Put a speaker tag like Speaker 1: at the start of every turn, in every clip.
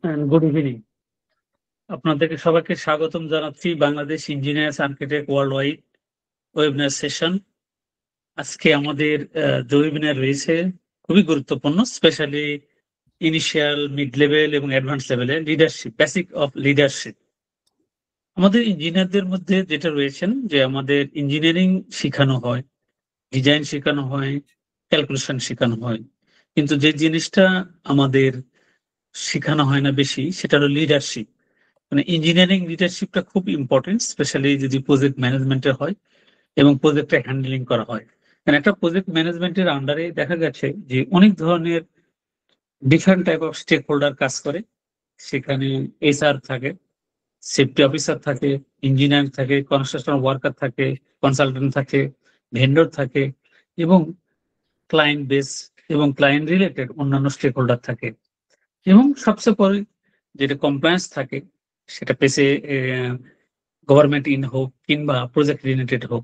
Speaker 1: And good evening. আপনাদেরকে সবাইকে স্বাগতম জানাচ্ছি Bangladesh engineers architect world wide webinar session. আজকে আমাদের যে ওয়েবিনার রয়েছে খুবই গুরুত্বপূর্ণ, স্পেশালি ইনিশিয়াল, মিড লেভেল এবং অ্যাডভান্স লেভেলে লিডারশিপ, বেসিক অফ লিডারশিপ। আমাদের ইঞ্জিনিয়ারদের মধ্যে যেটা রয়েছেন যে আমাদের ইঞ্জিনিয়ারিং শেখানো হয়, ডিজাইন শেখানো হয়, ক্যালকুলেশন শেখানো হয়, কিন্তু যে জিনিসটা আমাদের শেখানো হয় না বেশি সেটা হলো লিডারশিপ। মানে ইঞ্জিনিয়ারিং লিডারশিপটা খুব ইম্পর্টেন্ট, স্পেশালি যদি প্রজেক্ট ম্যানেজমেন্টের হয় এবং প্রজেক্টটা হ্যান্ডলিং করা হয়। কারণ একটা প্রজেক্ট ম্যানেজমেন্টের আন্ডারে দেখা গেছে যে অনেক ধরনের different type of stakeholder কাজ করে। সেখানে এইচআর থাকে, সেফটি অফিসার থাকে, ইঞ্জিনিয়ার থাকে, কনস্ট্রাকশন ওয়ার্কার থাকে, কনসালটেন্ট থাকে, ভেন্ডর থাকে এবং ক্লায়েন্ট বেস এবং ক্লায়েন্ট রিলেটেড অন্যান্য স্টেক হোল্ডার থাকে। এবং সবচেয়ে পরে যেটা কমপ্লায়েন্স থাকে, সেটা পেছে গভর্নমেন্ট ইন হোক কিংবা প্রজেক্ট রিলেটেড হোক,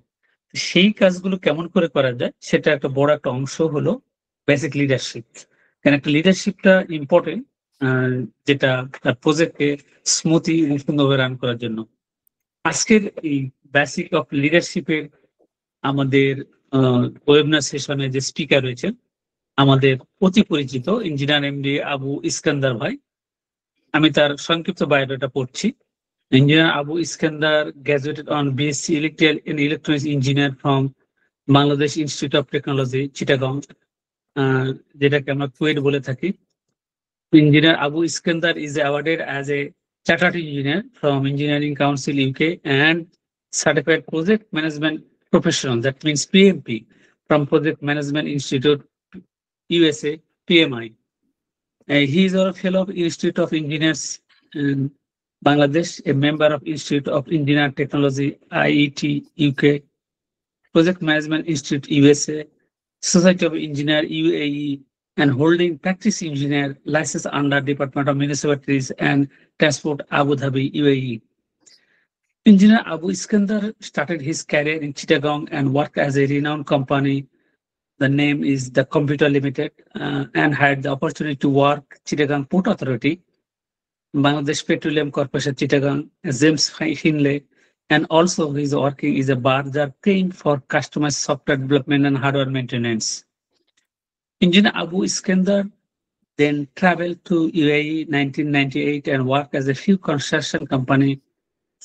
Speaker 1: সেই কাজগুলো কেমন করে করা যায় সেটা একটা বড় একটা অংশ হলো বেসিক লিডারশিপ। কারণ একটা লিডারশিপটা ইম্পর্টেন্ট, যেটা তার প্রজেক্টকে স্মুথলি এবং সুন্দরভাবে রান করার জন্য। আজকের এই বেসিক অফ লিডারশিপের আমাদের ওয়েবিনার সেশনে যে স্পিকার রয়েছেন আমাদের অতি পরিচিত ইঞ্জিনিয়ার এমডি আবু ইস্কান্দার ভাই। আমি তার সংক্ষিপ্ত বায়োডাটা পড়ছি। Engineer Abu Iskandar graduated on BSc Electrical and Electronics Engineer from Bangladesh Institute of Technology, Chittagong, যেটাকে আমরা কুয়েট বলে থাকি। Engineer Abu Iskandar is awarded as a Chartered Engineer from Engineering Council UK and Certified Project Management Professional, that means PMP, from Project Management Institute, USA, PMI. He is a fellow of Institute of Engineers Bangladesh, a member of Institute of Engineering Technology, IET, UK, Project Management Institute, USA, Society of Engineer, UAE, and holding practice engineer license under Department of Municipalities and Transport, Abu Dhabi, UAE. Engineer Abu Iskandar started his career in Chittagong and worked as a renowned company. The name is The Computer Limited, and had the opportunity to work Chittagong Port Authority, Bangladesh Petroleum Corporation Chittagong, James Finlay, and also his working is a Barjar team for customized software development and hardware maintenance. Engineer Abu Iskandar then traveled to UAE 1998 and worked as a few construction company,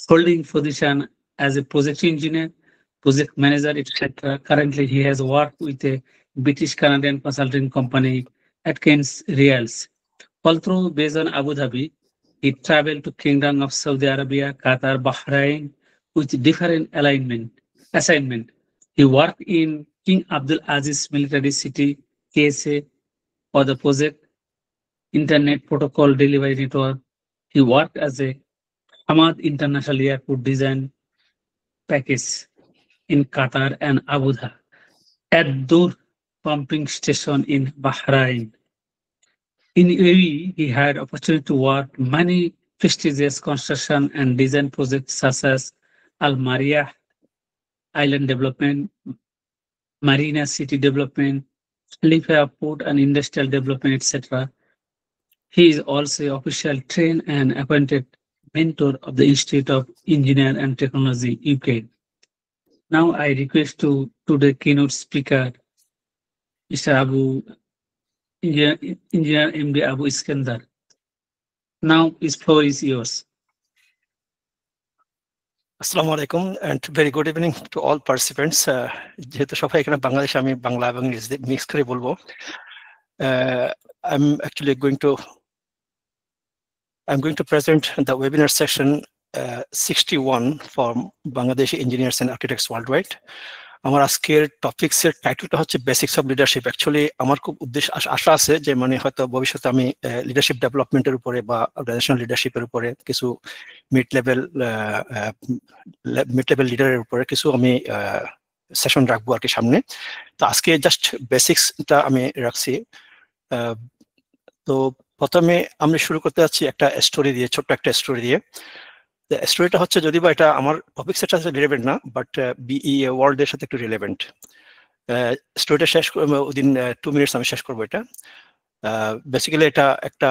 Speaker 1: holding position as a project engineer, project manager, etc. Currently, he has worked with a British Canadian consulting company, Atkins Reals. Although based on Abu Dhabi, he traveled to Kingdom of Saudi Arabia, Qatar, Bahrain with different assignment. He worked in King Abdul Aziz Military City, KSA, for the project Internet Protocol Delivery Network. He worked as a Hamad International Airport Design Package in Qatar and Abu Dhabi, at Dur Pumping Station in Bahrain. In UAE, he had opportunity to work many prestigious construction and design projects such as Al Mariah Island Development, Marina City Development, Khalifa Port and Industrial Development, etc. He is also an official trained and appointed mentor of the Institute of Engineer and Technology, UK. Now I request to the keynote speaker, Mr. Engineer MD Abu Iskandar. Now his floor is yours.
Speaker 2: Assalamu alaikum and very good evening to all participants. যেহেতু সবাই এখানে বাংলাদেশ, আমি বাংলা এবং ইংরেজি mix করে বলবো। I'm actually going to present the webinar session 61 for Bangladeshi engineers and architects worldwide. আমার আজকের টপিক্স এর টাইটেলটা হচ্ছে বেসিক্স অফ লিডারশিপ। অ্যাকচুয়ালি আমার খুব উদ্দেশ্য আশা আছে যে মানে হয়তো ভবিষ্যতে আমি লিডারশিপ ডেভেলপমেন্টের উপরে বা অর্গানাইজেশনাল লিডারশিপের উপরে কিছু মিড লেভেল লিডারের উপরে কিছু আমি সেশন রাখবো আর কি সামনে। তো আজকে জাস্ট বেসিক্সটা আমি রাখছি। তো প্রথমে আমি শুরু করতে যাচ্ছি একটা স্টোরি দিয়ে, ছোট্ট একটা স্টোরি দিয়ে। স্টোরিটা হচ্ছে, যদি বা এটা আমার টপিক সেটার সাথে রিলেভেন্ট না, বাট বিইএ ওয়ার্ল্ড এর সাথে একটু রিলেভেন্ট। স্টোরিটা শেষ উইদিন 2 মিনিটস আমি শেষ করবো এটা। বেসিক্যালি এটা একটা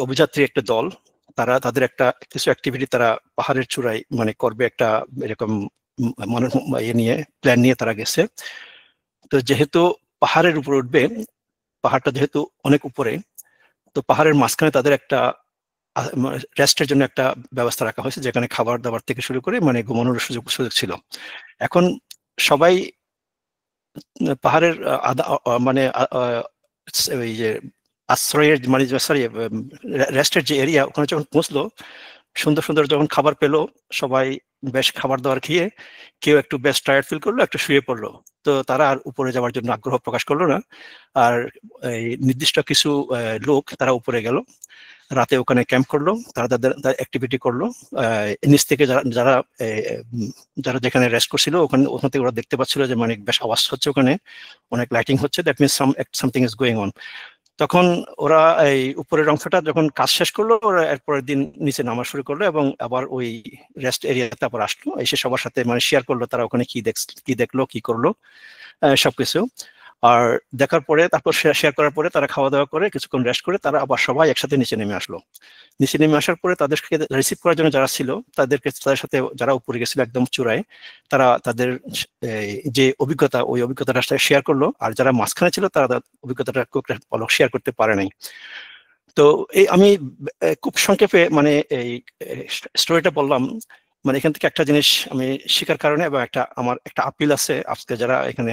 Speaker 2: অভিযাত্রী একটা দল, তারা তাদের একটা কিছু অ্যাক্টিভিটি তারা পাহাড়ের চূড়ায় মানে করবে, একটা এরকম মনের ইয়ে নিয়ে প্ল্যান নিয়ে তারা গেছে। তো যেহেতু পাহাড়ের উপরে উঠবে, পাহাড়টা যেহেতু অনেক উপরে, তো পাহাড়ের মাঝখানে তাদের একটা রেস্টের জন্য একটা ব্যবস্থা রাখা হয়েছে, যেখানে খাবার দাবার থেকে শুরু করে মানে ঘুমানোর সুযোগ ছিল। এখন সবাই পাহাড়ের মানে ওই যে আশ্রয়ের মানে সরি রেস্টের যে এরিয়া, ওখানে যখন পৌঁছলো, সুন্দর সুন্দর যখন খাবার পেলো, সবাই বেশ খাবার দাবার খেয়ে কেউ একটু বেশ টায়ার্ড ফিল করলো, একটু শুয়ে পড়লো। তো তারা আর উপরে যাওয়ার জন্য আগ্রহ প্রকাশ করলো না। আর এই নির্দিষ্ট কিছু লোক তারা উপরে গেল, রাতে ওখানে ক্যাম্প করলো, তারা তাদের অ্যাক্টিভিটি করলো। নিচ থেকে যারা যারা যেখানে রেস্ট করছিল, ওখান থেকে ওরা দেখতে পাচ্ছিল যে মানে বেশ আওয়াজ হচ্ছে, ওখানে অনেক লাইটিং হচ্ছে, that means something is going on. তখন ওরা এই উপরের অংশটা যখন কাজ শেষ করলো, ওরা এরপরের দিন নিচে নামা শুরু করলো এবং আবার ওই রেস্ট এরিয়াতে আবার আসলো, এসে সবার সাথে মানে শেয়ার করলো তারা ওখানে কি দেখলো, কি করলো সবকিছু। আর দেখার পরে তারপর শেয়ার করার পরে তারা খাওয়া দাওয়া করে কিছুক্ষণ রেস্ট করে তারা আবার সবাই একসাথে নিচে নেমে আসলো। নিচে নেমে আসার পরে তাদেরকে রিসিভ করার জন্য যারা ছিল, তাদের সাথে যারা উপরে গেছিল একদম চূড়ায়, তারা তাদের যে অভিজ্ঞতা, ওই অভিজ্ঞতাটা শেয়ার করলো। আর যারা মাঝখানে ছিল তারা অভিজ্ঞতাটা খুব শেয়ার করতে পারে নাই। তো এই আমি খুব সংক্ষেপে মানে এই স্টোরিটা বললাম। মানে এখান থেকে একটা জিনিস আমি শেখার কারণে, এবং আমার একটা আপিল আছে আজকে যারা এখানে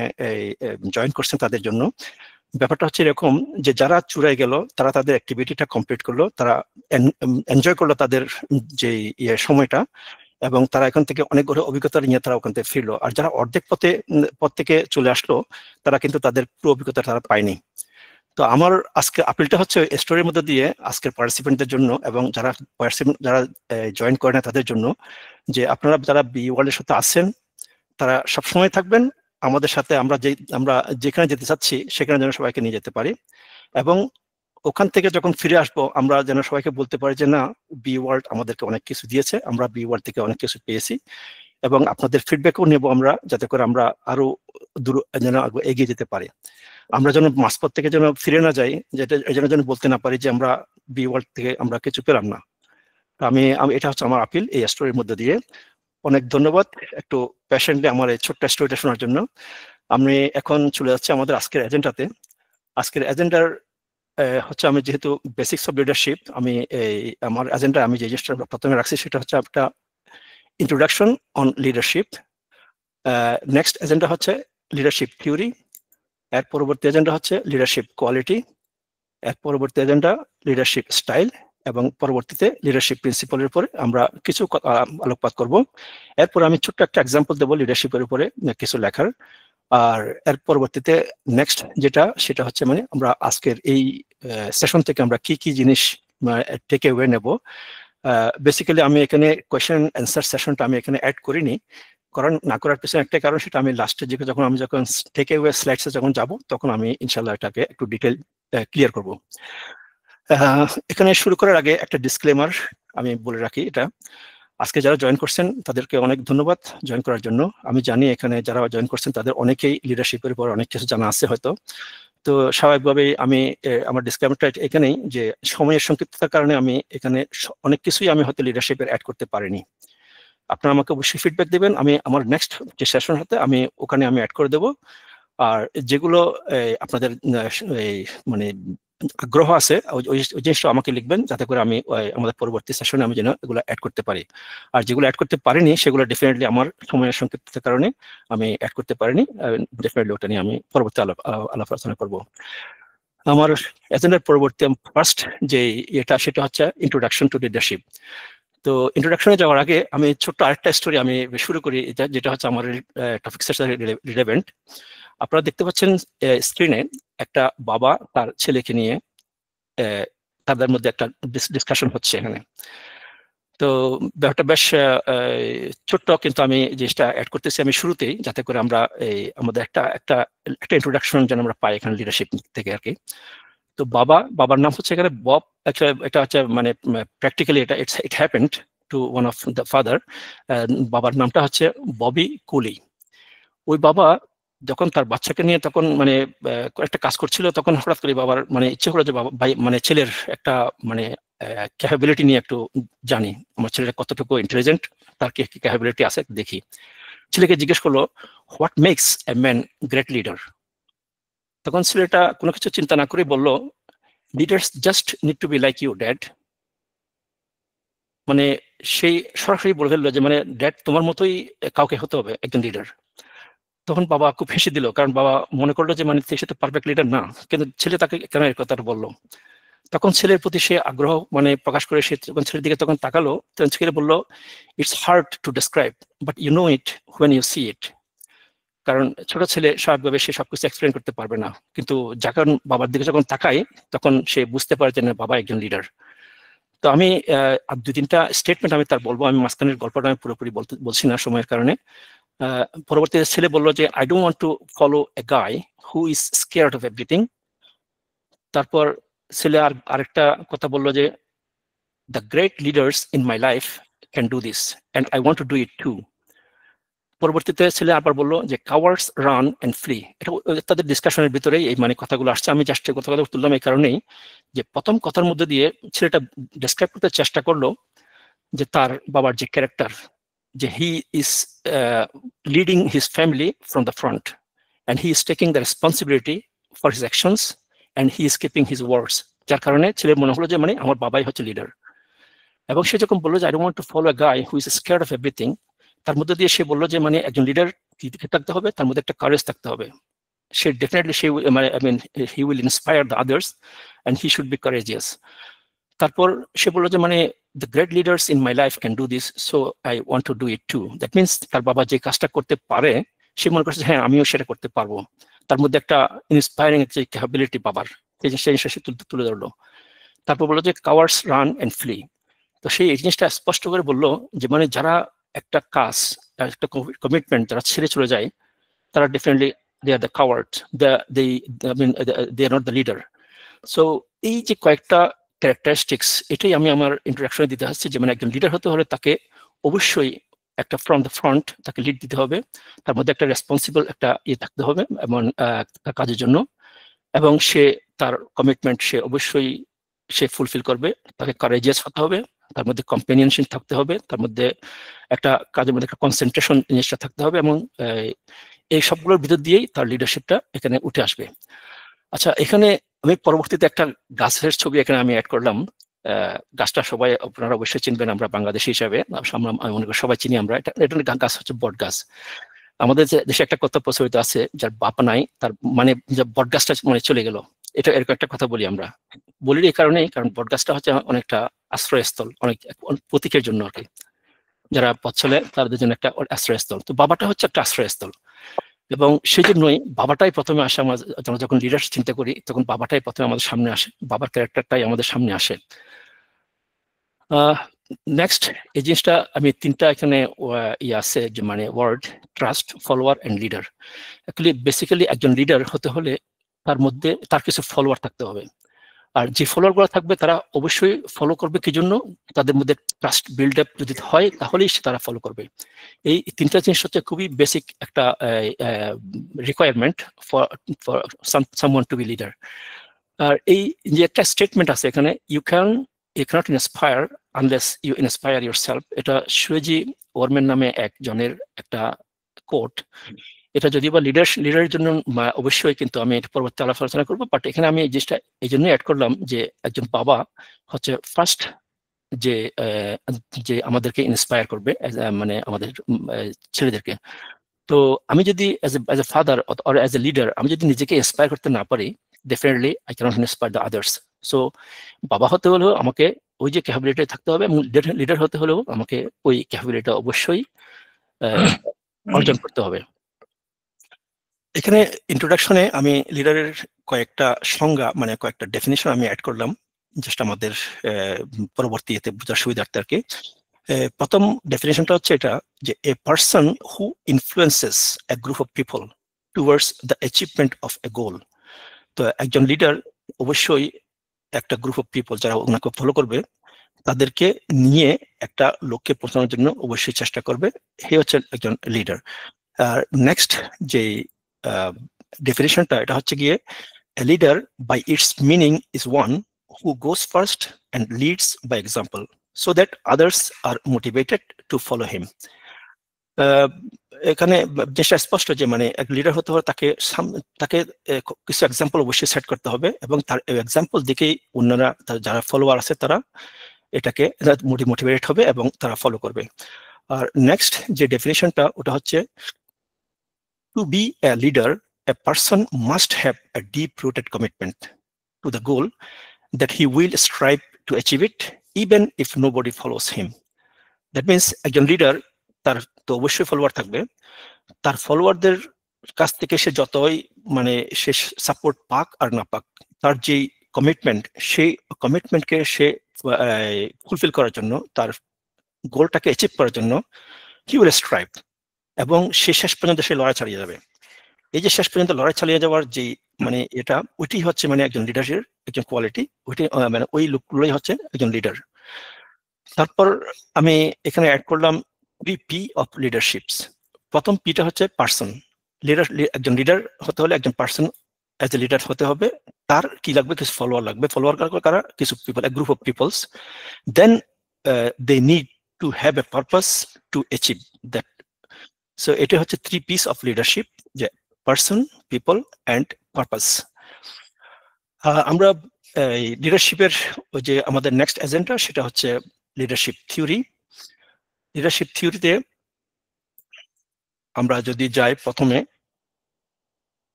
Speaker 2: জয়েন করছেন তাদের জন্য। ব্যাপারটা হচ্ছে এরকম যে যারা চূড়ায় গেল, তারা তাদের অ্যাক্টিভিটিটা কমপ্লিট করলো, তারা এনজয় করলো তাদের যে সময়টা, এবং তারা এখান থেকে অনেক বড় অভিজ্ঞতা নিয়ে তারা ওখান থেকে ফিরলো। আর যারা অর্ধেক পথ থেকে চলে আসলো, তারা কিন্তু তাদের পুরো অভিজ্ঞতা তারা পায়নি। তো আমার আজকে আপিলটা হচ্ছে স্টোরির মধ্যে দিয়ে আজকের পার্টিসিপেন্টদের জন্য এবং যারা জয়েন করে না তাদের জন্য, যে আপনারা যারা বি ওয়ার্ল্ডের সাথে আছেন, তারা সবসময় থাকবেন আমাদের সাথে। আমরা যেখানে যেতে চাচ্ছি সেখানে যেন সবাইকে নিয়ে যেতে পারি, এবং ওখান থেকে যখন ফিরে আসবো আমরা যেন সবাইকে বলতে পারি যে না, বি ওয়ার্ল্ড আমাদেরকে অনেক কিছু দিয়েছে, আমরা বি ওয়ার্ল্ড থেকে অনেক কিছু পেয়েছি, এবং আপনাদের ফিডব্যাকও নেব আমরা, যাতে করে আমরা আরো দূর যেন এগিয়ে যেতে পারি। আমরা যেন মাঝপথ থেকে যেন ফিরে না যাই, যেন বলতে না পারি যে আমরা বি ওয়ার্ল্ড থেকে আমরা কিছু পেলাম না। আমি এটা হচ্ছে আমার আপিল এই স্টোরির মধ্যে দিয়ে। অনেক ধন্যবাদ একটু প্যাশেন্টলি আমার এই ছোট্ট স্টোরিটা শোনার জন্য। আমি এখন চলে যাচ্ছি আমাদের আজকের এজেন্ডাতে। আজকের এজেন্ডার হচ্ছে, আমি যেহেতু বেসিক্স অফ লিডারশিপ, আমি আমার এজেন্ডা আমি যে জিনিসটা প্রথমে রাখছি সেটা হচ্ছে একটা introduction on leadership. Next agenda হচ্ছে লিডারশিপ থিওরি। এর পরবর্তী এজেন্ডা হচ্ছে লিডারশিপ কোয়ালিটি। এর পরবর্তী এজেন্ডা লিডারশিপ স্টাইল, এবং পরবর্তীতে লিডারশিপ প্রিন্সিপালের উপরে আমরা কিছু আলোকপাত করব। এরপর আমি ছোট্ট একটা এক্সাম্পল দেবো লিডারশিপের উপরে কিছু লেখার। আর এর পরবর্তীতে নেক্সট সেটা হচ্ছে মানে আমরা আজকের এই সেশন থেকে আমরা কি কি জিনিস টেক অ্যাওয়ে নেব। বেসিক্যালি আমি এখানে কোয়েশ্চেন অ্যান্সার সেশনটা আমি এখানে অ্যাড করিনি, কারণ না করার পিছনে একটা কারণ, সেটা আমি লাস্টে যখন টেক অ্যাওয়ে স্লাইডসে যখন যাব তখন আমি ইনশাল্লাহ এটাকে একটু ডিটেল ক্লিয়ার করব। এখানে শুরু করার আগে একটা ডিসক্লেমার আমি বলে রাখি। এটা আজকে যারা জয়েন করছেন তাদেরকে অনেক ধন্যবাদ জয়েন করার জন্য। আমি জানি এখানে যারা জয়েন করছেন তাদের অনেকেই লিডারশিপের উপর অনেক কিছু জানা আছে হয়তো। তো স্বাভাবিকভাবেই আমি আমার ডিসক্লেমারটা এখানেই, যে সময়ের সংক্ষিপ্ততার কারণে আমি এখানে অনেক কিছুই আমি হয়তো লিডারশিপের অ্যাড করতে পারিনি। আপনারা আমাকে অবশ্যই ফিডব্যাক দেবেন, আমি আমার নেক্সট যে সেশন হতে আমি ওখানে আমি অ্যাড করে দেবো। আর যেগুলো আপনাদের মানে আগ্রহ আছে ওই জিনিসটা আমাকে লিখবেন, যাতে করে আমি আমাদের পরবর্তী সেশনে আমি যেন এগুলো অ্যাড করতে পারি। আর যেগুলো অ্যাড করতে পারিনি সেগুলো ডেফিনেটলি আমার সময়ের সংক্ষিপ্ততার কারণে আমি অ্যাড করতে পারিনি। ডেফিনেটলি ওটা নিয়ে আমি পরবর্তী আলাপ আলোচনা করবো। আমার এজেন্ডার পরবর্তী ফার্স্ট যে সেটা হচ্ছে ইন্ট্রোডাকশন টু লিডারশিপ। তো ইন্ট্রোডাকশনে যাওয়ার আগে আমি ছোট্ট আরেকটা স্টোরি আমি শুরু করি, যেটা হচ্ছে আমার টপিকের সাথে রিলেভেন্ট। আপনারা দেখতে পাচ্ছেন স্ক্রিনে একটা বাবা তার ছেলেকে নিয়ে তাদের মধ্যে একটা ডিসকাশন হচ্ছে এখানে। তো ব্যাপারটা বেশ ছোট্ট, কিন্তু আমি জিনিসটা অ্যাড করতেছি আমি শুরুতেই, যাতে করে আমরা আমাদের একটা একটা একটা ইন্ট্রোডাকশন যেন আমরা পাই এখানে লিডারশিপ থেকে আর কি। তো বাবার নাম হচ্ছে এখানে বব। এটা হচ্ছে মানে practically it happened to one of the father. বাবার নামটা হচ্ছে ববি কুলি। ওই বাবা যখন তার বাচ্চাকে নিয়ে তখন মানে একটা কাজ করছিল, তখন হঠাৎ করে বাবার মানে ইচ্ছে হলো যে বাবা মানে ছেলের একটা মানে ক্যাপাবিলিটি নিয়ে একটু জানি, আমার ছেলেটা কতটুকু ইন্টেলিজেন্ট, তার কি ক্যাপাবিলিটি আছে দেখি। ছেলেকে জিজ্ঞেস করলো, what makes a man great leader? তখন ছেলেটা কোনো কিছু চিন্তা না করে বলল, leaders just need to be like you dad. মানে সেই সরাসরি বলে ফেললো যে মানে ড্যাড তোমার মতোই কাউকে হতে হবে একজন লিডার। তখন বাবা খুব হেসে দিল, কারণ বাবা মনে করলো যে মানে সে তো পারফেক্ট লিডার না, কিন্তু ছেলে তাকে কেন এই কথাটা বললো। তখন ছেলের প্রতি সে আগ্রহ মানে প্রকাশ করে সে যখন ছেলের দিকে তখন তাকালো, তখন ছেলে বললো, it's hard to describe but you know it when you see it. কারণ ছোট ছেলে স্বাভাবিকভাবে সে সবকিছু এক্সপ্লেন করতে পারবে না, কিন্তু যখন বাবার দিকে যখন তাকায় তখন সে বুঝতে পারে যে বাবা একজন লিডার। তো আমি আর দুই তিনটা স্টেটমেন্ট আমি তার বলবো, আমি মাঝখানের গল্পটা আমি পুরোপুরি বলছি না সময়ের কারণে। পরবর্তীতে ছেলে বললো যে I don't want to follow a guy who is scared of everything. তারপর ছেলে আরেকটা কথা বললো যে the great leaders in my life can do this and I want to do it too. পরবর্তীতে ছেলে আবার বললো যে কাওয়ার্ডস রান অ্যান্ড ফ্লি। এটা তাদের ডিসকাশনের ভিতরেই এই মানে কথাগুলো আসছে। আমি জাস্ট কথাগুলো তুললাম এই কারণেই যে প্রথম কথার মধ্যে দিয়ে ছেলেটা ডেসক্রাইব করতে চেষ্টা করলো যে তার বাবার যে ক্যারেক্টার, যে he is leading his family from the front and he is taking the responsibility for his actions and he is keeping his words. যার কারণে ছেলের মনে হলো যে মানে আমার বাবাই হচ্ছে লিডার। এবং সে যখন বললো যে I don't want to follow a guy who is scared of everything, তার মধ্যে দিয়ে সে বললো যে মানে একজন লিডার কি থাকতে হবে, তার মধ্যে একটা কারেজ থাকতে হবে। সে ডেফিনেটলি সে মানে I mean he will inspire the others and he should be courageous. তারপর সে বললো যে মানে the great leaders in my life can do this, so I want to do it too. That means তার বাবা যে কাজটা করতে পারে সে মনে করছে হ্যাঁ আমিও সেটা করতে পারবো। তার মধ্যে একটা ইন্সপায়ারিং যে ক্যাপাবিলিটি বাবার, সেই জিনিসটা সে তুলে ধরলো। তারপর বললো যে কাওয়ার্ডস রান অ্যান্ড ফ্লি। তো সেই এই জিনিসটা স্পষ্ট করে বললো যে মানে যারা একটা কাজ, একটা কমিটমেন্ট যারা ছেড়ে চলে যায়, তারা definitely they are the coward, they are not the leader. So এই যে কয়েকটা ক্যারেক্টারিস্টিক্স, এটাই আমি আমার ইন্ট্রোডাকশনে দিতে আসছি যে মানে একজন লিডার হতে হলে তাকে অবশ্যই একটা ফ্রম দ্য ফ্রন্ট তাকে লিড দিতে হবে, তার মধ্যে একটা রেসপন্সিবল একটা ইয়ে থাকতে হবে এমন কাজের জন্য, এবং সে তার কমিটমেন্ট সে অবশ্যই সে ফুলফিল করবে। তাকে কারেজিয়াস হতে হবে, তার মধ্যে কম্পেনিয়নশিপ থাকতে হবে, তার মধ্যে একটা কাজের মধ্যে একটা কনসেন্ট্রেশন জিনিসটা থাকতে হবে, এবং এই সবগুলোর ভিতর দিয়েই তার লিডারশিপটা এখানে উঠে আসবে। আচ্ছা, এখানে আমি পরবর্তীতে একটা গাছের ছবি এখানে আমি অ্যাড করলাম। গাছটা সবাই আপনারা অবশ্যই চিনবেন, আমরা বাংলাদেশি হিসাবে আমি মনে করি সবাই চিনি আমরা। এটা গাছ হচ্ছে বট গাছ। আমাদের দেশে একটা কথা প্রচলিত আছে, যার বাপ নাই তার মানে বট গাছটা মানে চলে গেল, এটা এরকম একটা কথা বলি আমরা। বলি এই কারণেই, কারণ বট গাছটা হচ্ছে অনেকটা আশ্রয়স্থল, অনেক প্রতীকের জন্য আর কি। যারা পথ চলে তাদের জন্য একটা আশ্রয়স্থল। তো বাবাটা হচ্ছে একটা আশ্রয়স্থল, এবং সেই জন্যই বাবাটাই প্রথমে আসে। আমরা যখন লিডারশিপ চিন্তা করি তখন বাবাটাই প্রথমে আমাদের সামনে আসে, বাবার ক্যারেক্টারটাই আমাদের সামনে আসে। নেক্সট এই জিনিসটা আমি তিনটা এখানে ইয়ে আছে যে মানে word, trust, follower and leader. Actually basically একজন লিডার হতে হলে তার মধ্যে তার কিছু ফলোয়ার থাকতে হবে, আর যে ফলোয়ার গুলো থাকবে তারা অবশ্যই ফলো করবে কি জন্য, তাদের মধ্যে ট্রাস্ট বিল্ড আপ যদি হয় তাহলেই তারা ফলো করবে। এই তিনটা জিনিস হচ্ছে খুবই বেসিক একটা requirement for someone to be leader. আর এই যে একটা স্টেটমেন্ট আছে এখানে, you can't inspire unless you inspire yourself. এটা সুয়েজি ওয়ারম্যান নামে একজনের একটা কোট। এটা যদি বা লিডারের জন্য অবশ্যই, কিন্তু আমি এটা পরবর্তী আলোচনা করবো। বাট এখানে আমি এই জিনিসটা এই জন্যই অ্যাড করলাম যে একজন বাবা হচ্ছে ফার্স্ট যে আমাদেরকে ইন্সপায়ার করবে, মানে আমাদের ছেলেদেরকে। তো আমি যদি as a father or as a leader আমি যদি নিজেকে ইন্সপায়ার করতে না পারি, definitely I can't inspire the others. So বাবা হতে হলেও আমাকে ওই যে ক্যাপাবিলিটি থাকতে হবে, এবং লিডার হতে হলেও আমাকে ওই ক্যাপাবিলিটি অবশ্যই অর্জন করতে হবে। এখানে ইন্ট্রোডাকশনে আমি লিডারের কয়েকটা সংজ্ঞা মানে কয়েকটা ডেফিনেশন আমি অ্যাড করলাম, জাস্ট আমাদের পরবর্তী এতে বোঝার সুবিধার্থে আর কি। প্রথম ডেফিনেশনটা হচ্ছে এটা, যে a person who influences a group of people towards the achievement of a goal. তো একজন লিডার অবশ্যই একটা গ্রুপ অফ পিপল যারা ওনাকে ফলো করবে তাদেরকে নিয়ে একটা লক্ষ্যে পৌঁছানোর জন্য অবশ্যই চেষ্টা করবে, হে হচ্ছে একজন লিডার। আর নেক্সট যে ডেফিনেশনটা এটা হচ্ছে গিয়ে, a leader by its meaning is one who goes first and leads by example so that others are motivated to follow him. এখানে যেটা স্পষ্ট যে মানে এক লিডার হতে হলে তাকে তাকে কিছু এক্সাম্পল অবশ্যই সেট করতে হবে, এবং তার এক্সাম্পল দেখেই অন্যরা যারা ফলোয়ার আছে তারা এটাকে মোটিভেটেড হবে এবং তারা ফলো করবে। আর নেক্সট যে ডেফিনেশনটা ওটা হচ্ছে, to be a leader a person must have a deep-rooted commitment to the goal that he will strive to achieve it, even if nobody follows him. That means একজন leader তার তো অবশ্যই follower থাকবে, তার ফলোয়ারদের কাছ থেকে সে যতই মানে সে সাপোর্ট পাক আর না পাক, তার যে কমিটমেন্ট সেই কমিটমেন্টকে সে ফুলফিল করার জন্য, তার গোলটাকে অ্যাচিভ করার জন্য হি উইল স্ট্রাইভ, এবং সে শেষ পর্যন্ত সে লড়াই চালিয়ে যাবে। এই যে শেষ পর্যন্ত লড়াই চালিয়ে যাওয়ার যে মানে এটা ওইটি হচ্ছে মানে একজন লিডারের একজন কোয়ালিটি, ওইটি মানে ওই লোকগুলোই হচ্ছে একজন লিডার। তারপর আমি এখানে অ্যাড করলাম 3P অফ লিডারশিপস। প্রথম পিটা হচ্ছে পার্সন। লিডার, একজন লিডার হতে হলে একজন পার্সন অ্যাজ এ লিডার হতে হবে, তার কি লাগবে, কিছু ফলোয়ার লাগবে। ফলোয়ার কারা, কিছু people, a group of peoples. Then they need to have a purpose to achieve that. So এটা হচ্ছে 3Ps অফ লিডারশিপ, যে পার্সন, পিপল অ্যান্ড পারপাস। আমরা লিডারশিপের যে আমাদের নেক্সট এজেন্ডা সেটা হচ্ছে লিডারশিপ থিওরি। লিডারশিপ থিওরিতে আমরা যদি যাই, প্রথমে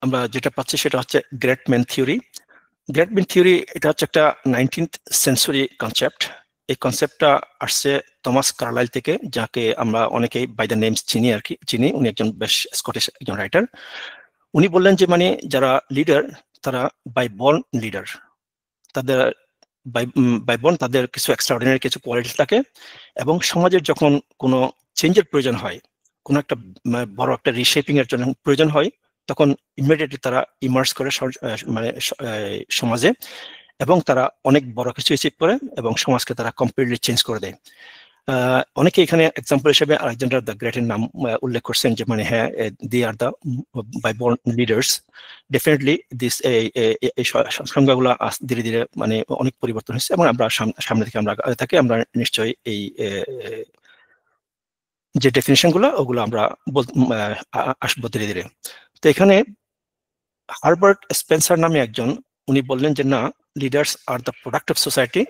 Speaker 2: আমরা যেটা পাচ্ছি সেটা হচ্ছে great man theory. Great man theory এটা হচ্ছে একটা 19th সেঞ্চুরি কনসেপ্ট। এই কনসেপ্টটা আসছে থমাস কার্লাইল থেকে, যাকে আমরা অনেকেই বাই দ্য নেমস চিনি আর কি, চিনি। উনি একজন বেশ স্কটিশ একজন রাইটার। উনি বললেন যে মানে যারা লিডার তারা বাই বর্ন লিডার, তাদের বাই বর্ন তাদের কিছু এক্সট্রাঅর্ডিনারি কিছু কোয়ালিটি থাকে, এবং সমাজের যখন কোনো চেঞ্জের প্রয়োজন হয়, কোনো একটা বড় একটা রিশেপিং এর জন্য প্রয়োজন হয়, তখন ইমিডিয়েটলি তারা ইমার্জ করে মানে সমাজে, এবং তারা অনেক বড় কিছু অ্যাচিভ করে এবং সমাজকে তারা কমপ্লিটলি চেঞ্জ করে দেয়। অনেকে এখানে এক্সাম্পল হিসেবে আলেকজান্ডার দ্য গ্রেটের নাম উল্লেখ করছেন, যে মানে হ্যাঁ, they are the by born leaders. Definitely this এই সংজ্ঞাগুলো ধীরে ধীরে মানে অনেক পরিবর্তন হয়েছে, এবং আমরা সামনে থেকে আমরা থাকি, আমরা নিশ্চয়ই এই যে ডেফিনেশন গুলো ওগুলো আমরা আসবো ধীরে ধীরে। তো এখানে হারবার্ট স্পেন্সার নামে একজন, উনি বললেন যে না, leaders R the product of society,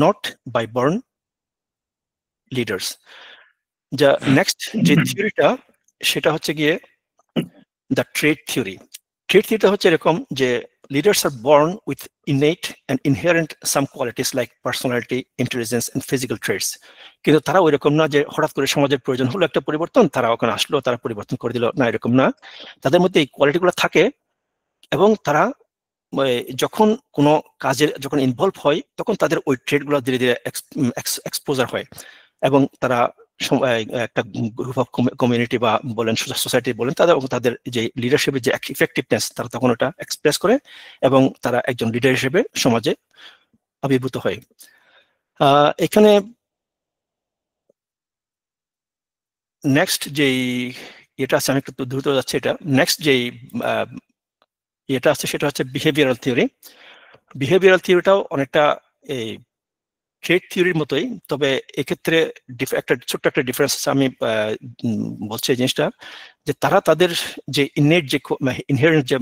Speaker 2: not by born leaders. যা নেক্সট যে থিওরিটা সেটা হচ্ছে গিয়ে দ্য ট্রেড থিওরি। ট্রেড থিওরিটা হচ্ছে এরকম যে leaders are born with innate and inherent some qualities like personality, intelligence and physical traits. কিন্তু তারা ওই রকম না যে হঠাৎ করে সমাজের প্রয়োজন হলো একটা পরিবর্তন, তারা ওখানে আসলো, তারা পরিবর্তন করে দিল, না, এরকম না। তাদের মধ্যে এই কোয়ালিটিগুলো থাকে, এবং তারা যখন কোনো কাজে যখন ইনভলভ হয় তখন তাদের ওই ট্রেডগুলো ধীরে ধীরে এক্সপোজার হয়, এবং তারা একটা গ্রুপ অফ কমিউনিটি বা বলেন সোসাইটি বলেন, তাদের যে লিডারশিপের যে ইফেক্টিভনেস তারা তখন ওটা এক্সপ্রেস করে, এবং তারা একজন লিডার হিসেবে সমাজে আবির্ভূত হয়। এখানে নেক্সট যেই এটা আছে, আমি একটু দ্রুত যাচ্ছে, এটা নেক্সট যেই এটা আছে সেটা হচ্ছে বিহেভিয়ারাল থিওরি। বিহেভিয়ারাল থিওরিটাও অনেকটা এই ট্রেড থিওরির মতোই, তবে এক্ষেত্রে একটা ছোট্ট একটা ডিফারেন্স আছে। আমি বলছি এই জিনিসটা, যে তারা তাদের যে ইননেট যে ইনহেরেন্ট যে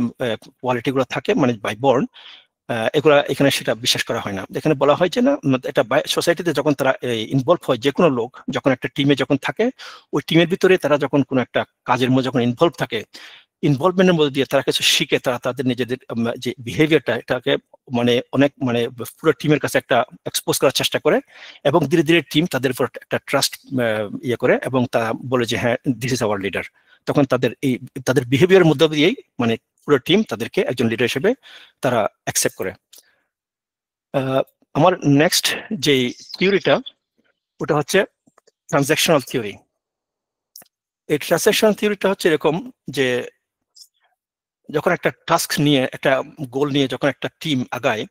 Speaker 2: কোয়ালিটি গুলো থাকে মানে বাই বর্ন, এগুলা এখানে সেটা বিশ্বাস করা হয় না। এখানে বলা হয় যে না, এটা সোসাইটিতে যখন তারা ইনভলভ হয়, যে কোনো লোক যখন একটা টিমে যখন থাকে, ওই টিমের ভিতরে তারা যখন কোনো একটা কাজের মধ্যে যখন ইনভলভ থাকে, ইনভলভমেন্টের মধ্যে দিয়ে তারা কিছু শিখে, তারা তাদের নিজেদের যে বিহেভিয়ারটা এটাকে মানে অনেক মানে পুরো টিমের কাছে একটা এক্সপোজ করার চেষ্টা করে, এবং ধীরে ধীরে টিম তাদের উপর একটা ট্রাস্ট ইয়ে করে, এবং তারা বলে যে হ্যাঁ দিস ইজ আওয়ার লিডার। তখন তাদের বিহেভিয়ারের মধ্যে দিয়েই মানে পুরো টিম তাদেরকে একজন লিডার হিসেবে তারা অ্যাকসেপ্ট করে। আমার নেক্সট যে থিওরিটা ওটা হচ্ছে ট্রানজ্যাকশনাল থিওরি। এই ট্রানজ্যাকশনাল থিওরিটা হচ্ছে এরকম যে যখন একটা টাস্ক নিয়ে একটা গোল নিয়ে যখন একটা টিম আগায়,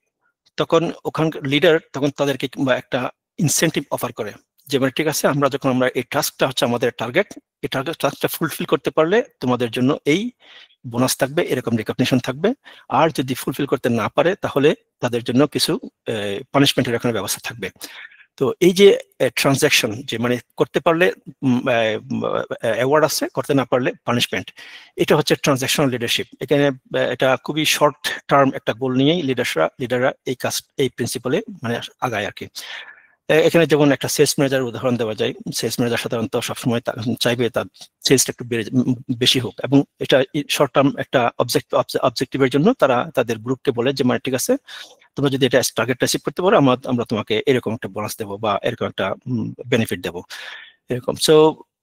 Speaker 2: তখন ওখানকার লিডার তখন তাদেরকে একটা ইনসেন্টিভ অফার করে, যে মানে ঠিক আছে আমরা এই টাস্কটা হচ্ছে আমাদের টার্গেট, এই টাস্কটা ফুলফিল করতে পারলে তোমাদের জন্য এই বোনাস থাকবে, এরকম রিকগনিশন থাকবে, আর যদি ফুলফিল করতে না পারে তাহলে তাদের জন্য কিছু পানিশমেন্টের এখানে ব্যবস্থা থাকবে। তো এই যে ট্রানজ্যাকশন, যে মানে করতে পারলে অ্যাওয়ার্ড আছে, করতে না পারলে পানিশমেন্ট, এটা হচ্ছে ট্রানজ্যাকশনাল লিডারশিপ। এখানে এটা খুবই শর্ট টার্ম একটা গোল নিয়েই লিডাররা এই প্রিন্সিপালে মানে আগায় আর কি। এখানে যেমন একটা সেলস ম্যানেজার উদাহরণ দেওয়া যায়। সেলস ম্যানেজার সাধারণত সবসময় চাইবে তার সেলসটা একটু বেশি হোক, এবং এটা শর্ট টার্ম একটা অবজেক্টিভের জন্য তারা তাদের গ্রুপকে বলে যে মানে ঠিক আছে তোমরা যদি এটা টার্গেট অ্যাচিভ করতে পারো আমরা তোমাকে এরকম একটা বোনাস দেবো বা এরকম একটা বেনিফিট দেবো, এরকম। সো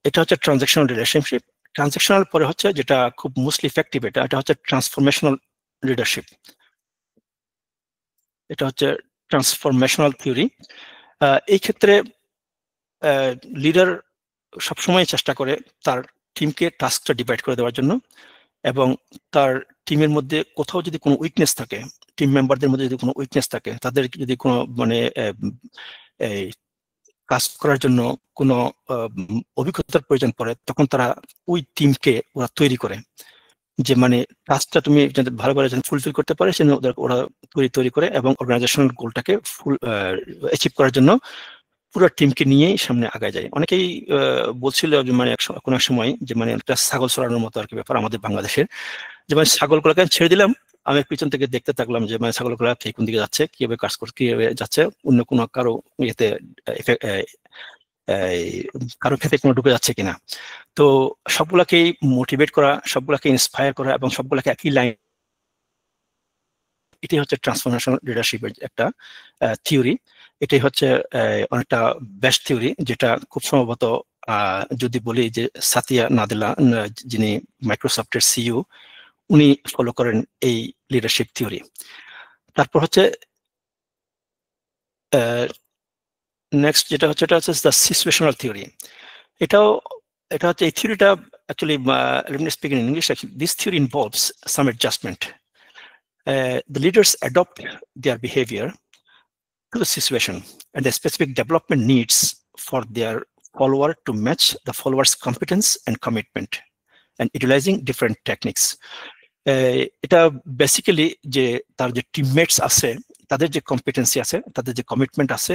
Speaker 2: এটা হচ্ছে ট্রানজ্যাকশনাল রিলেশনশিপ। ট্রানজ্যাকশনাল পরে হচ্ছে যেটা খুব মোস্টলি ইফেক্টিভ, এটা হচ্ছে ট্রান্সফরমেশনাল লিডারশিপ। এটা হচ্ছে ট্রান্সফরমেশনাল থিওরি। এই ক্ষেত্রে লিডার সবসময় চেষ্টা করে তার টিমকে টাস্কটা ডিভাইড করে দেওয়ার জন্য, এবং তার টিমের মধ্যে কোথাও যদি কোনো উইকনেস থাকে, টিম মেম্বারদের মধ্যে যদি কোনো উইকনেস থাকে, তাদের যদি কোনো মানে কাজ করার জন্য কোনো অভিজ্ঞতার প্রয়োজন পড়ে, তখন তারা ওই টিমকে ওরা তৈরি করে, যে মানে কাজটা তুমি ভালোভাবে ফুলফিল করতে পারে সেজন্য ওরা তৈরি করে, এবং অর্গানাইজেশনাল গোলটাকে অ্যাচিভ করার জন্য পুরো টিমকে নিয়েই সামনে আগায় যায়। অনেকেই বলছিল যে মানে কোনো এক সময় যে মানে একটা ছাগল চড়ানোর মতো আর কি ব্যাপার আমাদের বাংলাদেশের, যে মানে ছাগলগুলোকে ছেড়ে দিলাম, আমি পিছন থেকে দেখতে থাকলাম যে মানে ছাগলগুলো কোন দিকে যাচ্ছে, কিভাবে কাজ করছে, কিভাবে যাচ্ছে, অন্য কোনো কারো ইয়েতে কারো ক্ষেত্রে কোনো ঢুকে যাচ্ছে কিনা। তো সবগুলাকেই মোটিভেট করা, সবগুলাকে ইন্সপায়ার করা, এবং সবগুলাকে একই লাইন, এটাই হচ্ছে ট্রান্সফরমেশনাল লিডারশিপের একটা থিওরি। এটাই হচ্ছে অনেকটা বেস্ট থিওরি, যেটা খুব সম্ভবত যদি বলি যে সাতিয়া নাদেলা, যিনি মাইক্রোসফটের সিইও, উনি ফলো করেন এই লিডারশিপ থিওরি। তারপর হচ্ছে নেক্সট যেটা হচ্ছে এটা হচ্ছে দ্য সিচুয়েশনাল থিওরি। এটা হচ্ছে এই থিওরিটা actually let me speak in English. This theory involves some adjustment. The leaders adopt their behavior to the situation and the specific development needs for their follower to match the follower's competence and commitment, and utilizing different techniques. এটা basically যে তার যে teammates আছে, তাদের যে competency আছে, তাদের যে কমিটমেন্ট আছে,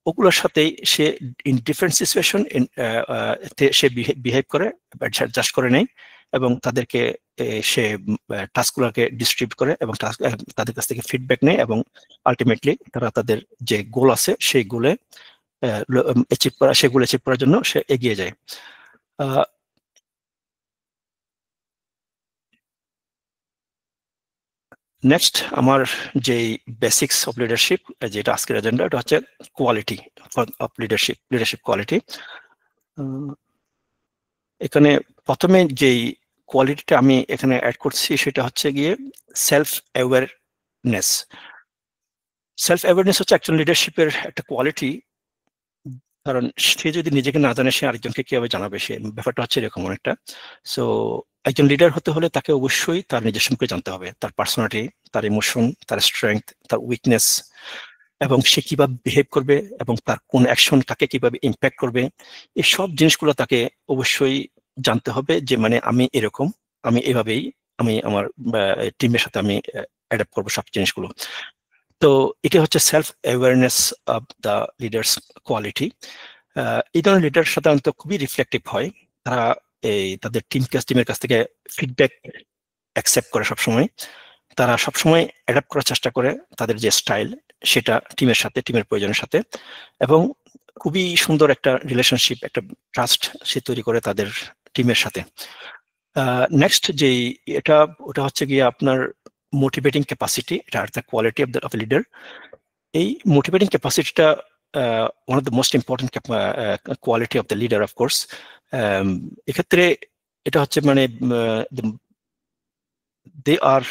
Speaker 2: ওগুলোর সাথে say in different situation say behave করে, অ্যাডজাস্ট করে নেয়, এবং তাদেরকে সে টাস্কগুলোকে ডিস্ট্রিবিউট করে, এবং তাদের কাছ থেকে ফিডব্যাক নেয়, এবং আলটিমেটলি তারা তাদের যে গোল আছে সেই গোলে অ্যাচিভ করার জন্য সে এগিয়ে যায়। নেক্সট আমার যে বেসিক্স অফ লিডারশিপ, যেটা আজকের এজেন্ডা, এটা হচ্ছে কোয়ালিটি অফ লিডারশিপ কোয়ালিটি। এখানে প্রথমে যেই কোয়ালিটিটা আমি এখানে অ্যাড করছি সেটা হচ্ছে গিয়ে সেলফ অ্যাওয়ারনেস। সেলফ অ্যাওয়ারনেস হচ্ছে একজন লিডারশিপের একটা কোয়ালিটি, কারণ সে যদি নিজেকে না জানে সে আরেকজনকে কিভাবে জানাবে, সে ব্যাপারটা হচ্ছে এরকম অনেকটা। সো একজন লিডার হতে হলে তাকে অবশ্যই তার নিজের সম্পর্কে জানতে হবে, তার পার্সোনালিটি, তার ইমোশন, তার স্ট্রেংথ, তার উইকনেস, এবং সে কিভাবে বিহেভ করবে, এবং তার কোন অ্যাকশন তাকে কিভাবে ইম্প্যাক্ট করবে, এই সব জিনিসগুলো তাকে অবশ্যই জানতে হবে, যে মানে আমি এরকম, আমি এভাবেই আমি আমার টিমের সাথে আমি অ্যাডাপ্ট করবো সব জিনিসগুলো। তো এটা হচ্ছে self awareness of the leaders quality. এই ধরনের লিডার সাধারণত খুবই রিফ্লেক্টিভ হয়, তারা তাদের টিমের কাছ থেকে ফিডব্যাক অ্যাকসেপ্ট করে সবসময়, তারা সবসময় অ্যাডাপ্ট করার চেষ্টা করে তাদের যে স্টাইল সেটা টিমের প্রয়োজনের সাথে, এবং খুবই সুন্দর একটা রিলেশনশিপ, একটা ট্রাস্ট সে তৈরি করে তাদের টিমের সাথে। নেক্সট ওটা হচ্ছে গিয়ে আপনার মোটিভেটিং ক্যাপাসিটি, এটা are the quality of the leader. এই মোটিভেটিং ক্যাপাসিটিটা one of the most important quality of the leader of course. এক্ষেত্রে এটা হচ্ছে মানে দে আর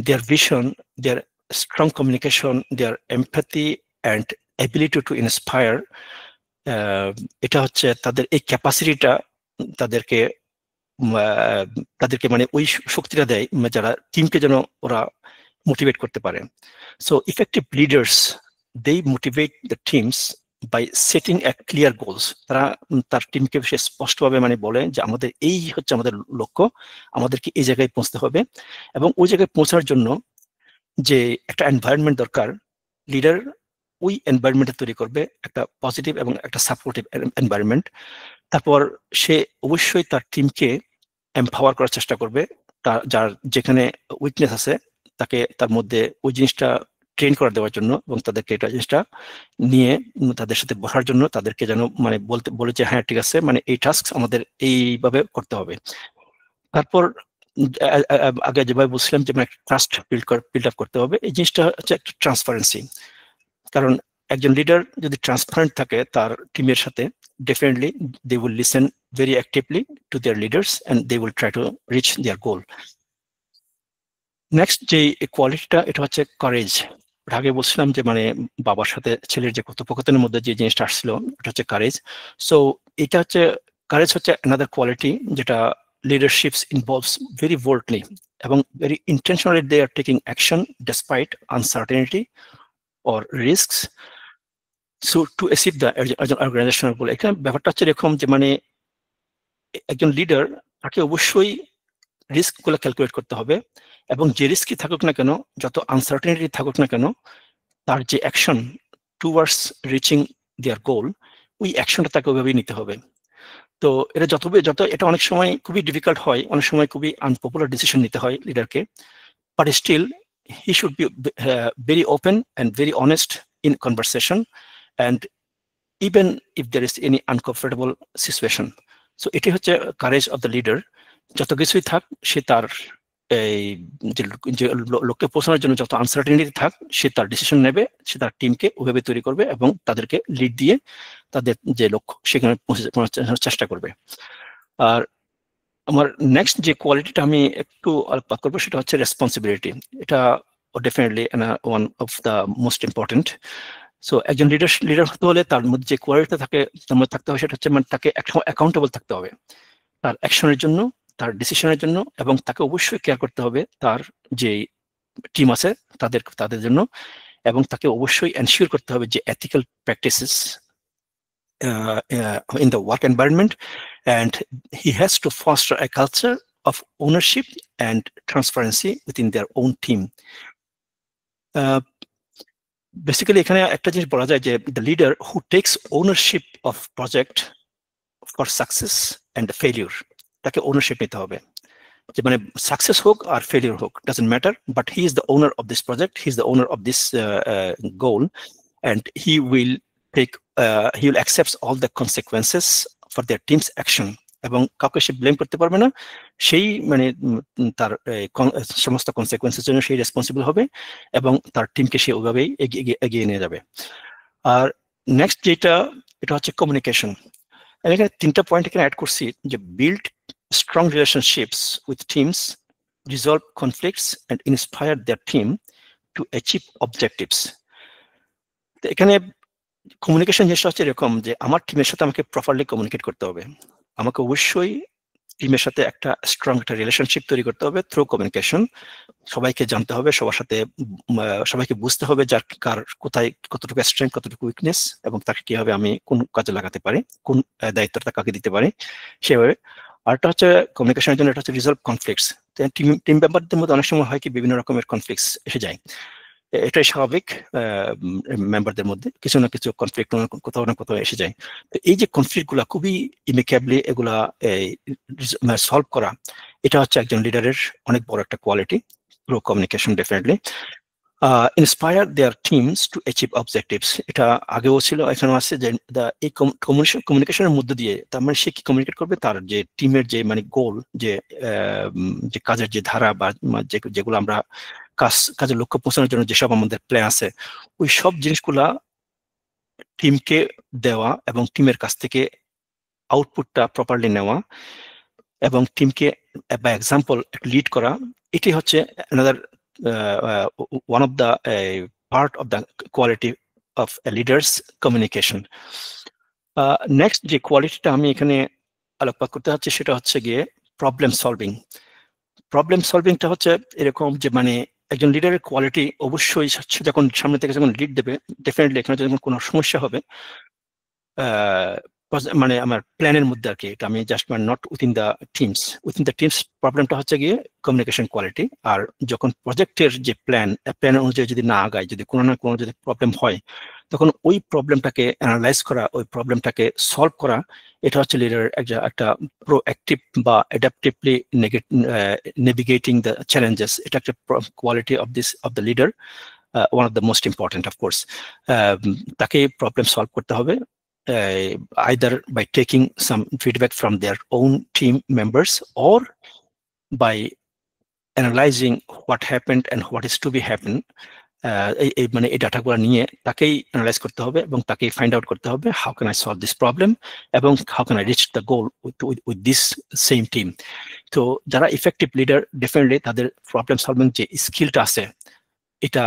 Speaker 2: their vision, their strong communication, their empathy and ability to inspire, এটা হচ্ছে তাদের এই ক্যাপাসিটিটা তাদেরকে মানে ওই শক্তিটা দেয় যারা টিমকে যেন ওরা মোটিভেট করতে পারে। So effective leaders they motivate the teams by setting a clear goals. তারা তার টিমকে সে স্পষ্টভাবে মানে বলে যে আমাদের এই হচ্ছে আমাদের লক্ষ্য, আমাদেরকে এই জায়গায় পৌঁছতে হবে, এবং ওই জায়গায় পৌঁছার জন্য যে একটা এনভায়রনমেন্ট দরকার, লিডার ওই এনভায়রনমেন্টে তৈরি করবে একটা পজিটিভ এবং একটা সাপোর্টিভ এনভায়রনমেন্ট। তারপর সে অবশ্যই তার টিমকে এম্পাওয়ার করার চেষ্টা করবে, যার যেখানে উইকনেস আছে তাকে তার মধ্যে ওই জিনিসটা ট্রেন করে দেওয়ার জন্য, এবং তাদেরকে এটা জিনিসটা নিয়ে তাদের সাথে বসার জন্য, তাদেরকে যেন মানে বলে যে হ্যাঁ ঠিক আছে, মানে এই টাস্ক আমাদের এইভাবে করতে হবে। তারপর আগে যেভাবে বলছিলাম যে ট্রাস্ট বিল্ড আপ করতে হবে, এই জিনিসটা হচ্ছে একটা ট্রান্সপারেন্সি। কারণ একজন লিডার যদি ট্রান্সপারেন্ট থাকে তার টিমের সাথে, definitely they will listen very actively to their leaders and they will try to reach their goal. Next যে কোয়ালিটিটা, এটা হচ্ছে কারেজ। আগে বলছিলাম যে মানে বাবার সাথে ছেলের যে কথোপকথনের মধ্যে যে জিনিসটা আসছিল, এটা হচ্ছে কারেজ। সো এটা হচ্ছে কারেজ হচ্ছে another কোয়ালিটি যেটা leaderships involves very boldly এবং very intentionally they are taking action despite uncertainty or risks so to achieve the organizational goal. এখানে ব্যাপারটা হচ্ছে এরকম যে মানে একজন লিডার তাকে অবশ্যই রিস্ক গুলো ক্যালকুলেট করতে হবে, এবং যে রিস্কই থাকুক না কেন, যত আনসার্টেনিটি থাকুক না কেন, তার যে অ্যাকশন টুয়ার্ডস রিচিং দেয়ার গোল, ওই অ্যাকশনটা তাকে ওইভাবেই নিতে হবে। তো এটা যত এটা অনেক সময় খুবই ডিফিকাল্ট হয়, অনেক সময় খুবই আনপপুলার ডিসিশন নিতে হয় লিডারকে, but still he should be very open and very honest in conversation and even if there is any uncomfortable situation. So এটি হচ্ছে কারেজ অফ দ্য লিডার। যত কিছুই থাক সে তার এই যে লক্ষ্যে পৌঁছানোর জন্য যত আনসার্টেনিটি থাক, সে তার ডিসিশন নেবে, সে তার টিমকে ওইভাবে তৈরি করবে এবং তাদেরকে লিড দিয়ে তাদের যে লক্ষ্য সেখানে পৌঁছানোর চেষ্টা করবে। আর আমার নেক্সট যে কোয়ালিটিটা আমি একটু আলোকপাত করবো সেটা হচ্ছে রেসপন্সিবিলিটি। এটা definitely one of the most important. So একজন লিডার হতে হলে তার মধ্যে যে কোয়ালিটিটা থাকে তার মধ্যে থাকতে হবে সেটা হচ্ছে মানে তাকে অ্যাকাউন্টেবল থাকতে হবে তার অ্যাকশনের জন্য, তার ডিসিশনের জন্য, এবং তাকে অবশ্যই কেয়ার করতে হবে তার যে টিম আছে তাদের জন্য, এবং তাকে অবশ্যই এনশিওর করতে হবে যে ethical practices in the work environment, and he has to foster a culture of ownership and transparency within their own team. Basically এখানে একটা জিনিস বলা যায় যে the leader who takes ownership of project for success and failure, তাকে ownership নিতে হবে, যে মানে সাকসেস হোক আর ফেলিওর হোক doesn't matter, but he is the owner of this project, he is the owner of this goal, and he will accept all the consequences for their teams action, এবং কাউকে সে blame করতে পারবে না, সেই মানে তার সমস্ত কনসিকুয়েন্সের জন্য সেই রেসপন্সিবল হবে এবং তার টিমকে সে ওইভাবেই এগিয়ে নিয়ে যাবে। আর নেক্সট যেটা, এটা হচ্ছে কমিউনিকেশন। আমি এখানে তিনটা পয়েন্ট এখানে অ্যাড করছি, যে build strong relationships with teams, resolve conflicts and inspire their team to achieve objectives. তো এখানে কমিউনিকেশন জিনিসটা হচ্ছে এরকম যে আমার টিমের সাথে আমাকে প্রপারলি কমিউনিকেট করতে হবে, আমাকে অবশ্যই টিমের সাথে একটা স্ট্রং একটা রিলেশনশিপ তৈরি করতে হবে থ্রু কমিউনিকেশন। সবাইকে জানতে হবে, সবার সাথে সবাইকে বুঝতে হবে যার কার কোথায় কতটুকু স্ট্রেংথ কতটুকু উইকনেস, এবং তাকে কিভাবে আমি কোন কাজে লাগাতে পারি, কোন দায়িত্বটা কাকে দিতে পারি সেভাবে। আরটা হচ্ছে কমিউনিকেশনের জন্য, এটা হচ্ছে রিজলভ কনফ্লিক্টস। টিম মেম্বারদের মধ্যে অনেক সময় হয় কি বিভিন্ন রকমের কনফ্লিক্টস এসে যায়, এটাই স্বাভাবিক, মেম্বারদের মধ্যে কিছু না কিছু কনফ্লিক্ট কোথাও না কোথাও এসে যায়। তো এই যে কনফ্লিক্ট গুলা খুবই ইমিকেবলি এগুলা সলভ করা, এটা হচ্ছে একজন লিডারের অনেক বড় একটা quality through communication definitely. Inspire their teams to achieve objectives. এটা আগেও ছিল, এখানেও আছে যে এই কমিউনিকেশনের মধ্যে দিয়ে তার মানে সে কি কমিউনিকেট করবে, তার যে টিমের যে মানে গোল, যে কাজের যে ধারা বা যেগুলো আমরা কাজের লক্ষ্য পৌঁছানোর জন্য যেসব আমাদের প্ল্যান আছে, ওই সব জিনিসগুলা টিমকে দেওয়া এবং টিমের কাছ থেকে আউটপুটটা প্রপারলি নেওয়া এবং টিমকে বাই এক্সাম্পল লিড করা। এটি হচ্ছে another one of the part of the quality of a leader's communication. Next যে কোয়ালিটিটা আমি এখানে আলোকপাত করতে চাচ্ছি সেটা হচ্ছে গিয়ে প্রবলেম সলভিং। প্রবলেম সলভিংটা হচ্ছে এরকম যে মানে একজন লিডারের কোয়ালিটি অবশ্যই যখন সামনে থেকে যখন লিড দেবে, ডেফিনেটলি এখানে যখন কোনো সমস্যা হবে মানে আমার প্ল্যানের মধ্যে আর কি, এটা আমি জাস্ট মানে নট উইথিন দ্য টিমস প্রবলেমটা হচ্ছে গিয়ে কমিউনিকেশন কোয়ালিটি। আর যখন প্রজেক্টের যে প্ল্যান অনুযায়ী যদি না আগায়, যদি কোনো না কোনো যদি প্রবলেম হয়, তখন ওই প্রবলেমটাকে অ্যানালাইজ করা, ওই প্রবলেমটাকে সলভ করা, এটা হচ্ছে লিডার একটা প্রোঅ্যাক্টিভ বা অ্যাডাপটিভলি নেভিগেটিং দ্য চ্যালেঞ্জেস। এটা একটা quality of the leader, one of the most important of course. তাকে প্রবলেম সলভ করতে হবে, either by taking some feedback from their own team members or by analyzing what happened and what is to be happen. মানে এই ডাটাগুলো নিয়ে তাকেই analyse করতে হবে এবং তাকেই ফাইন্ড আউট করতে হবে how can I solve this problem এবং how can I reach the goal with this same team. তো যারা ইফেক্টিভ লিডার, ডেফিনেটলি তাদের প্রবলেম সলভিং যে স্কিলটা আছে, এটা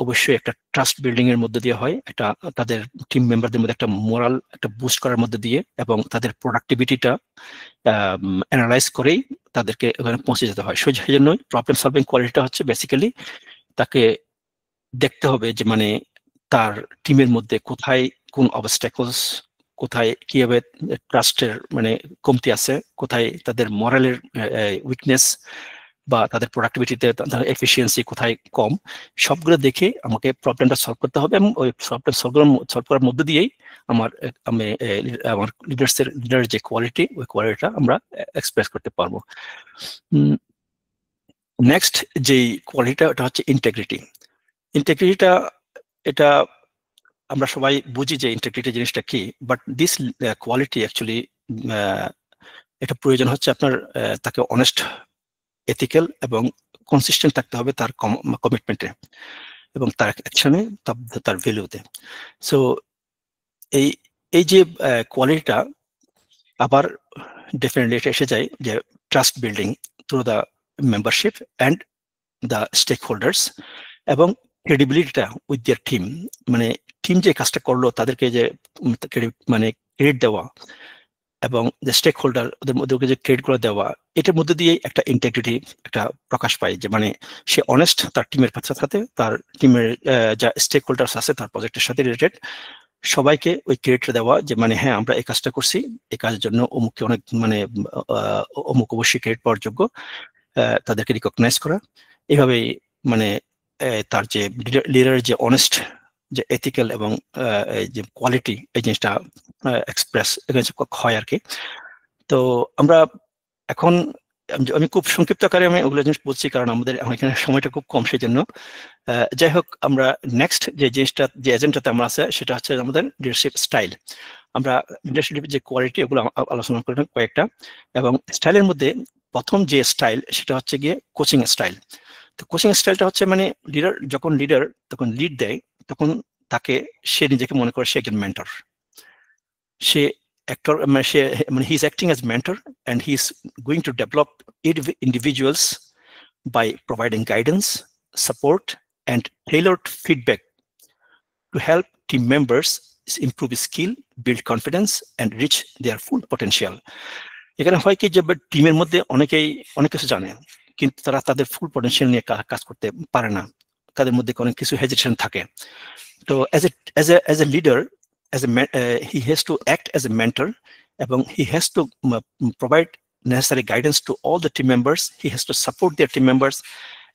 Speaker 2: অবশ্যই একটা ট্রাস্ট বিল্ডিং এর মধ্যে দিয়ে হয়, এটা তাদের টিম মেম্বারদের মধ্যে একটা মোরাল একটা বুস্ট করার মধ্যে দিয়ে এবং তাদের প্রোডাক্টিভিটিটা অ্যানালাইজ করেই তাদেরকে ওখানে পৌঁছে যেতে হয়। সেই জন্য প্রবলেম সলভিং কোয়ালিটিটা হচ্ছে বেসিক্যালি তাকে দেখতে হবে যে মানে তার টিমের মধ্যে কোথায় কোন অবস্ট্যাকলস, কোথায় কিভাবে ট্রাস্টের মানে কমতি আছে, কোথায় তাদের মরালের উইকনেস বা তাদের প্রোডাক্টিভিটিতে তাদের এফিসিয়েন্সি কোথায় কম, সবগুলো দেখে আমাকে প্রবলেমটা সলভ করতে হবে এবং ওই প্রবলেম সলভ করার মধ্যে দিয়েই আমার লিডারের যে কোয়ালিটি, ওই কোয়ালিটিটা আমরা এক্সপ্রেস করতে পারবো। নেক্সট যেই কোয়ালিটিটা, ওটা হচ্ছে ইন্টেগ্রিটি। ইন্টেগ্রিটিটা এটা আমরা সবাই বুঝি যে ইন্টেগ্রিটি জিনিসটা কি, বাট দিস কোয়ালিটি অ্যাকচুয়ালি এটা প্রয়োজন হচ্ছে আপনার তাকে অনেস্ট, এথিক্যাল এবং কনসিস্টেন্ট থাকতে হবে তার কমিটমেন্টে এবং তার অ্যাকশনে, তার ভ্যালুতে। সো এই যে কোয়ালিটিটা আবার ডেফিনেটলি এটা এসে যায় যে trust building through the membership and the stakeholders এবং ক্রেডিবিলিটিটা উইথ দেয়ার টিম। মানে টিম যে কাজটা করলো তাদেরকে যে মানে ক্রেডিট দেওয়া এবং যে স্টেক হোল্ডার ওদের মধ্যে যে ক্রেডিটগুলো দেওয়া, এটার মধ্যে দিয়ে একটা ইন্টেগ্রিটি একটা প্রকাশ পায় যে মানে সে অনেস্ট তার টিমের সাথে, তার টিমের যা স্টেক হোল্ডার্স আছে তার প্রজেক্টের সাথে রিলেটেড, সবাইকে ওই ক্রেডিট দেওয়া যে মানে হ্যাঁ আমরা এই কাজটা করছি, এই কাজের জন্য অমুককে অনেক মানে অমুক অবশ্যই ক্রেডিট পাওয়ার যোগ্য, তাদেরকে রিকগনাইজ করা। এইভাবেই মানে তার যে লিডারের যে অনেস্ট, যে এথিক্যাল এবং যে কোয়ালিটি, এই জিনিসটা এক্সপ্রেস হয় আর কি। তো আমরা এখন আমি খুব সংক্ষিপ্ত আকারে আমি ওগুলো জিনিস বলছি কারণ আমাদের এখানে সময়টা খুব কম, সেই জন্য যাই হোক আমরা নেক্সট যে জিনিসটা যে এজেন্ডাতে আমরা আছে সেটা হচ্ছে আমাদের লিডারশিপ স্টাইল। আমরা লিডারশিপের যে কোয়ালিটি ওগুলো আলোচনা করলাম কয়েকটা, এবং স্টাইলের মধ্যে প্রথম যে স্টাইল সেটা হচ্ছে গিয়ে কোচিং স্টাইল। তো কোচিং স্টাইলটা হচ্ছে মানে যখন লিডার তখন লিড দেয়, তখন তাকে সে নিজেকে মনে করে সে একজন mentor, say actor he is acting as mentor and he is going to develop individuals by providing guidance, support and tailored feedback to help team members improve skill, build confidence and reach their full potential. এখানে হয় কি যে টিমের মধ্যে অনেকেই অনেক কিছু জানে কিন্তু তারা তাদের ফুল পটেনশিয়াল নিয়ে কাজ করতে পারে না, তাদের মধ্যে অনেক কিছু হেজিটেশন থাকে। তো as a leader, he has to act as a mentor এবং he has to provide necessary guidance to all the team members, he has to support their team members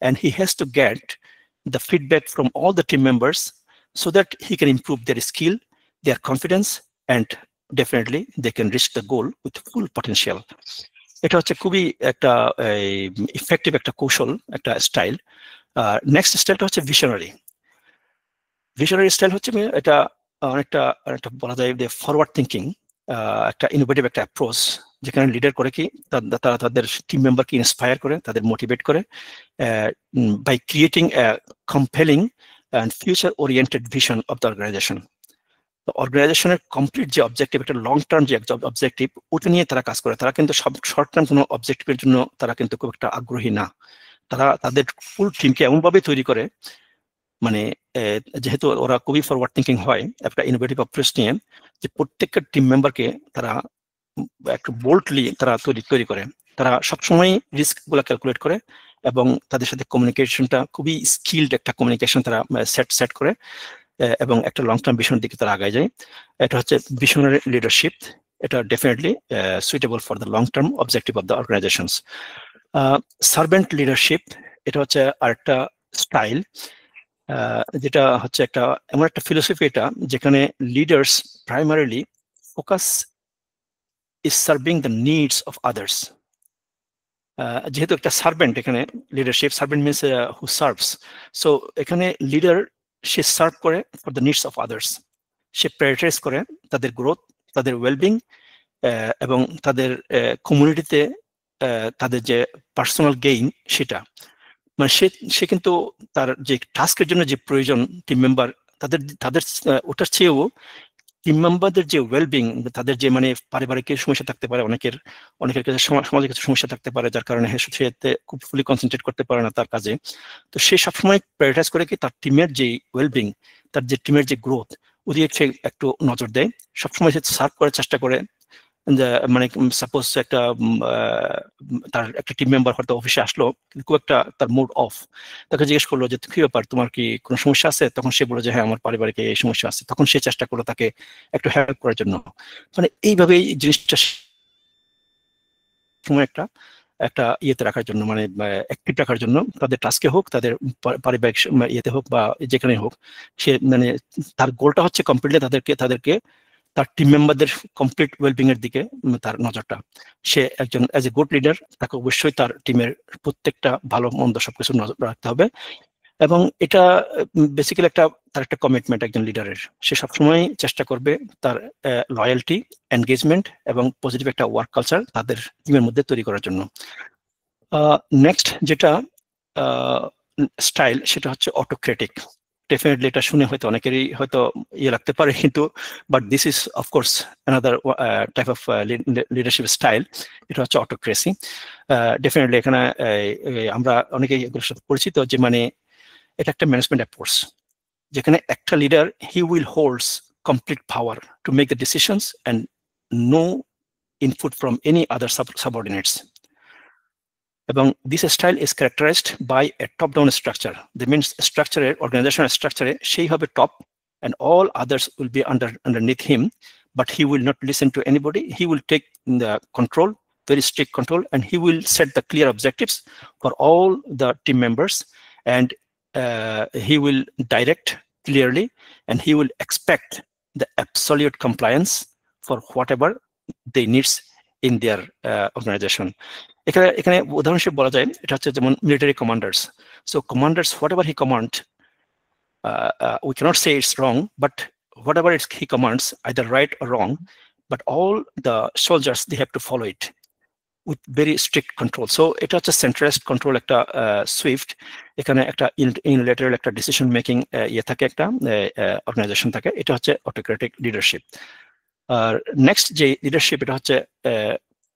Speaker 2: and he has to get the feedback from all the team members so that he can improve their skill, their confidence and definitely they can reach the goal with full potential. এটা হচ্ছে খুবই একটা effective একটা কৌশল, একটা style. Next স্টাইলটা হচ্ছে visionary. Visionary style হচ্ছে এটা অনেকটা অনেকটা বলা যায় যে ফরওয়ার্ড থিঙ্কিং, একটা ইনোভেটিভ একটা অ্যাপ্রোচ, যেখানে লিডার করে কি তারা তাদের টিম মেম্বারকে ইন্সপায়ার করে, তাদের মোটিভেট করে by creating a compelling and future oriented vision of the organization. তো অর্গানাইজেশনের কমপ্লিট যে অবজেক্টিভ, একটা লং টার্ম যে অবজেক্টিভ, ওটা নিয়ে তারা কাজ করে। তারা কিন্তু সব শর্ট টার্ম কোনো অবজেক্টিভের জন্য তারা কিন্তু খুব একটা আগ্রহী না। তারা তাদের ফুল টিমকে এমনভাবে তৈরি করে, মানে যেহেতু ওরা খুবই ফরওয়ার্ড থিঙ্কিং হয়, একটা ইনোভেটিভ অ্যাপ্রোচ নিয়ে, যে প্রত্যেকটা টিম মেম্বারকে তারা একটু বোল্ডলি তারা তৈরি করে। তারা সবসময় রিস্ক গুলা ক্যালকুলেট করে এবং তাদের সাথে কমিউনিকেশনটা খুবই স্কিলড একটা কমিউনিকেশন তারা সেট করে এবং একটা লং টার্ম ভিশনের দিকে তারা আগায় যায়। এটা হচ্ছে ভিশনারি লিডারশিপ। এটা definitely suitable for the long term objective of the organizations. Servant leadership, এটা হচ্ছে আরেকটা স্টাইল, যেটা হচ্ছে একটা এমন একটা ফিলোসফি এটা, যেখানে leaders primarily focus is serving the needs of others. যেহেতু একটা সার্ভেন্ট, এখানে লিডারশিপ, সার্ভেন্ট মিনস হু সার্ভস। সো এখানে লিডার সে সার্ভ করে for the needs of others. Say prioritise করে তাদের গ্রোথ, তাদের ওয়েলবিং এবং তাদের কমিউনিটিতে তাদের যে পার্সোনাল গেইন, সেটা মানে সে কিন্তু তার যে টাস্কের জন্য যে প্রয়োজন টিম মেম্বার, তাদের ওটার চেয়েও টিম মেম্বারদের যে ওয়েলবিং, তাদের যে মানে পারিবারিক সমস্যা থাকতে পারে, অনেকের কাছে সমাজের কিছু সমস্যা থাকতে পারে, যার কারণে সে খুব ফুলি কনসেন্ট্রেট করতে পারে না তার কাজে। তো সে সবসময় প্রায়োরিটাইজ করে কি তার টিমের যে ওয়েলবিং, তার যে টিমের যে গ্রোথ, ওদিকে সে একটু নজর দেয়। সবসময় সে সার্ভ করার চেষ্টা করে। মানে সাপোজ তার একটা টিম মেম্বার হয়তো অফিসে আসলো, খুব একটা তার মুড অফ, তাকে জিজ্ঞেস করলো যে কি ব্যাপার, তোমার কি কোনো সমস্যা আছে? তখন সে বললো যে হ্যাঁ, আমার পারিবারিক এই সমস্যা আছে। তখন সে চেষ্টা করলো তাকে একটু হেল্প করার জন্য। মানে এইভাবে এই জিনিসটা সময় একটা একটা ইয়েতে রাখার জন্য, মানে অ্যাক্টিভ রাখার জন্য, তাদের টাস্কে হোক, তাদের পারিবারিক ইয়েতে হোক বা যেখানে হোক, সে মানে তার গোলটা হচ্ছে কমপ্লিটলি তাদেরকে তার টিম মেম্বারদের কমপ্লিট ওয়েলবিং এর দিকে তার নজরটা। সে একজন অ্যাজ এ গুড লিডার, তাকে অবশ্যই তার টিমের প্রত্যেকটা ভালো মন্দ সবকিছু নজর রাখতে হবে। এবং এটা বেসিক্যালি তার একটা কমিটমেন্ট একজন লিডারের। সে সবসময় চেষ্টা করবে তার লয়্যালটি, এনগেজমেন্ট এবং পজিটিভ একটা ওয়ার্ক কালচার তাদের টিমের মধ্যে তৈরি করার জন্য। নেক্সট যেটা স্টাইল, সেটা হচ্ছে অটোক্রেটিক। ডেফিনেটলি এটা শুনে হয়তো অনেকেরই হয়তো ইয়ে লাগতে পারে, কিন্তু but this is of course another type of leadership style. এটা হচ্ছে অটোক্রেসি। ডেফিনেটলি এখানে আমরা অনেকেই এগুলোর সাথে পরিচিত, যে মানে এটা একটা ম্যানেজমেন্ট অ্যাপ্রোচ, যেখানে একটা leader he will holds complete power to make the decisions and no input from any other subordinates. এবং this style is characterized by a top down structure. The means স্ট্রাকচারের, অর্গানাইজেশনাল স্ট্রাকচারে সেই হবে top, and all others will be underneath him, but he will not listen to anybody. He will take the control, very strict control, and he will set the clear objectives for all the team members, and he will direct clearly, and he will expect the absolute compliance for whatever they needs in their organization. এখানে উদাহরণ হিসেবে বলা যায়, এটা হচ্ছে যেমন military commanders. So commanders, whatever he command, we cannot say it's wrong, but whatever he commands, either right or wrong, but all the soldiers, they have to follow it with very strict control. So এটা হচ্ছে centralised control, একটা Swift, এখানে একটা unilateral একটা decision making ইয়ে থাকে, একটা organisation থাকে। এটা হচ্ছে অটোক্রেটিক লিডারশিপ। আর নেক্সট যে লিডারশিপ, এটা হচ্ছে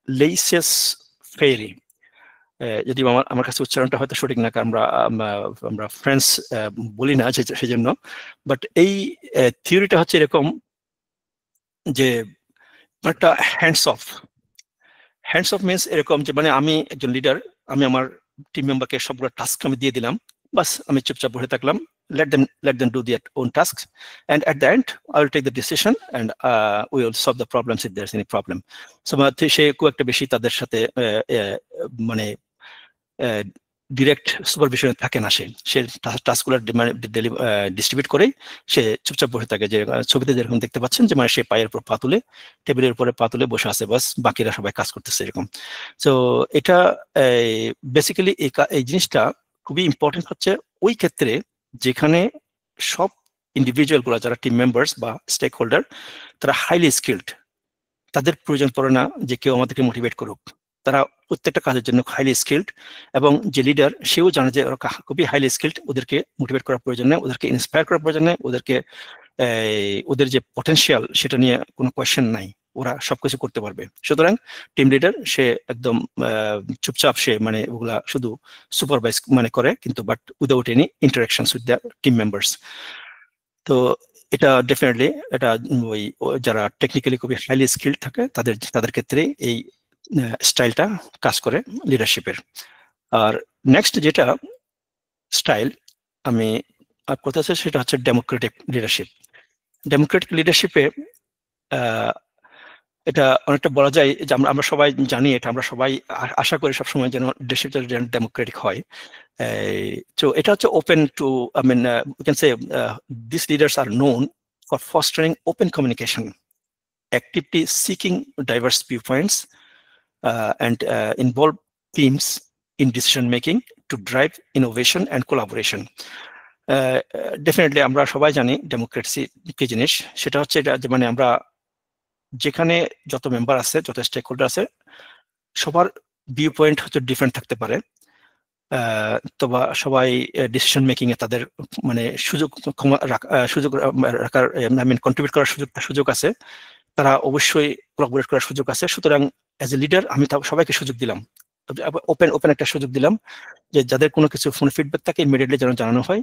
Speaker 2: লেইসেস ফেরি। যদি আমার কাছে উচ্চারণটা হয়তো সঠিক না, কারণ আমরা ফ্রেঞ্চ বলি না সেই জন্য, বাট এই থিওরিটা হচ্ছে এরকম যে একটা হ্যান্ডস অফ মিনস এরকম যে মানে আমি একজন লিডার, আমি আমার টিম মেম্বারকে সবগুলো টাস্ক আমি দিয়ে দিলাম, বাস আমি চুপচাপ বসে থাকলাম, let them do their own tasks, and at the end I will take the decision, and we will solve the problems if there's any problem. So সে খুব একটা বেশি তাদের সাথে মানে ডিরেক্ট সুপারভিশনে থাকে না। সে টাস্কগুলো ডিস্ট্রিবিউট করেই সে চুপচাপ বসে থাকে। যে ছবিতে যেরকম দেখতে পাচ্ছেন, যে মানে সে পায়ের উপর পা তুলে, টেবিলের উপরে পা তুলে বসে আছে, বাস বাকিরা সবাই কাজ করতেছে এরকম। তো এটা বেসিক্যালি এই জিনিসটা খুবই ইম্পর্টেন্ট হচ্ছে ওই ক্ষেত্রে যেখানে সব ইন্ডিভিজুয়াল গুলা যারা টিম মেম্বার্স বা স্টেক হোল্ডার তারা হাইলি স্কিল্ড, তাদের প্রয়োজন পড়ে না যে কেউ আমাদেরকে মোটিভেট করুক, তারা প্রত্যেকটা কাজের জন্য হাইলি স্কিল্ড, এবং যে লিডার সেও জানে যে ওরা খুবই হাইলি স্কিল্ড, ওদেরকে মোটিভেট করার প্রয়োজন নেই, ওদেরকে ইন্সপায়ার করার প্রয়োজন নেই, ওদেরকে ওদের যে পটেনশিয়াল সেটা নিয়ে কোনো কোয়েশ্চেন নাই, ওরা সবকিছু করতে পারবে। সুতরাং টিম লিডার সে একদম চুপচাপ, সে মানে ওগুলা শুধু সুপারভাইজ মানে করে, কিন্তু but without any interactions with the team members. তো এটা ডেফিনেটলি এটা ওই যারা টেকনিক্যালি খুবই হাইলি স্কিল্ড থাকে তাদের ক্ষেত্রে এই স্টাইলটা কাজ করে লিডারশিপের। আর নেক্সট যেটা স্টাইল আমি কথা আছে সেটা হচ্ছে ডেমোক্রেটিক লিডারশিপ। ডেমোক্রেটিক লিডারশিপে এটা অনেকটা বলা যায় যে আমরা সবাই জানি, এটা আমরা সবাই আশা করি সবসময় যেন লিডারশিপটা ডেমোক্রেটিক হয়। So এটা হচ্ছে open to, I mean, we can say these leaders are known for fostering open communication, actively seeking diverse viewpoints, and involve teams in decision making to drive innovation and collaboration. Definitely আমরা সবাই জানি democracy কি জিনিস। সেটা হচ্ছে এটা যে মানে আমরা যেখানে যত মেম্বার আছে, যত স্টেক হোল্ডার আছে, সবার ভিউ পয়েন্ট হচ্ছে ডিফারেন্ট থাকতে পারে, তো বা সবাই ডিসিশন মেকিং এ তাদের মানে সুযোগ রাখার, আই মিন কন্ট্রিবিউট করার সুযোগ আছে, তারা অবশ্যই কোলাবোরেট করার সুযোগ আছে। সুতরাং অ্যাজ এ লিডার আমি সবাইকে সুযোগ দিলাম, ওপেন একটা সুযোগ দিলাম যে যাদের কোনো কিছু ফোন ফিডব্যাক থাকে ইমিডিয়েটলি যেন জানানো হয়,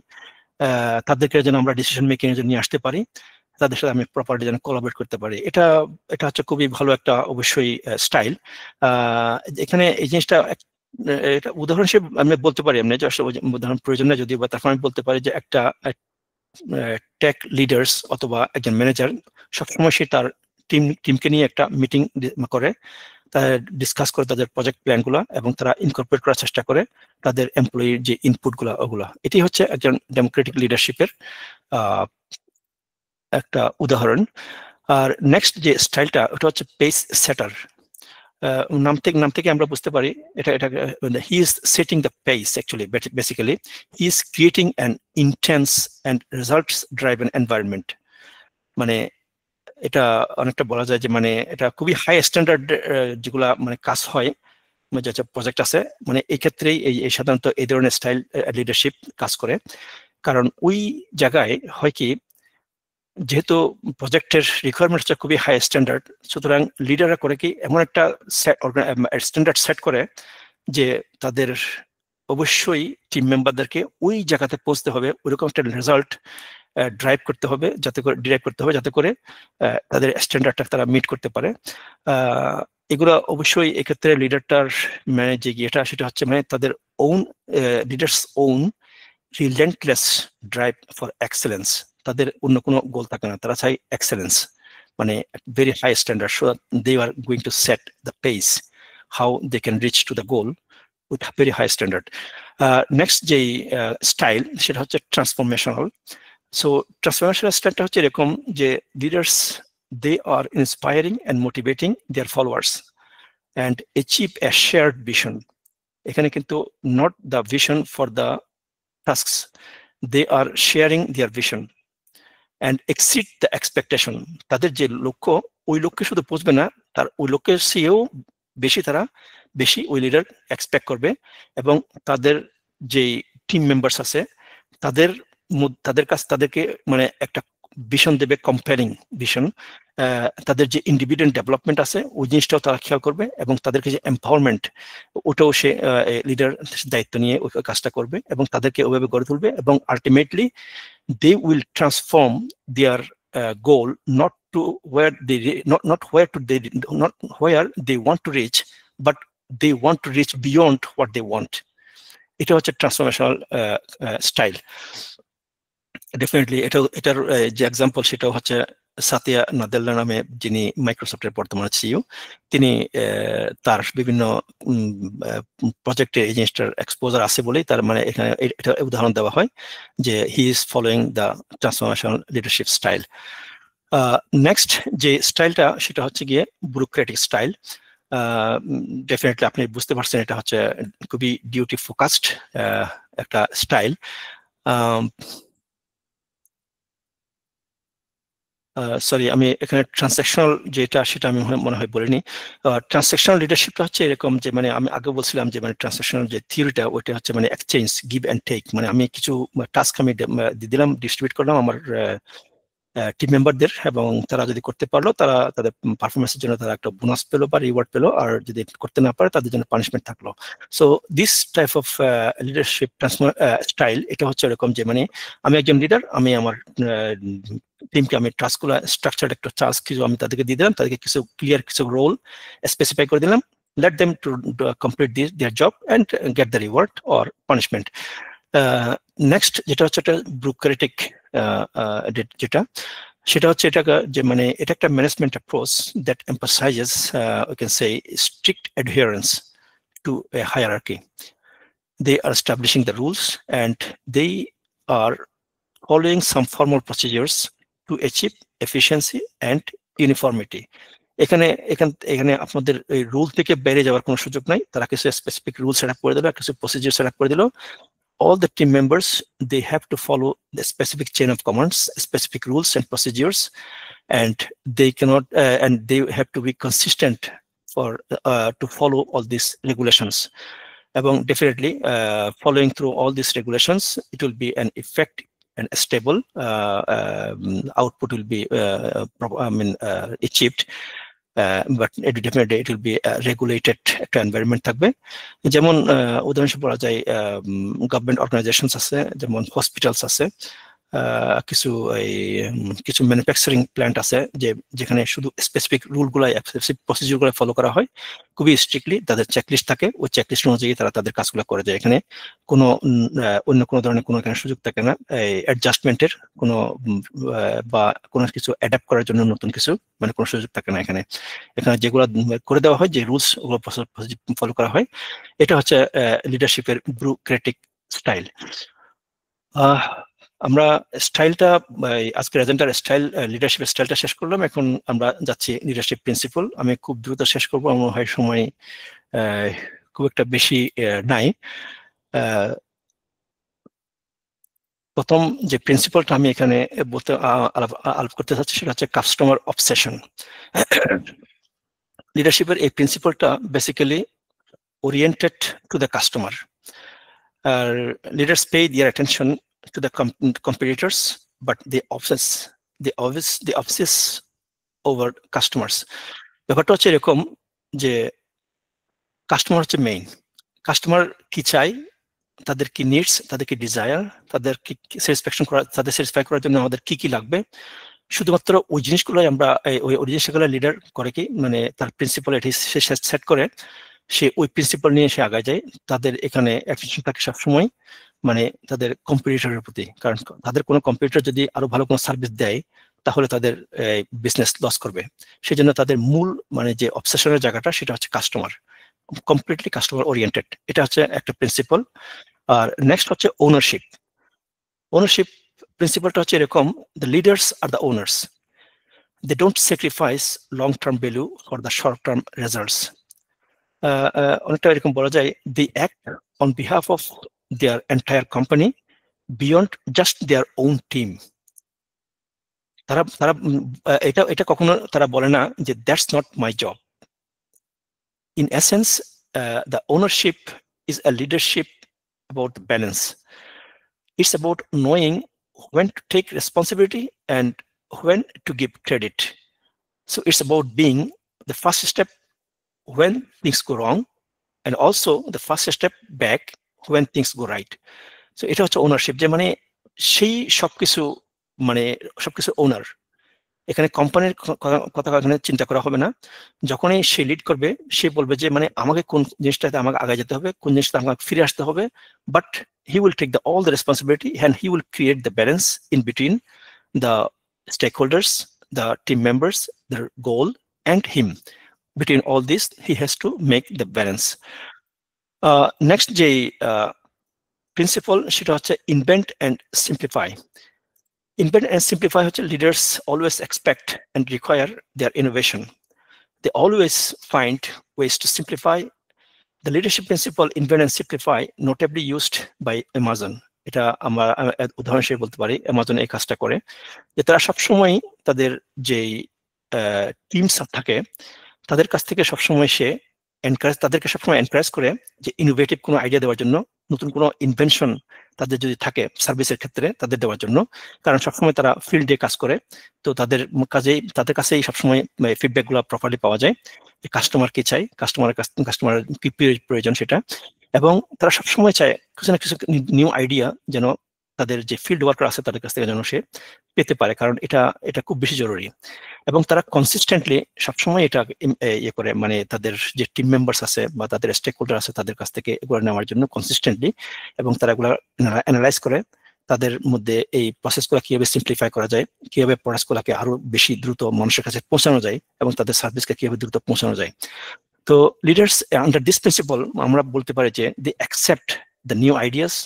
Speaker 2: তাদেরকে যেন আমরা ডিসিশন মেকিং এর জন্য নিয়ে আসতে পারি, তাদের সাথে আমি প্রপারলি যেন কোলাবোরেট করতে পারি। এটা হচ্ছে খুবই ভালো একটা অবশ্যই স্টাইল। এখানে এই জিনিসটা এটা উদাহরণ হিসেবে আমি বলতে পারি, এমনি উদাহরণ প্রয়োজন নেই যদিও, বা তারপর আমি বলতে পারি যে একটা টেক লিডার্স অথবা একজন ম্যানেজার সবসময় সে তার টিমকে নিয়ে একটা মিটিং করে, তারা ডিসকাস করে তাদের প্রজেক্ট প্ল্যান গুলা, এবং তারা ইনকর্পোরেট করার চেষ্টা করে তাদের এমপ্লয়ির যে ইনপুট গুলা ওগুলা। এটি হচ্ছে একজন ডেমোক্রেটিক লিডারশিপের একটা উদাহরণ। আর নেক্সট যে স্টাইলটা ওটা হচ্ছে পেস সেটার। নাম থেকে আমরা বুঝতে পারি এটা he is setting the pace, actually basically he is creating an intense and results driven environment. মানে এটা অনেকটা বলা যায় যে মানে এটা খুবই হাই স্ট্যান্ডার্ড যেগুলা মানে কাজ হয়, যে প্রজেক্ট আছে, মানে এই ক্ষেত্রেই এই সাধারণত এই ধরনের স্টাইল লিডারশিপ কাজ করে। কারণ ওই জায়গায় হয় কি, যেহেতু প্রজেক্টের রিকোয়ারমেন্ট হচ্ছে খুবই হাই স্ট্যান্ডার্ড, সুতরাং লিডাররা করে কি এমন একটা স্ট্যান্ডার্ড সেট করে যে তাদের অবশ্যই টিম মেম্বারদেরকে ওই জায়গাতে পৌঁছতে হবে, ওইরকম একটা রেজাল্ট ড্রাইভ করতে হবে, যাতে করে তাদের স্ট্যান্ডার্ডটা তারা মিট করতে পারে। এগুলো অবশ্যই এক্ষেত্রে লিডারটার মানে যে ইয়েটা সেটা হচ্ছে মানে তাদের own leaders own relentless drive for excellence. তাদের অন্য কোনো গোল থাকে না, তারা চাই এক্সেলেন্স, মানে very high standard, so they are going to set the pace how they can reach to the goal with very high standard. Next যে style সেটা হচ্ছে ট্রান্সফরমেশনাল। সো ট্রান্সফরমেশনাল স্টাইলটা হচ্ছে এরকম যে leaders they are inspiring and motivating their followers and achieve a shared vision. এখানে কিন্তু not the vision for the tasks, they are sharing their vision and exceed the expectation. তাদের যে লক্ষ্য, ওই লক্ষ্যে শুধু পৌঁছবে না, তার ওই লক্ষ্যের চেয়েও বেশি ওই লিডার এক্সপেক্ট করবে, এবং তাদের যে টিম মেম্বার্স আছে তাদেরকে মানে একটা ভিশন দেবে, কম্পেয়ারিং ভিশন। তাদের যে ইন্ডিভিজুয়াল ডেভেলপমেন্ট আছে ওই জিনিসটাও তারা খেয়াল করবে, এবং তাদেরকে যে এম্পাওয়ারমেন্ট ওটাও সে লিডার দায়িত্ব নিয়ে ওই কাজটা করবে, এবং তাদেরকে ওইভাবে গড়ে তুলবে, এবং ultimately they will transform their goal not where they want to reach, but they want to reach beyond what they want. এটা হচ্ছে ট্রান্সফরমেশনাল স্টাইল। ডেফিনেটলি এটার যে এক্সাম্পল সেটাও হচ্ছে সাতিয়া নাদেল্লা নামে, যিনি মাইক্রোসফটের বর্তমান সিইও। তিনি তার বিভিন্ন প্রজেক্টে এই জিনিসটার এক্সপোজার আছে বলেই তার মানে এখানে এটা উদাহরণ দেওয়া হয় যে he is following the transformational leadership style. Next যে স্টাইলটা সেটা হচ্ছে গিয়ে ব্যুরোক্রেটিক স্টাইল। ডেফিনেটলি আপনি বুঝতে পারছেন এটা হচ্ছে খুবই ডিউটি ফোকাসড একটা স্টাইল। সরি, আমি এখানে ট্রান্সাকশনাল যেটা সেটা আমি মনে হয় বলিনি। ট্রান্সাকশনাল লিডারশিপটা হচ্ছে এরকম যে মানে আমি আগে বলছিলাম যে মানে ট্রান্সাকশনাল যে থিওরিটা ওইটা হচ্ছে মানে এক্সচেঞ্জ, গিভ অ্যান্ড টেক। মানে আমি কিছু টাস্ক আমি দিয়ে দিলাম, ডিস্ট্রিবিউট করলাম আমার টিম মেম্বারদের, এবং তারা যদি করতে পারলো তারা তাদের পারফরমেন্সের জন্য তারা একটা বোনাস পেলো বা রিওয়ার্ড পেলো, আর যদি করতে না পারে তাদের জন্য পানিশমেন্ট থাকলো। So this type of leadership style, এটা হচ্ছে এরকম যে মানে আমি একজন লিডার, আমি আমার টিমকে আমি টাস্কগুলো স্ট্রাকচার্ড একটা টাস্ক কিছু আমি তাদেরকে দিয়ে দিলাম, তাদেরকে কিছু ক্লিয়ার কিছু রোল স্পেসিফাই করে দিলাম, let them to complete their job and get the reward or punishment. Next যেটা হচ্ছে একটা ব্যুরোক্রেটিক যেটা, সেটা হচ্ছে এটা যে মানে এটা একটা management approach that এম্পাসাইজেস we can say strict adherence to a hierarchy. They are establishing the rules and they are following some formal procedures to achieve efficiency and uniformity. এখানে আপনাদের এই রুল থেকে বেড়ে যাওয়ার কোনো সুযোগ নাই। তারা কিছু স্পেসিফিক রুল সেট আপ করে দিল, কিছু প্রসিডিউর সেট আপ করে দিল। All the team members, they have to follow the specific chain of commands, specific rules and procedures, and they cannot and they have to be consistent for to follow all these regulations. এবং definitely following through all these regulations, it will be an effective and stable output will be achieved. But definitely it will be a regulated একটা environment থাকবে। যেমন উদাহরণ হিসেবে বলা যায় government organisations আছে, যেমন হসপিটালস আছে, কিছু ম্যানুফ্যাকচারিং প্ল্যান্ট আছে যেখানে শুধু স্পেসিফিক রুলগুলো প্রসিডিউরগুলো ফলো করা হয় খুবই স্ট্রিক্টলি, তাদের চেকলিস্ট থাকে, ওই চেকলিস্ট অনুযায়ী তারা তাদের কাজগুলো করে যায়। এখানে কোনো অন্য কোনো ধরনের কোনো এখানে সুযোগ থাকে না অ্যাডজাস্টমেন্টের কোনো বা কোনো কিছু অ্যাডাপ্ট করার জন্য নতুন কিছু মানে কোনো সুযোগ থাকে না। এখানে যেগুলো করে দেওয়া হয়, যে রুলস ওগুলো ফলো করা হয়, এটা হচ্ছে লিডারশিপের ব্যুরোক্রেটিক স্টাইল। আমরা স্টাইলটা আজকের এজেন্ডার স্টাইল লিডারশিপ স্টাইলটা শেষ করলাম। এখন আমরা যাচ্ছি লিডারশিপ প্রিন্সিপাল। আমি খুব দ্রুত শেষ করবো, আমার হয় সময় খুব একটা বেশি নাই। প্রথম যে প্রিন্সিপালটা আমি এখানে বলতে আলাপ করতে চাচ্ছি সেটা হচ্ছে কাস্টমার অবসেশন। লিডারশিপের এই প্রিন্সিপালটা basically oriented to the customer. Leaders pay their attention to the competitors, but they obsess over customers. ব্যাপারটা হচ্ছে এরকম যে কাস্টমার হচ্ছে মেইন। কাস্টমার কি চাই, তাদের কি নিডস, তাদের কি ডিজায়ার, তাদের কি স্যাটিসফ্যাকশন করা, তাদের স্যাটিসফাই করার জন্য আমাদের কি কি লাগবে, শুধুমাত্র ওই জিনিসগুলোই আমরা ওই জিনিসগুলো লিডার করে কি মানে তার প্রিন্সিপাল এটি সে সেট করে, সে ওই প্রিন্সিপাল নিয়ে সে আগায় যায়। তাদের এখানে অ্যাটেনশন থাকে সবসময় মানে তাদের কম্পিটিটরের প্রতি, কারণ তাদের কোনো কম্পিটিটর যদি আরো ভালো কোনো সার্ভিস দেয় তাহলে তাদের বিজনেস লস করবে। সেই জন্য তাদের মূল মানে যে অবসেশনের জায়গাটা সেটা হচ্ছে কাস্টমার, কমপ্লিটলি কাস্টমার ওরিয়েন্টেড। এটা হচ্ছে একটা প্রিন্সিপাল। আর নেক্সট হচ্ছে ওনারশিপ। ওনারশিপ প্রিন্সিপালটা হচ্ছে এরকম, the leaders R the owners, they don't sacrifice long term value for the short term results. অনেকটা এরকম বলা যায়, they act on behalf of their entire company beyond just their own team. তারা এটা কখনো তারা বলে না যে that's not my job. In essence, the ownership is a leadership about balance. It's about knowing when to take responsibility and when to give credit. So it's about being the first step when things go wrong and also the first step back when things go right. So এটা হচ্ছে ownership, যে মানে সেই সবকিছু ওনার। এখানে কোম্পানির কথা এখানে চিন্তা করা হবে না। যখনই সে লিড করবে সে বলবে যে মানে আমাকে কোন জিনিসটাতে আমাকে আগে যেতে হবে, কোন জিনিসটা আমাকে ফিরে আসতে হবে, but he will take all the responsibility and he will create the balance in between the stakeholders, the team members, their goal and him. Between all this he has to make the balance. Next যে principle সেটা হচ্ছে invent and simplify. Invent and simplify হচ্ছে leaders always expect and require their innovation. They always find ways to simplify. The leadership principle invent and simplify, notably used by Amazon, এটা আমরা উদাহরণ হিসেবে বলতে পারি অ্যামাজন এই কাজটা করে, যে তারা সবসময় তাদের যেই টিমস থাকে তাদের কাছ থেকে সবসময় সে তাদেরকে সবসময় এনকারেজ করে যে ইনোভেটিভ কোনো আইডিয়া দেওয়ার জন্য, নতুন কোনো ইনভেনশন তাদের যদি থাকে সার্ভিসের ক্ষেত্রে তাদের দেওয়ার জন্য। কারণ সবসময় তারা ফিল্ডে কাজ করে, তো তাদের কাছেই সবসময় ফিডব্যাক গুলো প্রপারলি পাওয়া যায়, যে কাস্টমার কি চাই, কাস্টমার কি প্রয়োজন সেটা। এবং তারা সবসময় চায় কিছু না কিছু নিউ আইডিয়া যেন তাদের যে ফিল্ড ওয়ার্কার আছে তাদের কাছ থেকে যেন সে পেতে পারে, কারণ এটা খুব বেশি জরুরি। এবং তারা কনসিস্টেন্টলি সবসময় এটা ইয়ে করে, মানে তাদের যে টিম মেম্বার্স আছে বা তাদের স্টেক হোল্ডার আছে তাদের কাছ থেকে এগুলো নেওয়ার জন্য কনসিস্টেন্টলি, এবং তারা এগুলো অ্যানালাইজ করে তাদের মধ্যে এই প্রসেসগুলো কিভাবে সিম্পলিফাই করা যায়, কিভাবে প্রোডাক্টগুলোকে আরো বেশি দ্রুত মানুষের কাছে পৌঁছানো যায়, এবং তাদের সার্ভিসকে কিভাবে দ্রুত পৌঁছানো যায়। তো লিডার্স আন্ডার দিস প্রিন্সিপল আমরা বলতে পারি যে they accept the new ideas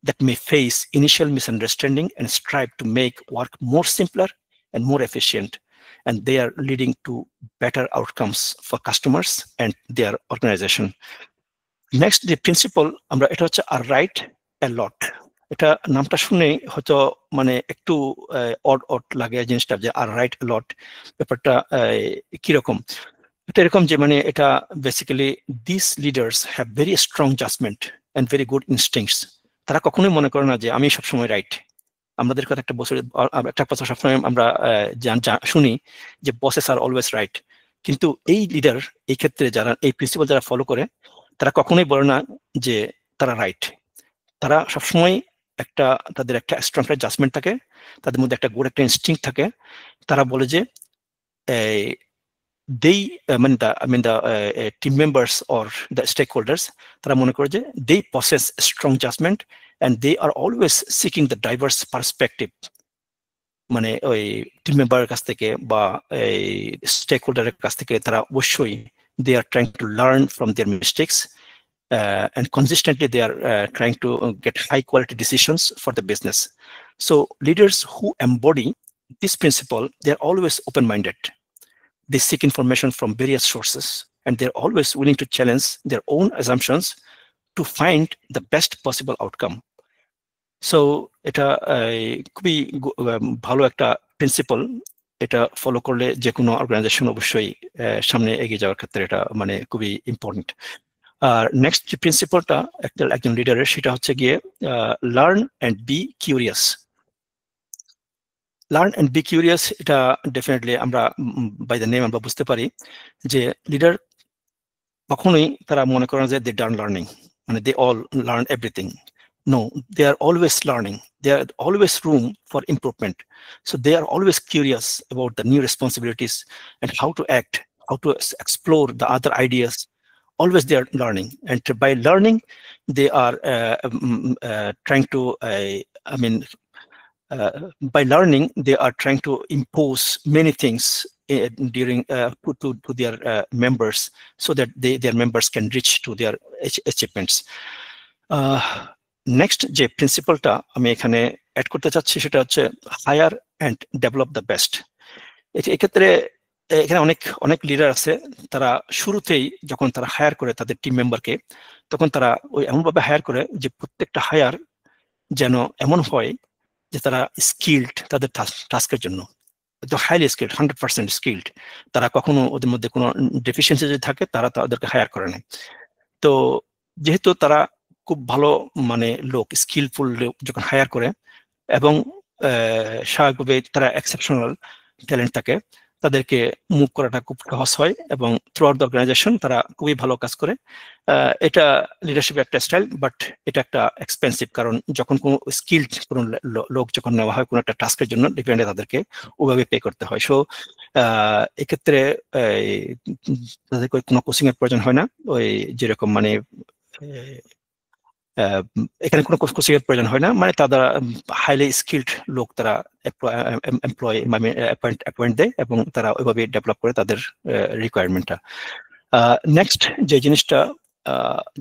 Speaker 2: that may face initial misunderstanding and strive to make work more simpler and more efficient, and they are leading to better outcomes for customers and their organization. Next, the principle আমরা এটা হচ্ছে আর write a লট। এটা নামটা শুনে হয়তো মানে একটু odd লাগে জিনিসটা, যে আর রাইট এ লট ব্যাপারটা কিরকম। এটা এরকম যে মানে এটা basically this leaders have very strong judgment and very good instincts. তারা কখনোই মনে করে না যে আমি সবসময় রাইট। আমাদের কথা একটা কথা সবসময় আমরা শুনি যে বসেস আর অলওয়েজ রাইট, কিন্তু এই লিডার এই ক্ষেত্রে যারা এই প্রিন্সিপাল যারা ফলো করে তারা কখনোই বলে না যে তারা রাইট। তারা সবসময় তাদের একটা স্ট্রং জাজমেন্ট থাকে, তাদের মধ্যে একটা গুড একটা ইনস্টিংক্ট থাকে। তারা বলে যে the team members or the stakeholders, তারা মনে করে যে they possess strong judgment and they are always seeking the diverse perspective, মানে ওই টিম মেম্বারের কাছ থেকে বা এই স্টেক হোল্ডারের কাছ থেকে তারা অবশ্যই they are trying to learn from their mistakes and consistently they are trying to get high quality decisions for the business. So leaders who embody this principle, they are always open-minded. They seek information from various sources and they're always willing to challenge their own assumptions to find the best possible outcome. So এটা খুবই ভালো একটা principal. এটা follow করলে যে কোনো organisation অবশ্যই সামনে এগিয়ে যাওয়ার ক্ষেত্রে এটা মানে খুবই ইম্পর্টেন্ট। আর নেক্সট যে প্রিন্সিপালটা একজন লিডারের, সেটা হচ্ছে গিয়ে learn and be curious. Learn and be curious এটা ডেফিনেটলি আমরা বাই দ্য নেম আমরা বুঝতে পারি যে লিডার কখনোই তারা মনে করেন যে দে ডান লার্নিং, মানে they all learn everything. No, they are always learning. There are always room for improvement. So they are always curious about the new responsibilities and how to act, how to explore the other ideas. Always they are learning, and by learning, they are trying to. By learning, they are trying to impose many things during to their members, so that their members can reach to their achievements. Next যে প্রিন্সিপালটা আমি এখানে add করতে চাচ্ছি সেটা হচ্ছে hire and develop the best. এক্ষেত্রে এখানে অনেক লিডার আছে, তারা শুরুতেই যখন তারা হায়ার করে তাদের টিম মেম্বারকে, তখন তারা ওই এমনভাবে হায়ার করে যে প্রত্যেকটা হায়ার যেন এমন হয় যে তারা স্কিল্ড তাদের টাস্কের জন্য, হাইলি স্কিল্ড, 100% স্কিল্ড। তারা কখনো ওদের মধ্যে কোনো ডেফিসিয়েন্সি যদি থাকে তারা তাদেরকে হায়ার করে নেয়। তো যেহেতু তারা খুব ভালো মানে লোক, স্কিলফুল লোক যখন হায়ার করে এবং স্বাভাবিকভাবে তারা এক্সেপশনাল ট্যালেন্ট থাকে, তাদেরকে মুভ করাটা খুব সহজ হয় এবং থ্রু আউট দ্য অর্গানাইজেশন তারা খুবই ভালো কাজ করে। এটা লিডারশিপের একটা স্টাইল, বাট এটা একটা এক্সপেন্সিভ, কারণ যখন কোনো স্কিলড কোনো লোক যখন নেওয়া হয় কোনো একটা টাস্কের জন্য, ডিপেন্ডে তাদেরকে ওভাবে পে করতে হয়। সো এক্ষেত্রে তাদেরকে কোনো কোচিং এর প্রয়োজন হয় না, ওই যেরকম মানে এখানে কোনো কোচিং এর প্রয়োজন হয় না, মানে তারা হাইলি স্কিল্ড লোক তারা অ্যাপয়েন্ট দেয় এবং তারা ওইভাবে ডেভেলপ করে তাদের রিকোয়ারমেন্টটা। নেক্সট যে জিনিসটা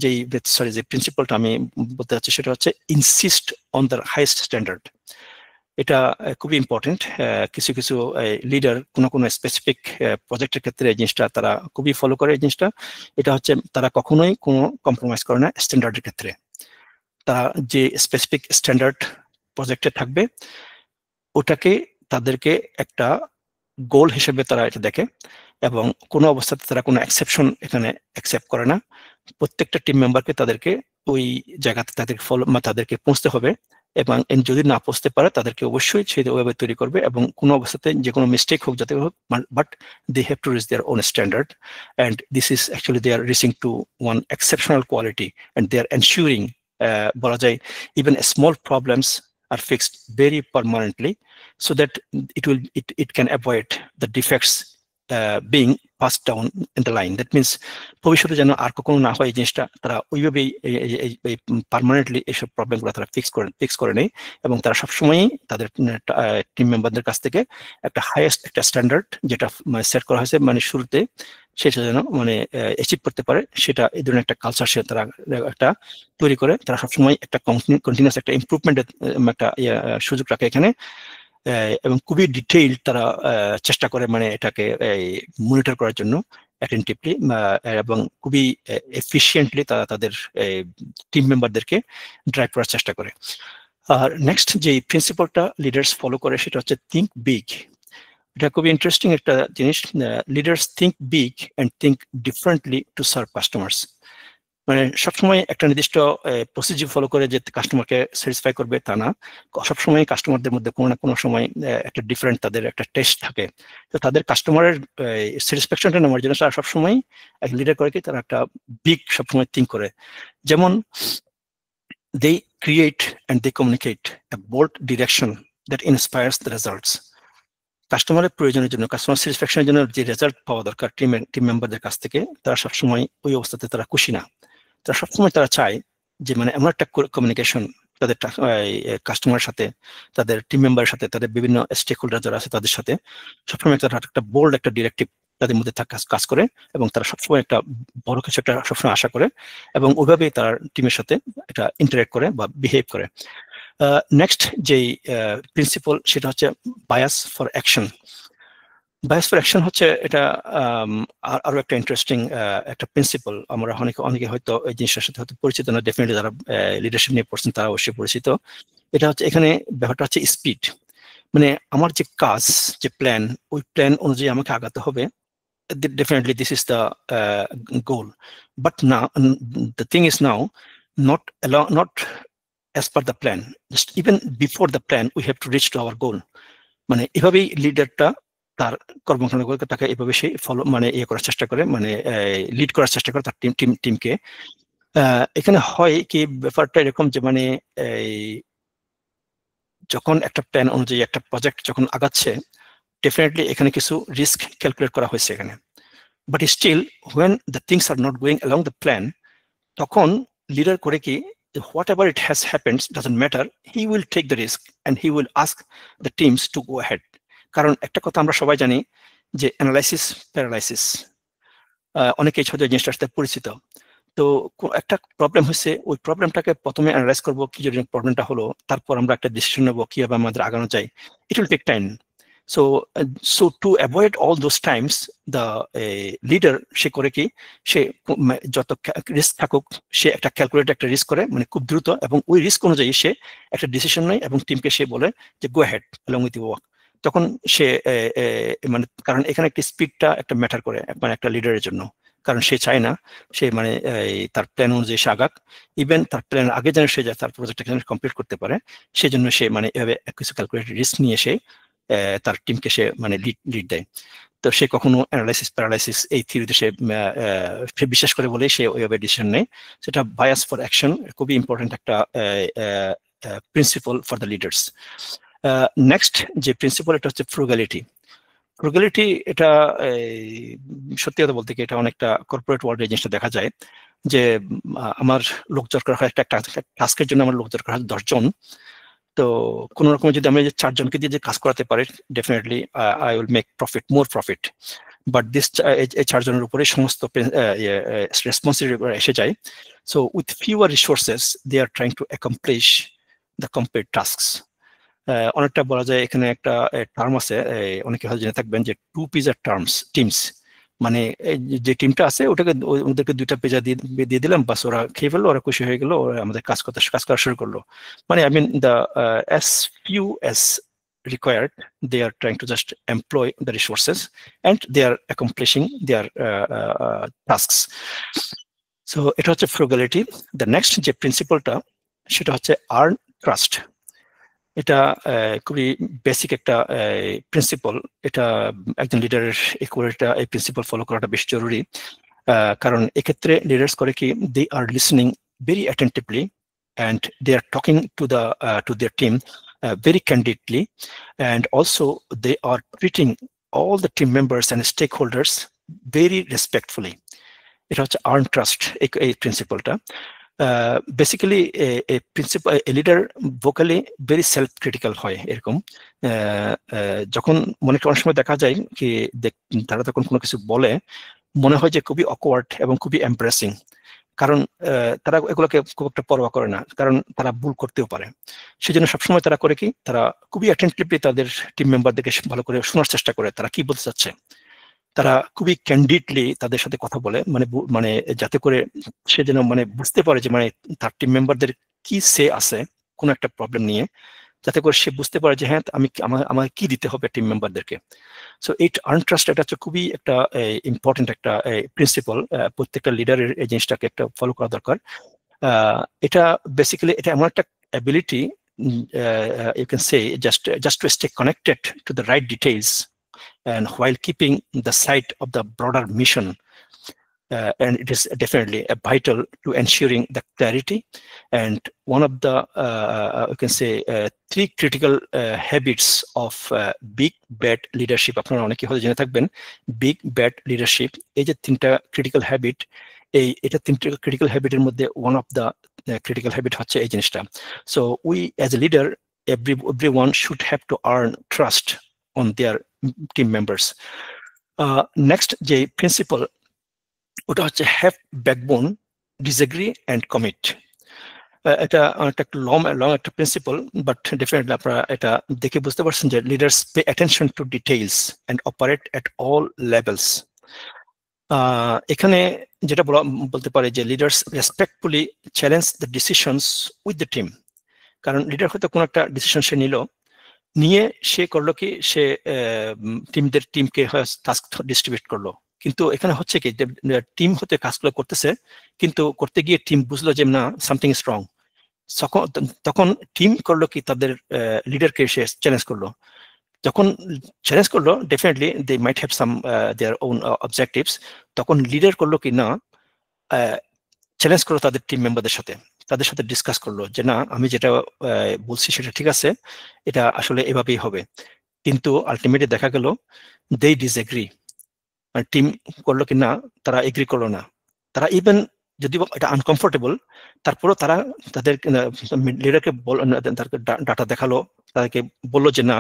Speaker 2: যে প্রিন্সিপালটা আমি বলতে চাচ্ছি সেটা হচ্ছে insist on the highest standard. এটা খুবই ইম্পর্টেন্ট। কিছু কিছু লিডার কোনো স্পেসিফিক প্রজেক্টের ক্ষেত্রে এই জিনিসটা তারা খুবই ফলো করে। এই জিনিসটা এটা হচ্ছে তারা কখনোই কোনো কম্প্রোমাইজ করে না স্ট্যান্ডার্ডের ক্ষেত্রে। তারা যে স্পেসিফিক স্ট্যান্ডার্ড প্রজেক্টে থাকবে ওটাকে তাদেরকে একটা গোল হিসেবে তারা এটা দেখে এবং কোনো অবস্থাতে তারা কোনো এক্সেপশন এখানে অ্যাকসেপ্ট করে না। প্রত্যেকটা টিম মেম্বারকে তাদেরকে ওই জায়গাতে তাদেরকে পৌঁছতে হবে এবং যদি না পৌঁছতে পারে তাদেরকে অবশ্যই সেই ওয়েবে তৈরি করবে এবং কোনো অবস্থাতে যে কোনো মিস্টেক হোক যাতে হোক, but they have to reach their own standard and this is actually they are reaching to one exceptional quality and they are ensuring, বলা যায় even small problems are fixed very permanently so that it can avoid the defects being passed down in the line. That means ভবিষ্যতে যেন আর কখনো না হয় এই জিনিসটা, তারা ওইভাবেই পার্মানেন্টলি এইসব প্রবলেমগুলো তারা ফিক্স করে নেয় এবং তারা সবসময়ই তাদের টিম মেম্বারদের কাছ থেকে একটা হাইয়েস্ট একটা স্ট্যান্ডার্ড যেটা সেট করা হয়েছে মানে শুরুতে সেটা যেন মানে অ্যাচিভ করতে পারে, সেটা এই ধরনের একটা কালচার সে তারা একটা তৈরি করে। তারা সবসময় একটা কন্টিনিউয়াস একটা ইমপ্রুভমেন্টের একটা সুযোগ রাখে এখানে এবং খুবই ডিটেইল তারা চেষ্টা করে মানে এটাকে মনিটর করার জন্য অ্যাটেন্টিভলি এবং খুবই এফিশিয়েন্টলি তারা তাদের টিম মেম্বারদেরকে ড্রাইভ করার চেষ্টা করে। আর নেক্সট যে প্রিন্সিপালটা লিডার্স ফলো করে সেটা হচ্ছে থিঙ্ক বিগ। এটা খুবই ইন্টারেস্টিং একটা জিনিস। Leaders think big and think differently to serve customers. মানে সবসময় একটা নির্দিষ্ট প্রসিজিউর ফলো করে যে কাস্টমারকে স্যাটিসফাই করবে তা না, সবসময় কাস্টমারদের মধ্যে কোনো না কোনো সময় একটা ডিফারেন্ট তাদের একটা টেস্ট থাকে। তো তাদের কাস্টমারের স্যাটিসফ্যাকশনটা নেওয়ার জন্য তারা সবসময় এক লিডার করে কি তারা একটা বিগ সবসময় থিঙ্ক করে। যেমন they create and they communicate a bold direction that inspires the results. কাস্টমারের প্রয়োজনের জন্য, কাস্টমার স্যাটিসফ্যাকশনের জন্য যে রেজাল্ট পাওয়া দরকার টিম মেম্বারদের কাছ থেকে, তারা সবসময় ওই অবস্থাতে তারা খুশি না। তারা সবসময় তারা চায় যে মানে এমন একটা কমিউনিকেশন তাদের কাস্টমারের সাথে, তাদের টিম মেম্বারের সাথে, তাদের বিভিন্ন স্টেক হোল্ডার যারা আছে তাদের সাথে সবসময় তারা একটা বোল্ড একটা ডিরেক্টিভ তাদের মধ্যে কাজ করে এবং তারা সবসময় একটা বড় কিছু একটা সবসময় আশা করে এবং ওইভাবেই তারা টিমের সাথে এটা ইন্টারেক্ট করে বা বিহেভ করে। নেক্সট যেই প্রিন্সিপাল সেটা হচ্ছে bias for action. Bias for action হচ্ছে এটা আরো একটা ইন্টারেস্টিং একটা প্রিন্সিপাল। আমরা অনেকে হয়তো এই জিনিসটার সাথে হয়তো পরিচিত না, ডেফিনেটলি যারা লিডারশিপ নিয়ে পড়ছেন তারা অবশ্যই পরিচিত। এটা হচ্ছে এখানে ব্যাপারটা হচ্ছে স্পিড। মানে আমার যে কাজ যে প্ল্যান, ওই প্ল্যান অনুযায়ী আমাকে আগাতে হবে। Definitely this is the goal, but now the thing is now not as per the plan, just even before the plan we have to reach to our goal. মানে এভাবেই লিডারটা তার কর্মকাণ্ড করে তাকে এভাবে সেই ফলো মানে ইয়ে করার চেষ্টা করে, মানে লিড করার চেষ্টা করে তার টিমকে। এখানে হয় কি ব্যাপারটা এরকম যে মানে যখন একটা প্ল্যান অনুযায়ী একটা প্রজেক্ট যখন আগাচ্ছে, ডেফিনেটলি এখানে কিছু রিস্ক ক্যালকুলেট করা হয়েছে এখানে, but still when the things are not going along the plan, তখন লিডার করে কি whatever it has happened doesn't matter, he will take the risk and he will ask the teams to go ahead. কারণ একটা কথা আমরা সবাই জানি যে অ্যানালাইসিস প্যারালাইসিস, অনেকেই হয়তো জিনিসটার সাথে পরিচিত। তো একটা প্রবলেম হচ্ছে, ওই প্রবলেমটাকে প্রথমে অ্যানালাইজ করবো কি জন্য প্রবলেমটা হলো, তারপর আমরা একটা ডিসিশন নেবো কিভাবে আমাদের আগানো যায়। It will take time. So to avoid all those times, the leader সে করে কি সে যত রিস্ক থাকুক সে একটা ক্যালকুলেট একটা রিস্ক করে মানে খুব দ্রুত, এবং ওই রিস্ক অনুযায়ী সে একটা ডিসিশন নেয় এবং টিমকে সে বলে যে গো হেড অ্যালং উইথ ওয়ার্ক। তখন সে মানে কারণ এখানে একটা স্পিডটা একটা ম্যাটার করে মানে একটা লিডারের জন্য, কারণ সে চায় না সে মানে তার প্ল্যান অনুযায়ী সে আগাক, ইভেন তার প্ল্যান আগে যেন সে তার প্রজেক্টটা কমপ্লিট করতে পারে, সেজন্য সে মানে এভাবে কিছু ক্যালকুলেটেড রিস্ক নিয়ে সে তার টিমকে সে মানে লিড দেয়। তো সে কখনো অ্যানালাইসিস প্যারালাইসিস এই থিওরিতে সে বিশ্বাস করে বলে সে ওইভাবে ডিসিশন নেয়। সেটা বায়াস ফর অ্যাকশন খুবই ইম্পর্টেন্ট একটা principal for the leaders. Next যে প্রিন্সিপাল এটা হচ্ছে ফ্রুগালিটি। ফ্রুগালিটি এটা সত্যি কথা বলতে কি এটা অনেকটা কর্পোরেট ওয়ার্ল্ডে এই জিনিসটা দেখা যায় যে আমার লোক দরকার হয় একটা টাস্কের জন্য আমার লোক দরকার হয় 10 জন। তো কোন রকম যদি আমি 4 জনকে দিয়ে যে কাজ করাতে পারি, definitely I will make more profit, but this এই 4 জনের উপরে সমস্ত রেসপন্সিবিলিটি এসে যায়। So with fewer resources they are trying to accomplish the complete tasks. অনেকটা বলা যায় এখানে একটা টার্ম আছে, অনেকে হয়তো জেনে থাকবেন যে 2 পিজার টিমস। মানে যে টিমটা আছে ওটাকে ওদেরকে 2টা পেজা দিয়ে দিলাম, বাস ওরা খেয়ে ফেললো, ওরা খুশি হয়ে গেল, ওরা আমাদের কাজ করা শুরু করলো। মানে I mean the as few as required, they are trying to just employ the resources and they are accomplishing their tasks. So এটা হচ্ছে ফ্রুগালিটি। দ্য নেক্সট যে প্রিন্সিপালটা সেটা হচ্ছে আর্ন ট্রাস্ট। এটা খুবই বেসিক একটা প্রিন্সিপাল। এটা একজন লিডারের এই প্রিন্সিপাল ফলো করাটা বেশ জরুরি, কারণ এক্ষেত্রে লিডার্স করে কি, they are listening very attentively and they are talking to their team very candidly, and also they are treating all the team members and stakeholders very respectfully. এটা হচ্ছে আর্ন ট্রাস্ট এই প্রিন্সিপালটা। Basically a leader vocally very self critical হয় এরকম। যখন অনেক সময় দেখা যায় কি তারা তখন কোনো কিছু বলে মনে হয় যে খুবই অকওয়ার্ড এবং খুবই এমপ্রেসিং, কারণ তারা এগুলোকে খুব একটা পরোয়া করে না, কারণ তারা ভুল করতেও পারে। সেই জন্য সবসময় তারা করে কি, তারা খুবই অ্যাটেন্টিভলি তাদের টিম মেম্বারদেরকে ভালো করে শোনার চেষ্টা করে তারা কি বলতে চাচ্ছে। তারা খুবই ক্যান্ডিডলি তাদের সাথে কথা বলে, মানে যাতে করে সে যেন মানে বুঝতে পারে যে মানে তার টিম মেম্বারদের কি সে আছে কোনো একটা প্রবলেম নিয়ে, যাতে করে সে বুঝতে পারে যে হ্যাঁ আমাকে কি দিতে হবে টিম মেম্বারদেরকে। সো এই আর্ন ট্রাস্ট এটা হচ্ছে খুবই একটা ইম্পর্টেন্ট একটা প্রিন্সিপাল। প্রত্যেকটা লিডারের এই জিনিসটাকে একটা ফলো করা দরকার। এটা বেসিক্যালি এটা এমন একটা ability, you can say just to stay connected to the right details and while keeping the sight of the broader mission. And it is definitely vital to ensuring the clarity. And one of the you can say 3 critical habits of big bad leadership, আপনারা অনেকে হয়তো জেনে থাকবেন big bad leadership, এই যে 3টা critical habit, এটা 3টা ক্রিটিক্যাল হ্যাবিটের মধ্যে one of the critical habit হচ্ছে এই জিনিসটা। So we as a leader, everyone should have to earn trust on their team members. Next যে প্রিন্সিপাল ওটা হচ্ছে have backbone, disagree and commit. এটা অনেকটা লং একটা প্রিন্সিপাল, বাট ডেফিনেটলি আপনারা এটা দেখে বুঝতে পারছেন যে leaders pay attention to details and operate at all levels. এখানে যেটা বলতে পারে যে leaders respectfully challenge the decisions with the team. কারণ লিডার হয়তো কোনো একটা ডিসিশন সে নিয়ে সে করলো কি, সে টিমকে টাস্ক ডিস্ট্রিবিউট করলো, কিন্তু এখানে হচ্ছে কি টিম হতে কাজগুলো করতেছে, কিন্তু করতে গিয়ে টিম বুঝলো যে না সামথিং ইজ রং। তখন টিম করলো কি, তাদের লিডারকে সে চ্যালেঞ্জ করলো। যখন চ্যালেঞ্জ করলো, definitely they might have some their own objectives. তখন লিডার করলো কি না, চ্যালেঞ্জ করলো তাদের টিম মেম্বারদের সাথে, তাদের সাথে ডিসকাস করলো যে না আমি যেটা বলছি সেটা ঠিক আছে, এটা আসলে এভাবেই হবে। কিন্তু আলটিমেটলি দেখা গেল দে ডিসএগ্রি। টিম করলো কি না, তারা এগ্রি করলো না। তারা ইভেন যদি এটা আনকমফোর্টেবল, তারপরেও তারা তাদের লিডারকে ডাটা দেখালো, তাদেরকে বললো যে না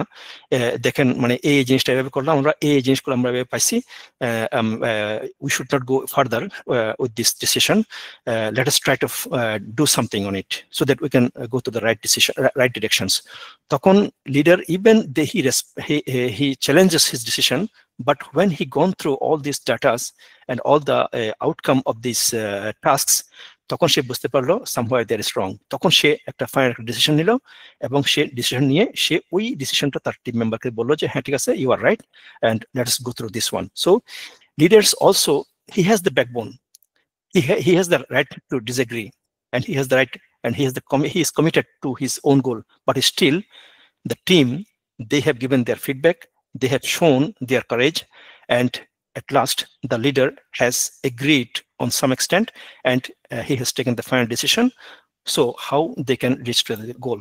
Speaker 2: দেখেন মানে এই জিনিসটা এভাবে করলাম আমরা, এই জিনিসগুলো আমরা এভাবে পাইছি, we should not go further with this decision, let us try to do something on it so that we can go to the right directions. তখন leader even he challenges his decision, but when he gone through all these data and all the outcome of these tasks, তখন সে বুঝতে পারলো somewhere there is wrong। তখন সে একটা final decision নিল, এবং সে decision নিয়ে সে ওই ডিসিশনটা তার টিম মেম্বারকে বললো যে হ্যাঁ ঠিক আছে, you are right and let us go through this one. So leaders also, he has the backbone, he has the right to disagree, and he has the right, and he is committed to his own goal, but still the team, they have given their feedback, they have shown their courage, and at last the leader has agreed on some extent, and he has taken the final decision, so how they can reach to the goal.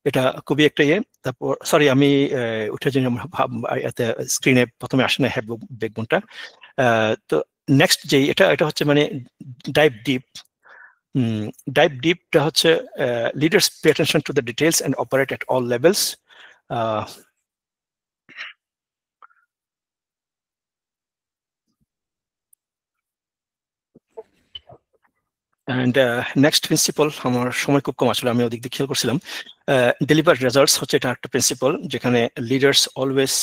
Speaker 2: এটা খুবই একটা তারপর sorry আমি উঠে যাই, স্ক্রিনে প্রথমে আসে না হ্যাভ ব্যাকবোনটা। তো নেক্সট যে এটা হচ্ছে মানে ডাইভ ডিপটা হচ্ছে leaders pay attention to the details and operate at all levels. And next principal, আমার সময় খুব কম আসলে, আমি ওদিক দিয়ে খেয়াল করছিলাম। ডেলিভার রেজাল্টস হচ্ছে এটা একটা প্রিন্সিপাল, যেখানে leaders always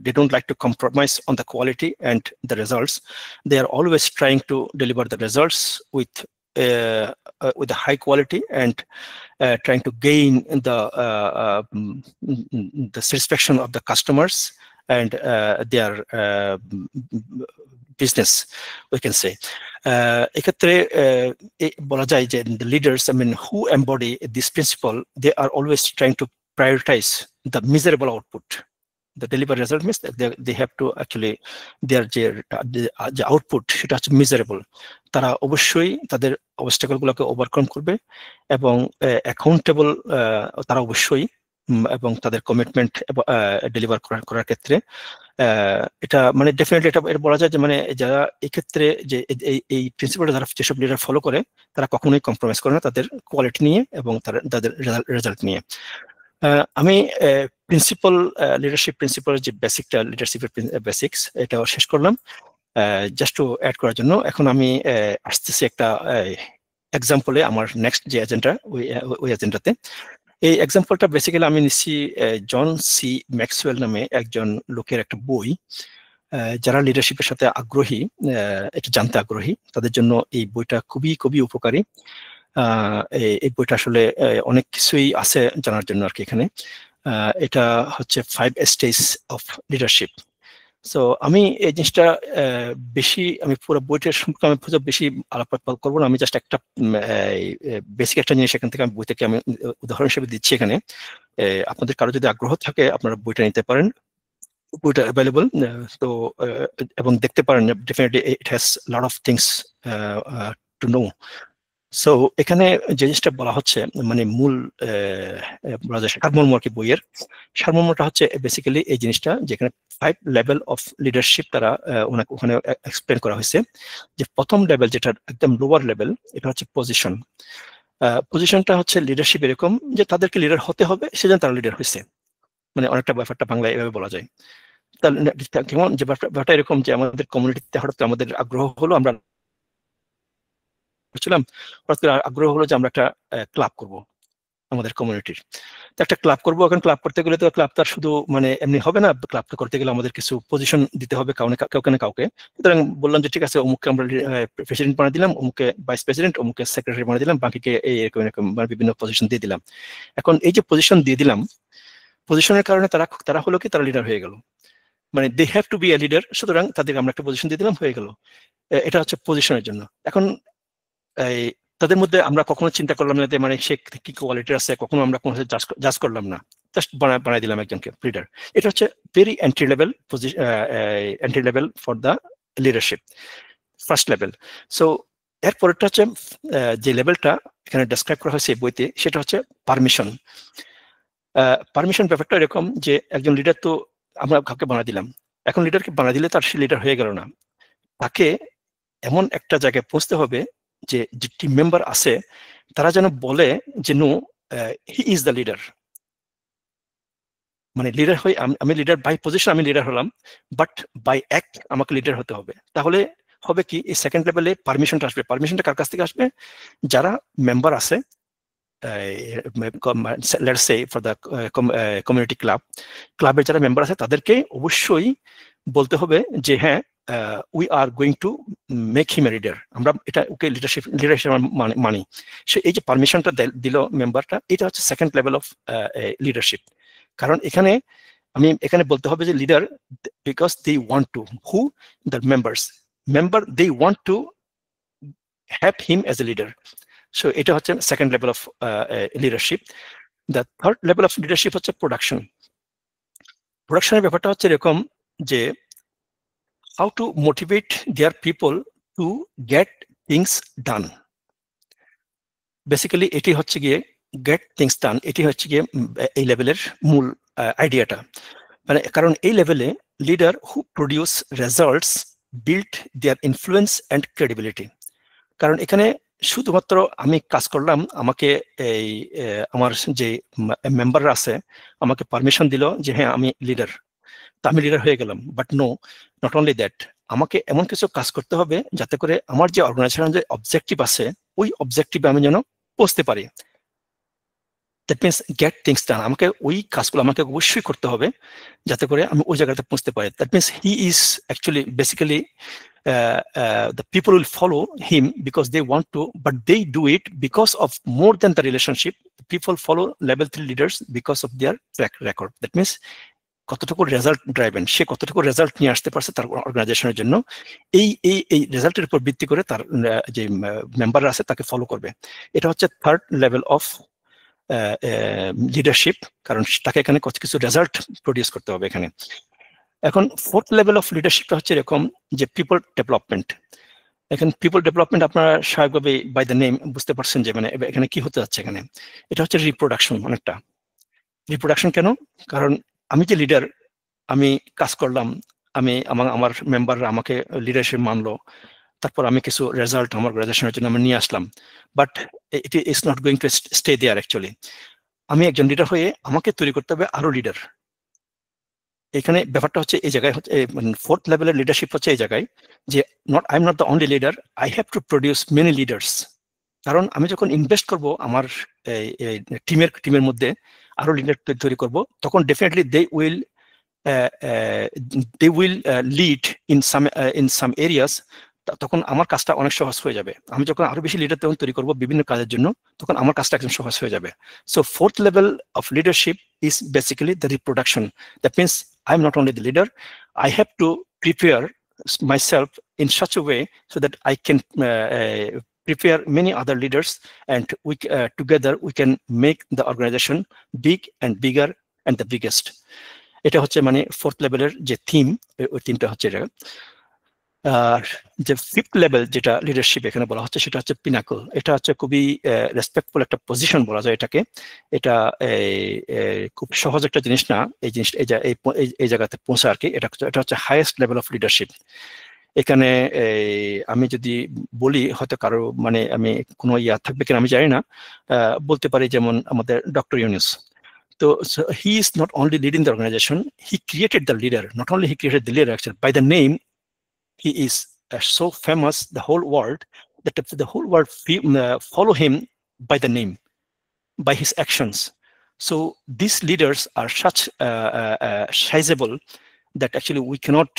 Speaker 2: they don't like to compromise on the quality and the results. They are always trying to deliver the results with a high quality and trying to gain the satisfaction of the customers and their business, we can say. এক্ষেত্রে বলা যায় যে the leaders, I mean, who embody this principle, they are always trying to prioritize the measurable output. The delivered result means that they have to actually their যে output সেটা হচ্ছে miserable. তারা অবশ্যই তাদের অবস্টাকল গুলোকে ওভারকাম করবে এবং accountable তারা অবশ্যই এবং তাদের কমিটমেন্ট ডেলিভার করার ক্ষেত্রে এটা মানে ডেফিনেটলি এটা বলা যায় যে মানে যারা এই ক্ষেত্রে যে এই প্রিন্সিপালটা যারা যেসব লিডার ফলো করে তারা কখনোই কম্প্রোমাইজ করে না তাদের কোয়ালিটি নিয়ে এবং তাদের রেজাল্ট নিয়ে। আমি প্রিন্সিপাল লিডারশিপ প্রিন্সিপালের যে বেসিকটা লিডারশিপের বেসিক্স এটাও শেষ করলাম জাস্ট টু অ্যাড করার জন্য। এখন আমি আসতেছি একটা এক্সাম্পলে আমার নেক্সট যে এজেন্ডা ওই এজেন্ডাতে। এই এক্সাম্পলটা বেসিক্যালি আমি নিচ্ছি জন সি ম্যাক্সওয়েল নামে একজন লোকের একটা বই। যারা লিডারশিপের সাথে আগ্রহী, এটা জানতে আগ্রহী, তাদের জন্য এই বইটা খুবই খুবই উপকারী। এই বইটা আসলে অনেক কিছুই আছে জানার জন্য আর কি এখানে। এটা হচ্ছে 5 স্টেজ অফ লিডারশিপ। সো আমি এই জিনিসটা আমি পুরো বইটার সম্পর্কে আমি বেশি আলাপ করবো না। আমি জাস্ট একটা বেসিক একটা জিনিস এখান থেকে আমি বই থেকে আমি উদাহরণ হিসেবে দিচ্ছি এখানে। আপনাদের কারো যদি আগ্রহ থাকে আপনারা বইটা নিতে পারেন, বইটা অ্যাভেলেবল। তো এবং দেখতে পারেন definitely it has lot of things to know. So এখানে যে জিনিসটা বলা হচ্ছে মানে মূল সারমর্ম আর কি বইয়ের সারমর্মটা হচ্ছে বেসিক্যালি এই জিনিসটা, যেখানে 5 লেভেল অফ লিডারশিপ তারা ওখানে এক্সপ্লেন করা হয়েছে। যে প্রথম লেভেল যেটা একদম লোয়ার লেভেল, এটা হচ্ছে পজিশন। পজিশনটা হচ্ছে লিডারশিপ এরকম যে তাদেরকে লিডার হতে হবে সেজন্য তারা লিডার হয়েছে, মানে অনেকটা ব্যাপারটা বাংলায় এভাবে বলা যায়। কেমন যে ব্যাপারটা এরকম যে আমাদের কমিউনিটিতে হঠাৎ আমাদের আগ্রহ হলো, আমরা ছিলাম আগ্রহ হলো যে আমরা একটা ক্লাব করব আমাদের কমিউনিটির। তো একটা ক্লাব করবো, এখন ক্লাব করতে গেলে তো ক্লাব তার শুধু মানে এমনি হবে না, ক্লাব করতে গেলে আমাদের কিছু পজিশন দিতে হবে কাউকে না কাউকে। সুতরাং বললাম যে ঠিক আছে অমুককে আমরা প্রেসিডেন্ট বানিয়ে দিলাম, অমুককে ভাইস প্রেসিডেন্ট, অমুককে সেক্রেটারি বানিয়ে দিলাম, বাকিকে এরকম বিভিন্ন পজিশন দিয়ে দিলাম। এখন এই যে পজিশন দিয়ে দিলাম, পজিশনের কারণে তারা হলো কি তারা লিডার হয়ে গেল, মানে they have to be a leader. সুতরাং তাদেরকে আমরা একটা পজিশন দিয়ে দিলাম, হয়ে গেল। এটা হচ্ছে পজিশনের জন্য। এখন তাদের মধ্যে আমরা কখনো চিন্তা করলাম না যে মানে সে কি কোয়ালিটি আছে, কখনো আমরা কোনো জাজ করলাম না, জাস্ট বানাই দিলাম একজনকে লিডার। এটা হচ্ছে very entry level for the leadership, first level. So এরপরটা হচ্ছে যে লেভেলটা এখানে ডেসক্রাইব করা হয়েছে বইতে, সেটা হচ্ছে পারমিশন। পারমিশন ব্যাপারটা এরকম যে একজন লিডার তো আমরা কাউকে বানা দিলাম, এখন লিডারকে বানা দিলে তার সে লিডার হয়ে গেল না, তাকে এমন একটা জায়গায় পৌঁছতে হবে যে টিম মেম্বার আছে তারা যেন বলে যে no, he is the leader. মানে লিডার হয়ে আমি লিডার বাই পজিশন, আমি লিডার হলাম, বাট বাই অ্যাক্ট আমাকে লিডার হতে হবে। তাহলে হবে কি এই সেকেন্ড লেভেলে পারমিশনটা আসবে। পারমিশনটা কার কাছ থেকে আসবে? যারা মেম্বার আছে, let's say for the community ক্লাবের যারা মেম্বার আছে তাদেরকে অবশ্যই বলতে হবে যে হ্যাঁ, we are going to make him a leader, আমরা এটা ওকে লিডারশিপ মানি। সে এই যে পারমিশনটা দিল মেম্বারটা, এটা হচ্ছে সেকেন্ড লেভেল অফ লিডারশিপ। কারণ এখানে বলতে হবে যে leader, because they want to, who the member they want to have him as a leader. So এটা হচ্ছে second level of leadership. The third level of leadership হচ্ছে প্রোডাকশন। প্রোডাকশনের ব্যাপারটা হচ্ছে এরকম যে how to motivate their people to get things done. Basically এটি হচ্ছে গিয়ে get things done, এটি হচ্ছে গিয়ে এই লেভেলের মূল আইডিয়াটা। মানে কারণ এই লেভেলে leader who produce results build there influence and credibility. কারণ এখানে শুধুমাত্র আমি কাজ করলাম, আমাকে আমার যে মেম্বাররা আছে আমাকে পারমিশন দিল যে হ্যাঁ আমি লিডার, তা আমি লিডার হয়ে গেলাম। But no, not only that, আমাকে এমন কিছু কাজ করতে হবে যাতে করে আমার যে অর্গানাইজেশন যে অবজেক্টিভ আছে ওই অবজেক্টিভে আমি যেন পৌঁছতে পারি। দ্যাট মিনস গেট থিংস ডান, আমাকে ওই কাজগুলো আমাকে অবশ্যই করতে হবে যাতে করে আমি ওই জায়গাতে পৌঁছতে পারি। That means he is actually basically the people will follow him because they want to, but they do it because of more than the relationship. People follow level 3 leaders because of their track record. That means কতটুকু result driven, সে কতটুকু result নিয়ে আসতে পারছে তার অর্গানাইজেশনের জন্য, এই এই এই রেজাল্টের উপর ভিত্তি করে তার যে মেম্বাররা আছে তাকে ফলো করবে। এটা হচ্ছে থার্ড লেভেল অফ লিডারশিপ, কারণ তাকে এখানে কিছু রেজাল্ট প্রডিউস করতে হবে এখানে। এখন ফোর্থ লেভেল অফ লিডারশিপটা হচ্ছে এরকম যে পিপল ডেভেলপমেন্ট। এখানে পিপল ডেভেলপমেন্ট আপনারা স্বাভাবিকভাবে বাই দ্য নেম বুঝতে পারছেন যে মানে এখানে কি হতে যাচ্ছে। এখানে এটা হচ্ছে রিপ্রোডাকশন। অনেকটা রিপ্রোডাকশন কেন? কারণ আমি যে লিডার, আমি কাজ করলাম, আমি আমার মেম্বাররা আমাকে লিডারশিপ মানলো, তারপর আমি কিছু রেজাল্ট আমার অর্গানাইজেশনের জন্য আমি নিয়ে আসলাম, but it is not going to stay there. Actually আমি একজন লিডার হয়ে আমাকে তৈরি করতে হবে আরো লিডার। এখানে ব্যাপারটা হচ্ছে এই জায়গায় হচ্ছে ফোর্থ লেভেলের লিডারশিপ হচ্ছে এই জায়গায় যে I am not the only leader, I have to produce many leaders. কারণ আমি যখন ইনভেস্ট করব আমার টিমের মধ্যে আরো লিডার তৈরি করব, তখন definitely they will lead in some areas. তখন আমার কাজটা অনেক সহজ হয়ে যাবে। আমি যখন আরো বেশি লিডার তৈরি করব বিভিন্ন কাজের জন্য, তখন আমার কাজটা একদম সহজ হয়ে যাবে। So fourth level of leadership is basically the reproduction. That means I'm not only the leader, I have to prepare myself in such a way so that I can prepare many other leaders, and we together we can make the organization big and bigger and the biggest. এটা হচ্ছে মানে fourth লেভেলের যে theme, ওই থিমটা হচ্ছে এটা। আর যে ফিফথ লেভেল যেটা লিডারশিপ এখানে বলা হচ্ছে সেটা হচ্ছে পিনাকল। এটা হচ্ছে খুবই রেসপেক্টফুল একটা পজিশন বলা যায় এটাকে। এটা খুব সহজ একটা জিনিস না, এই জিনিস এই জায়গাতে পৌঁছা আর কি। এটা হচ্ছে হাইয়েস্ট লেভেল অফ লিডারশিপ। এখানে আমি যদি বলি, হয়তো কারো মানে আমি কোনো ইয়া থাকবে কিনা আমি জানি না, বলতে পারি যেমন আমাদের ডক্টর ইউনুস। তো he is not only leading the organization, he created the leader. Not only he created the leader, actually by the name he is so famous the whole world that the whole world follow him by the name, by his actions. So these leaders are such sizable that actually we cannot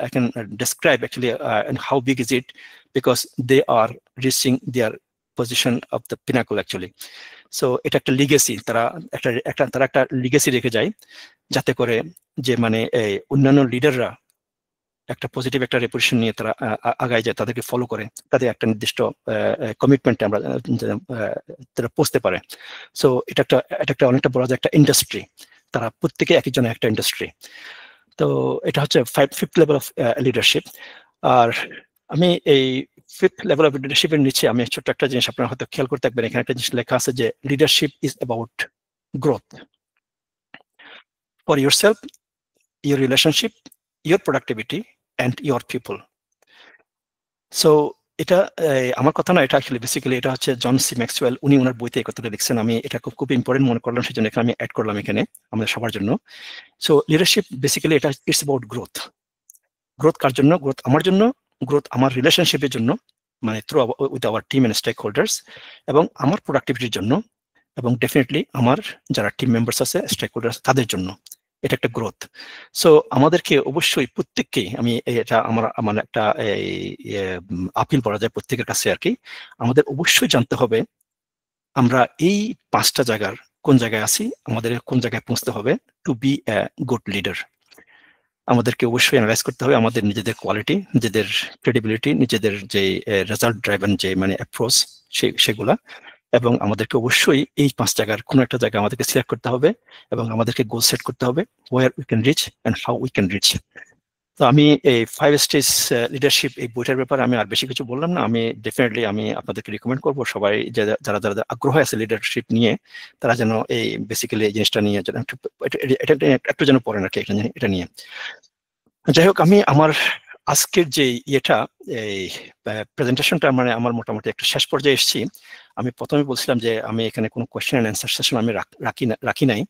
Speaker 2: I can describe actually and how big is it, because they are reaching their position of the pinnacle actually. So এটা একটা legacy, তারা একটা legacy রেখে যায় যাতে করে যে মানে অন্যান্য লিডাররা একটা পজিটিভ একটা রেপুটেশন নিয়ে তারা আগায় যায়, তাদেরকে ফলো করে, তাদের একটা নির্দিষ্ট কমিটমেন্টে আমরা তারা পৌঁছতে পারে। সো এটা একটা অনেকটা বড় একটা ইন্ডাস্ট্রি, তারা প্রত্যেকে এক একজনের একটা ইন্ডাস্ট্রি। তো এটা হচ্ছে ফিফথ লেভেল অফ লিডারশিপ। আর আমি এই ফিফথ লেভেল অফ লিডারশিপের নিচে আমি ছোট্ট একটা জিনিস আপনারা হয়তো খেয়াল করতে থাকবেন। এখানে একটা জিনিস লেখা আছে যে leadership is about growth for yourself, your relationship, your productivity and your people. So এটা আমার কথা না, এটা অ্যাকচুয়ালি বেসিক্যালি এটা হচ্ছে জন সি ম্যাক্সওয়েল, উনি ওনার বইতে এই কথাটা লিখছেন। আমি এটা খুব ইম্পর্টেন্ট মনে করলাম, সেজন্য এখানে আমি অ্যাড করলাম এখানে আমাদের সবার জন্য। সো লিডারশিপ বেসিক্যালি এটা ইটস অ্যাবাউট গ্রোথ। গ্রোথ কার জন্য? গ্রোথ আমার জন্য, গ্রোথ আমার রিলেশনশিপের জন্য, মানে through with our team and stakeholders, এবং আমার প্রোডাক্টিভিটির জন্য, এবং ডেফিনেটলি আমার যারা টিম মেম্বার্স আছে, স্টেক হোল্ডার্স, তাদের জন্য। এটা একটা গ্রোথ। সো আমাদেরকে অবশ্যই প্রত্যেককেই, আমি এটা আমার একটা আপিল করা যায় প্রত্যেকের কাছে আর কি, আমাদের অবশ্যই জানতে হবে আমরা এই 5টা জায়গার কোন জায়গায় আছি, আমাদের কোন জায়গায় পৌঁছতে হবে to be a good leader. আমাদেরকে অবশ্যই অ্যানালাইজ করতে হবে আমাদের নিজেদের কোয়ালিটি, নিজেদের ক্রেডিবিলিটি, নিজেদের যে রেজাল্ট ড্রাইভেন যে মানে অ্যাপ্রোচ সেগুলা, এবং আমাদেরকে অবশ্যই এই 5 জায়গার কোনো একটা জায়গা আমাদেরকে সিলেক্ট করতে হবে, এবং আমাদেরকে গোল সেট করতে হবে where we can reach and how we can reach. তো আমি এই 5 স্টেজ লিডারশিপ এই বইটার ব্যাপারে আমি আর বেশি কিছু বললাম না। আমি ডেফিনেটলি আমি আপনাদেরকে রিকমেন্ড করবো সবাই যারা আগ্রহ আছে লিডারশিপ নিয়ে, তারা যেন এই বেসিক্যালি এই জিনিসটা নিয়ে যেন একটু যেন পড়েন আর কি এটা নিয়ে। যাই হোক, আমি আমার আজকের যে এই প্রেজেন্টেশনটা মানে আমার মোটামুটি একটা শেষ পর্যায়ে এসেছি। আমি প্রথমে বলছিলাম যে আমি এখানে কোনো কোয়েশ্চেন এন্ড অ্যান্সার সেশন আমি রাখি নাই।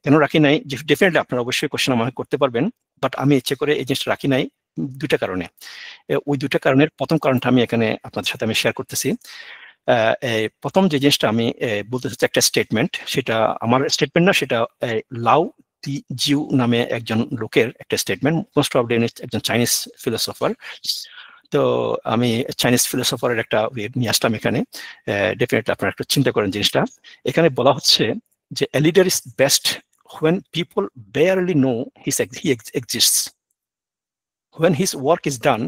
Speaker 2: কেন রাখি নাই? ডেফিনেটলি আপনারা অবশ্যই কোয়েশ্চেন আমাকে করতে পারবেন, বাট আমি ইচ্ছে করে এই জিনিসটা রাখি নাই 2টা কারণে। ওই 2টা কারণের প্রথম কারণটা আমি এখানে আপনাদের সাথে আমি শেয়ার করতেছি। প্রথম যে জিনিসটা আমি বলতে চাচ্ছি একটা স্টেটমেন্ট, সেটা আমার স্টেটমেন্ট না, সেটা লাও তি জিউ নামে একজন লোকের একটা স্টেটমেন্ট, মোস্ট প্রবাবলি একজন চাইনিজ ফিলোসফার। তো আমি চাইনিজ ফিলোসফারের একটা নিয়ে আসলাম এখানে, ডেফিনেটলি আপনারা একটু চিন্তা করেন জিনিসটা। এখানে বলা হচ্ছে যে a leader is best when people barely know he exists. When his work is done,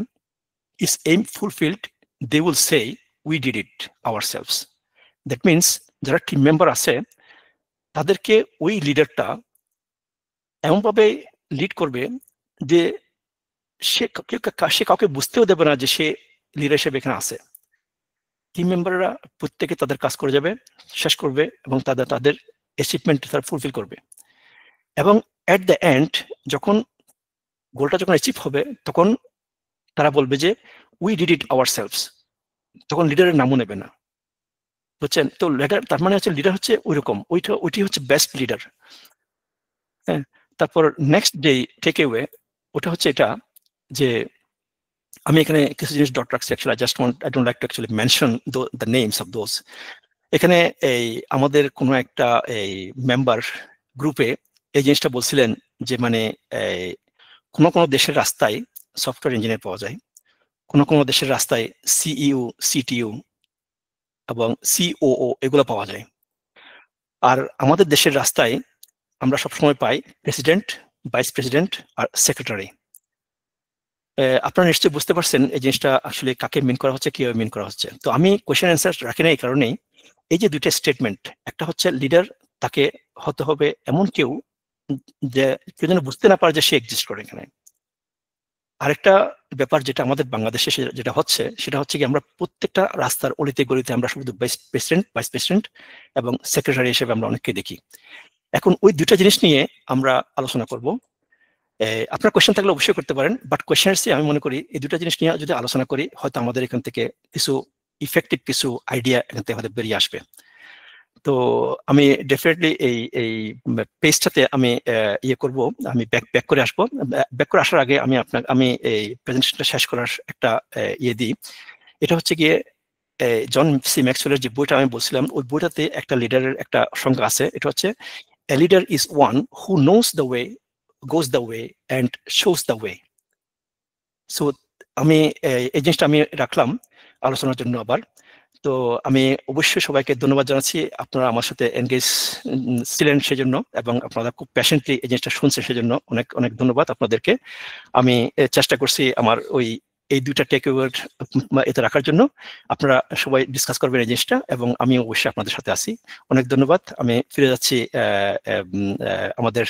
Speaker 2: his aim fulfilled, they will say we did it ourselves. That means যারা টিম মেম্বার আছে তাদেরকে ওই লিডারটা এমনভাবে লিড করবে যে সে কাউকে বুঝতেও দেবে না যে সে লিডার হিসেবে এখানে আছে। টিম মেম্বাররা প্রত্যেকে তাদের কাজ করে যাবে, শেষ করবে এবং তাদের অ্যাচিভমেন্ট তারা ফুলফিল করবে। এবং এট দ্য এন্ড যখন গোলটা যখন অ্যাচিভ হবে তখন তারা বলবে যে we did it hour selves, তখন লিডারের নামও নেবে না, বুঝছেন? তো লিডার তার মানে হচ্ছে লিডার হচ্ছে ওইরকম, ওইটি হচ্ছে বেস্ট লিডার। হ্যাঁ, তারপর নেক্সট যে টেক অ্যাওয়ে ওটা হচ্ছে এটা যে আমি এখানে কিছু জিনিস ডট রাখছি, actually I don't like to actually mention the names of those. এখানে এই আমাদের কোনো একটা এই মেম্বার গ্রুপে এই জিনিসটা বলছিলেন যে মানে কোনো দেশের রাস্তায় সফটওয়্যার ইঞ্জিনিয়ার পাওয়া যায়, কোনো দেশের রাস্তায় সিইও, সিটিও এবং সিওও এগুলো পাওয়া যায়, আর আমাদের দেশের রাস্তায় আমরা সবসময় পাই প্রেসিডেন্ট, ভাইস প্রেসিডেন্ট আর সেক্রেটারি। আপনারা নিশ্চয়ই বুঝতে পারছেন এই জিনিসটা আসলে কাকে মিন করা হচ্ছে, কিভাবে মিন করা হচ্ছে। তো আমি কোয়েশ্চেন অ্যান্সার রাখি না এই কারণেই, এই যে দুইটা স্টেটমেন্ট, একটা হচ্ছে লিডার তাকে হতে হবে এমন কেউ যে কেউ যেন বুঝতে না পারে যে সে এক্সিস্ট করে এখানে। আরেকটা ব্যাপার যেটা আমাদের বাংলাদেশে যেটা হচ্ছে সেটা হচ্ছে কি আমরা প্রত্যেকটা রাস্তার অলিতে গলিতে আমরা শুধু প্রেসিডেন্ট, ভাইস প্রেসিডেন্ট এবং সেক্রেটারি হিসেবে আমরা অনেককে দেখি। এখন ওই দুটা জিনিস নিয়ে আমরা আলোচনা করব। আপনার কোয়েশ্চেন থাকলে অবশ্যই করতে পারেন, বাট কোয়েশ্চেনের চেয়ে আমি মনে করি এই দুটা জিনিস নিয়ে যদি আলোচনা করি হয়তো আমাদের এখান থেকে কিছু ইফেক্টিভ কিছু আইডিয়া এখান থেকে আমাদের বেরিয়ে আসবে। তো আমি ডেফিনেটলি এই পেজটাতে আমি ইয়ে করব, আমি ব্যাক করে আসবো। ব্যাক করে আসার আগে আমি এই প্রেজেন্টেশনটা শেষ করার একটা ইয়ে দিই। এটা হচ্ছে গিয়ে জন সি ম্যাক্সওয়েলের যে বইটা আমি বলছিলাম, ওই বইটাতে একটা লিডারের একটা সংজ্ঞা আছে। এটা হচ্ছে a leader is one who knows the way, goes the way and shows the way. So আমি এই জিনিসটা আমি রাখলাম আলোচনার জন্য আবার। তো আমি অবশ্যই সবাইকে ধন্যবাদ জানাচ্ছি, আপনারা আমার সাথে এনগেজ ছিলেন সেজন্য এবং আপনারা খুব প্যাশনেটলি এই জিনিসটা শুনছেন সেজন্য অনেক অনেক ধন্যবাদ আপনাদেরকে। আমি চেষ্টা করছি আমার এই দুইটা টেক ওভার এতে রাখার জন্য। আপনারা সবাই ডিসকাস করবেন এই জিনিসটা এবং আমি অবশ্যই আপনাদের সাথে আছি। অনেক ধন্যবাদ। আমি ফিরে যাচ্ছি আমাদের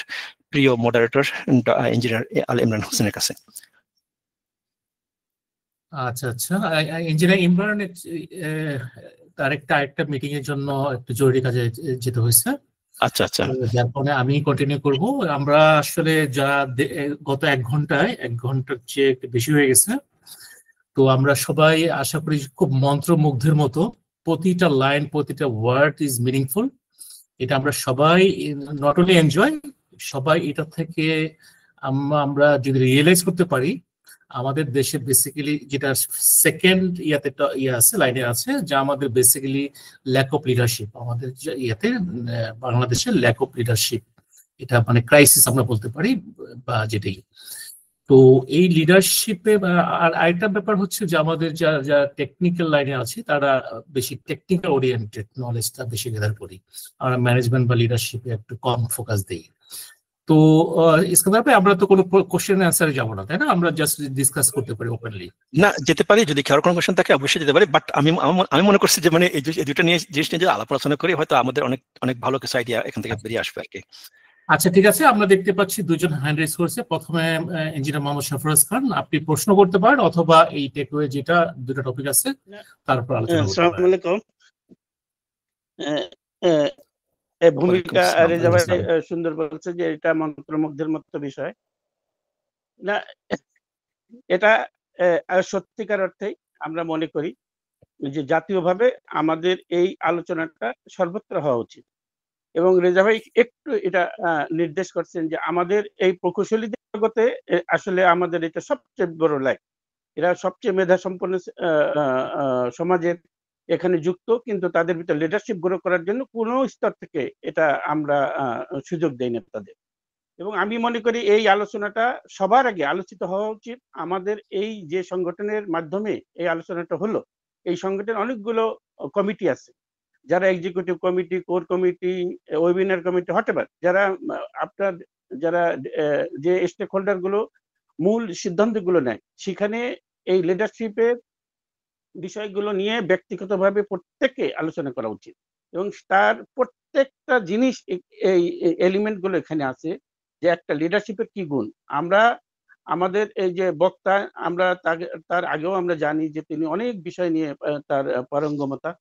Speaker 2: প্রিয় মডারেটর ইঞ্জিনিয়ার আল ইমরান হোসেনের কাছে।
Speaker 3: আচ্ছা, ইঞ্জিনিয়ার ইমরান আরেকটা মিটিং এর জন্য একটু জরুরি কাজে যেতে হয়েছে।
Speaker 2: আচ্ছা,
Speaker 3: যার কারণে আমি কন্টিনিউ করব। আমরা আসলে যা গত এক ঘন্টার চেয়ে একটু বেশি হয়ে গেছে, তো আমরা সবাই আশা করি খুব মন্ত্রমুগ্ধের মতো প্রতিটা লাইন, প্রতিটা ওয়ার্ড ইজ মিনিংফুল। এটা আমরা সবাই নট অনলি এনজয়, সবাই এটা থেকে আমরা যদি রিয়েলাইজ করতে পারি আমাদের দেশে বেসিক্যালি যেটা সেকেন্ড আছে লাইনে আছে, যা আমাদের বেসিক্যালি ল্যাক অফ লিডারশিপ, আমাদের ইয়াতে বাংলাদেশে ল্যাক অফ লিডারশিপ, এটা মানে ক্রাইসিস আমরা বলতে পারি বা যেটাই। তো এই লিডারশিপে আর আরেকটা ব্যাপার হচ্ছে যে আমাদের যা টেকনিক্যাল লাইনে আছে তারা বেশি টেকনিক্যাল ওরিয়েন্টেড নলেজটা বেশি গেদার করি, আমরা ম্যানেজমেন্ট বা লিডারশিপে একটু কম ফোকাস দিই। তো ইস্কান্দার ভাই, আমরা তো কোনো কোশ্চেন অ্যান্সারে যাবো না, তাই না? আমরা জাস্ট ডিসকাস করতে পারি ওপেনলি।
Speaker 2: না, যেতে পারি, যদি কারো কোনো কোশ্চেন থাকে অবশ্যই যেতে পারি, বাট আমি মনে করছি যে মানে এই দুটো নিয়ে জিনিস নিয়ে যদি আলাপ আলোচনা করি হয়তো আমাদের অনেক অনেক ভালো কিছু আইডিয়া এখান থেকে বেরিয়ে আসবে আর কি।
Speaker 3: আচ্ছা, ঠিক আছে। আমরা দেখতে পাচ্ছি দুজন হ্যান্ড রেজ করেছে। প্রথমে ইঞ্জিনিয়ার মোহাম্মদ সরফরাজ খান, আপনি প্রশ্ন করতে পারেন অথবা এই টেকওয়ে যেটা দুটো টপিক আছে তারপর আলোচনা করতে পারেন।
Speaker 4: আসসালামু আলাইকুম। ভূমিকা রেজা ভাই সুন্দর বলছে যে এটা মন্ত্রমুগ্ধের মতো বিষয় না, এটা সত্যিকার অর্থেই আমরা মনে করি যে জাতীয়ভাবে আমাদের এই আলোচনাটা সর্বত্র হওয়া উচিত। এবং রেজা ভাই একটু এটা নির্দেশ করছেন যে আমাদের এই প্রকৌশলীদের জগতে আসলে আমাদের এটা সবচেয়ে বড় লাইক, এরা সবচেয়ে মেধা সম্পন্ন সমাজের এখানে যুক্ত, কিন্তু তাদের ভিতরে লিডারশিপ গ্রো করার জন্য কোনো স্তর থেকে এটা আমরা সুযোগ দেই না তাদের। এবং আমি মনে করি এই আলোচনাটা সবার আগে আলোচিত হওয়া উচিত। আমাদের এই যে সংগঠনের মাধ্যমে এই আলোচনাটা হলো, এই সংগঠনের অনেকগুলো কমিটি আছে, যারা executive committee, core committee, webinar committee, whatever, যারা আপনার যারা যে স্টেক হোল্ডার গুলো মূল সিদ্ধান্তগুলো নেয়, সেখানে এই লিডারশিপের বিষয়গুলো নিয়ে ব্যক্তিগতভাবে প্রত্যেককে আলোচনা করা উচিত। এবং তার প্রত্যেকটা জিনিস এই এলিমেন্ট গুলো এখানে আছে, যে একটা লিডারশিপের কি গুণ। আমরা আমাদের এই যে বক্তা, আমরা তার আগেও আমরা জানি যে তিনি অনেক বিষয় নিয়ে তার পারঙ্গমতা,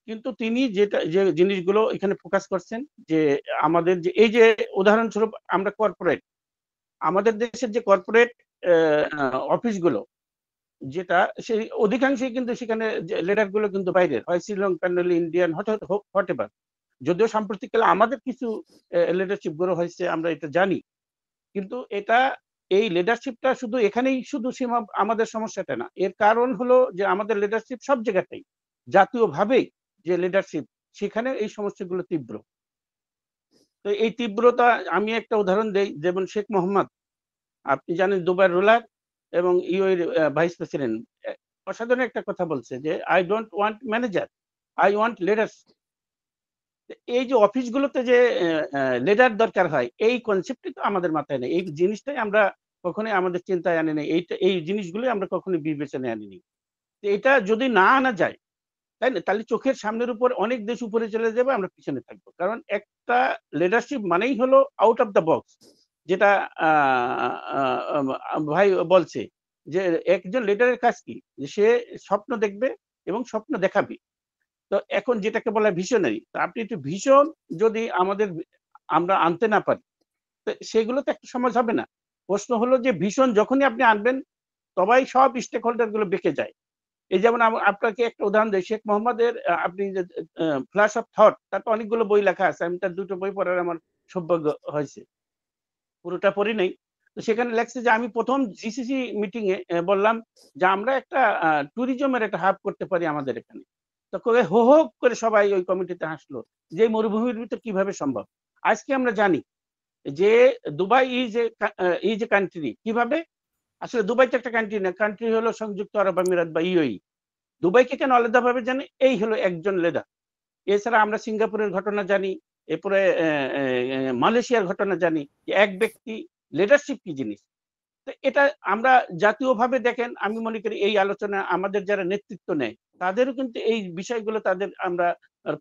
Speaker 4: কিন্তু তিনি যেটা যে জিনিসগুলো এখানে ফোকাস করছেন, যে আমাদের যে এই যে উদাহরণস্বরূপ আমরা কর্পোরেট, আমাদের দেশের যে কর্পোরেট অফিসগুলো, যেটা সেই অধিকাংশই কিন্তু সেখানে লিডার গুলো কিন্তু বাইরের হয়, শ্রীলঙ্কান, ইন্ডিয়ান, হটেভার। যদিও সাম্প্রতিককালে আমাদের কিছু লিডারশিপ গ্রো হয়েছে, আমরা এটা জানি, কিন্তু এটা এই লিডারশিপটা শুধু এখানেই শুধু সীমা, আমাদের সমস্যাটা না। এর কারণ হলো যে আমাদের লিডারশিপ সব জায়গাতেই জাতীয়ভাবেই যে লিডারশিপ, সেখানে এই সমস্যাগুলো তীব্র। তো এই তীব্রতা আমি একটা উদাহরণ দেই, যেমন শেখ মোহাম্মদ, আপনি জানেন দুবাই রুলার এবং ইউএর ভাইস প্রেসিডেন্ট, অসাধারণ একটা কথা বলছে যে I don't want manager, I want leaders. এই যে অফিসগুলোতে যে লিডার দরকার হয়, এই কনসেপ্টই তো আমাদের মাথায় নেই। এই জিনিসটাই আমরা কখনোই আমাদের চিন্তায় আনি নেই, এই জিনিসগুলোই আমরা কখনোই বিবেচনায় আনিনি। এটা যদি না আনা যায়, তাই না, তাহলে চোখের সামনের উপর অনেক দেশ উপরে চলে যাবে, আমরা পিছনে থাকবো। কারণ একটা লিডারশিপ মানেই হলো আউট অফ দ্য বক্স, যেটা ভাই বলছে যে একজন লিডারের কাজ কি, সে স্বপ্ন দেখবে এবং স্বপ্ন দেখাবে। তো এখন যেটাকে বলা ভিশনারি, আপনি একটু ভিশন যদি আমরা আনতে না পারি, তো সেগুলো তো একটা সমাজ হবে না। প্রশ্ন হলো যে ভিশন যখনই আপনি আনবেন, তবেই সব স্টেক হোল্ডার গুলো বেঁকে যায়। এই যেমন আপনাকে একটা উদাহরণ দিই, শেখ মোহাম্মদের আপনি যে ফ্ল্যাশ অফ থট, তার তো অনেকগুলো বই লেখা আছে, আমি তার 2টো বই পড়ার আমার সৌভাগ্য হয়েছে, পুরোটা পড়ি নাই। তো সেখানে লেখছে যে আমি প্রথম জিসিসি মিটিং এ বললাম যে আমরা একটা ট্যুরিজমের একটা হাব করতে পারি আমাদের এখানে। তো হো হো করে সবাই ওই কমিটিতে হাসলো যে মরুভূমির ভিতর কিভাবে সম্ভব। আজকে আমরা জানি যে দুবাই ইজ এ কান্ট্রি। কিভাবে? আসলে দুবাই তো একটা কান্ট্রি না, কান্ট্রি হলো সংযুক্ত আরব আমিরাত বা ইউএই। দুবাইকে কেন আলাদাভাবে জানি? এই হলো একজন লিডার। এছাড়া আমরা সিঙ্গাপুরের ঘটনা জানি, এরপরে মালয়েশিয়ার ঘটনা জানি, যে এক ব্যক্তি লিডারশিপ কি জিনিস। তো এটা আমরা জাতীয়ভাবে দেখেন, আমি মনে করি এই আলোচনা আমাদের যারা নেতৃত্ব নেয়, তাদেরও কিন্তু এই বিষয়গুলো তাদের আমরা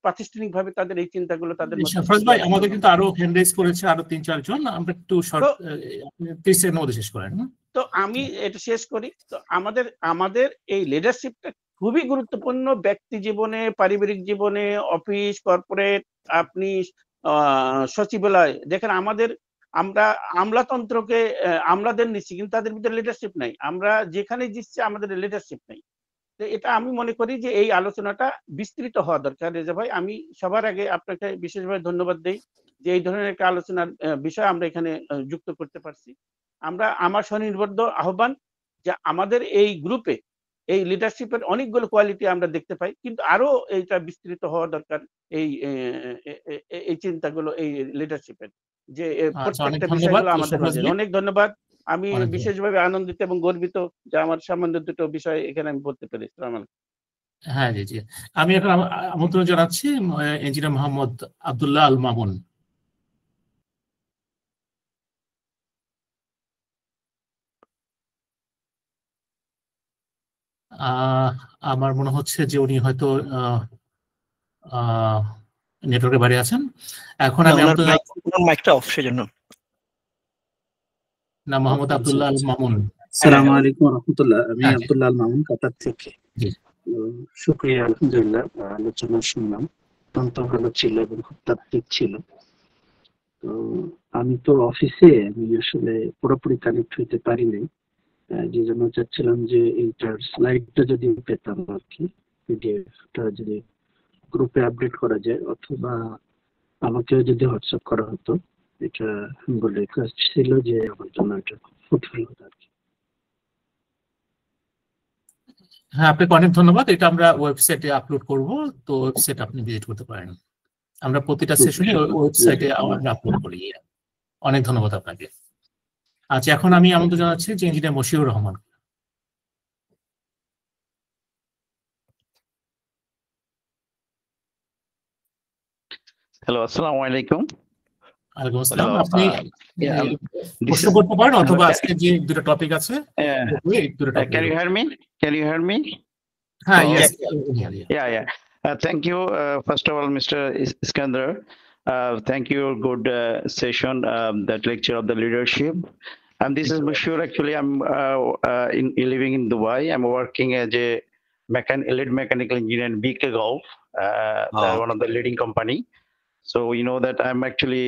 Speaker 4: প্রাতিষ্ঠানিকভাবে তাদের এই চিন্তাগুলো তাদের
Speaker 3: ফরাজ ভাই, আমাদের কিন্তু আরো হ্যান্ড রেজ করেছে আরো 3-4 জন, আমরা একটু শর্ট 30 সেকেন্ডের মধ্যে শেষ করেন।
Speaker 4: তো আমি এটা শেষ করি। তো আমাদের এই লিডারশিপটা খুবই গুরুত্বপূর্ণ, ব্যক্তি জীবনে, পারিবারিক জীবনে, অফিস, কর্পোরেট, আপনি সচিবালয় দেখেন, আমরা আমলাতন্ত্রকে আমলাদের নিচ্ছি, কিন্তু তাদের ভিতরে লিডারশিপ নাই। আমরা যেখানে দিচ্ছি আমাদের লিডারশিপ নাই। তো এটা আমি মনে করি যে এই আলোচনাটা বিস্তৃত হওয়া দরকার। রেজা ভাই, আমি সবার আগে আপনাকে বিশেষভাবে ধন্যবাদ দেই যে এই ধরনের একটা আলোচনার বিষয় আমরা এখানে যুক্ত করতে পারছি। আমার স্বনির্বদ্ধ আহ্বান যে আমাদের এই গ্রুপে এই লিডারশিপের অনেকগুলো কোয়ালিটি আমরা দেখতে পাই, কিন্তু আরো এইটা বিস্তৃত হওয়া দরকার, এই চিন্তাগুলো এই লিডারশিপের, যে প্রত্যেকটা বিষয়গুলো আমাদের মাঝে। অনেক ধন্যবাদ। আমি বিশেষভাবে আনন্দিত এবং গর্বিত যে আমার সামান্য দুটো বিষয় এখানে আমি বলতে পেরেছি।
Speaker 3: হ্যাঁ জি জি, আমি এখন আমন্ত্রণ জানাচ্ছি ইঞ্জিনিয়ার মোহাম্মদ আব্দুল্লাহ আল মামুন। আমার মনে হচ্ছে যে উনি হয়তো নেটওয়ার্কের বাইরে আছেন। এখন আমি
Speaker 2: মাইকটা অফ, সেজন্য।
Speaker 3: না, মোহাম্মদ আব্দুল্লাহ আল মামুন।
Speaker 5: আসসালামু আলাইকুম ওয়া রাহমাতুল্লাহ। আমি আব্দুল্লাহ আল মামুন, কাতার থেকে। শুকরিয়া, আলহামদুলিল্লাহ। আলোচনা শুনলাম, অত্যন্ত ভালো ছিল এবং খুব তাত্ত্বিক ছিল। তো আমি তো অফিসে, আমি আসলে পুরোপুরি কানেক্ট হইতে পারি নাই, যে জন্য চাচ্ছিলাম যে এইটার স্লাইডটা যদি পেতাম আর কি, পিডিএফটা যদি গ্রুপে আপডেট করা যায়, অথবা আমাকেও যদি হোয়াটসঅ্যাপ করা হতো, এটা বলে রিকোয়েস্ট ছিল যে আমার জন্য এটা ফ্রুটফুল হতো আর কি।
Speaker 3: হ্যাঁ, আপনাকে অনেক ধন্যবাদ। এটা আমরা ওয়েবসাইটে আপলোড করব, তো ওয়েবসাইট আপনি ভিজিট করতে পারেন। আমরা প্রতিটা সেশনে ওয়েবসাইটে আমরা আপলোড করি। অনেক ধন্যবাদ আপনাকে। আচ্ছা, এখন আমি আমন্ত্রণ জানাচ্ছি যে engineer Moshiur Rahman.
Speaker 6: Hello, assalamu alaikum.
Speaker 3: ওয়ালাইকুম আসসালাম।
Speaker 6: Hello,
Speaker 3: আপনি
Speaker 6: this
Speaker 3: প্রশ্ন
Speaker 6: is,
Speaker 3: করতে পারেন, অথবা আজকে যে দুটো টপিক আছে এই দুটো
Speaker 6: can
Speaker 3: topic.
Speaker 6: you hear me? Can you hear me?
Speaker 3: হ্যাঁ,
Speaker 6: Oh,
Speaker 3: yes.
Speaker 6: Yeah. Thank you, first of all, Mr. Iskandar. Thank you, good session, that lecture of the leadership. And this is Mashur. Actually, I'm living in Dubai. I'm working as a lead mechanical engineer in BK Gulf, one of the leading company. So you know that I'm actually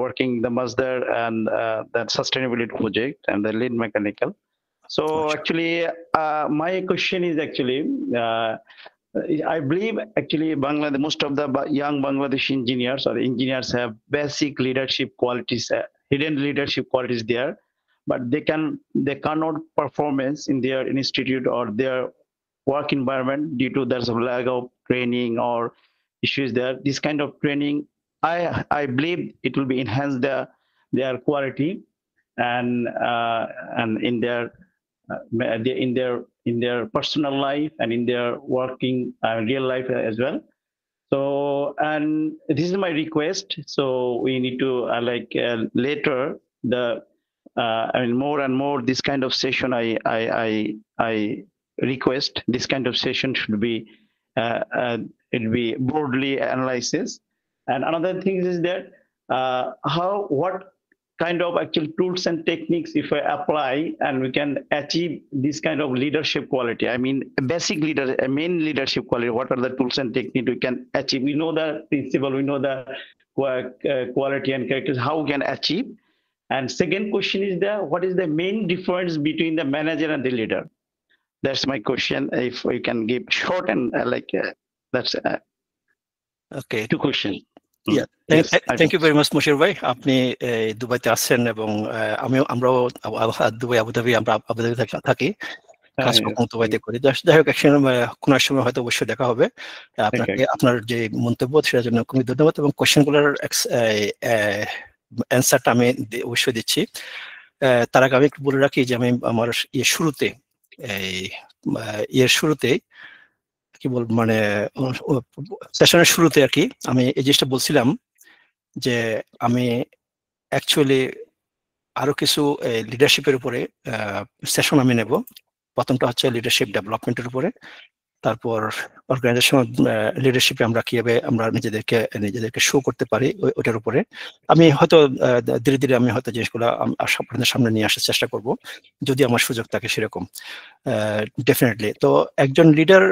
Speaker 6: working the Masdar and that sustainability project and the lead mechanical. So actually, my question is actually, I believe actually Bangladesh, most of the young Bangladeshi engineers or engineers have basic leadership qualities, hidden leadership qualities there, but they cannot performance in their institute or their work environment due to there's a lack of training or issues there. This kind of training, I believe it will be enhance their quality and in their personal life and in their working real life as well. So, and this is my request. So we need to later the more and more this kind of session. I request this kind of session should be it be broadly analysis. And another thing is that what kind of actual tools and techniques if I apply and we can achieve this kind of leadership quality. I mean, basic main leadership quality. What are the tools and techniques we can achieve? We know the principle, we know the quality and characters, how we can achieve. And second question is what is the main difference between the manager and the leader? That's my question. If we can give short and that's
Speaker 2: Okay.
Speaker 6: two questions.
Speaker 2: Thank you very much Moshir ভাই, আপনি দুবাইতে আসছেন এবং আমরাও Dubai Abu Dhabi, আমরা Abu Dhabi থাকি, কাজ দুবাইতে করি। যাই হোক, কোন সময় হয়তো অবশ্যই দেখা হবে। আপনাকে আপনার যে মন্তব্য সেটার জন্য খুবই ধন্যবাদ, এবং কোয়েশ্চেনগুলোর অ্যান্সারটা আমি অবশ্যই দিচ্ছি। তার আগে আমি একটু বলে রাখি যে আমি আমার শুরুতে কি বল মানে সেশনের শুরুতে আর কি আমি এই জিনিসটা বলছিলাম যে আমি অ্যাকচুয়ালি আরো কিছু লিডারশিপের উপরে সেশন আমি নেব। প্রথমটা হচ্ছে লিডারশিপ ডেভেলপমেন্টের উপরে, তারপর অর্গানাইজেশনাল লিডারশিপে আমরা কিভাবে আমরা নিজেদেরকে শো করতে পারি ওটার উপরে আমি হয়তো ধীরে ধীরে আমি হয়তো জিনিসগুলো আপনাদের সামনে নিয়ে আসার চেষ্টা করব, যদি আমার সুযোগ থাকে সেরকম। ডেফিনেটলি তো একজন লিডার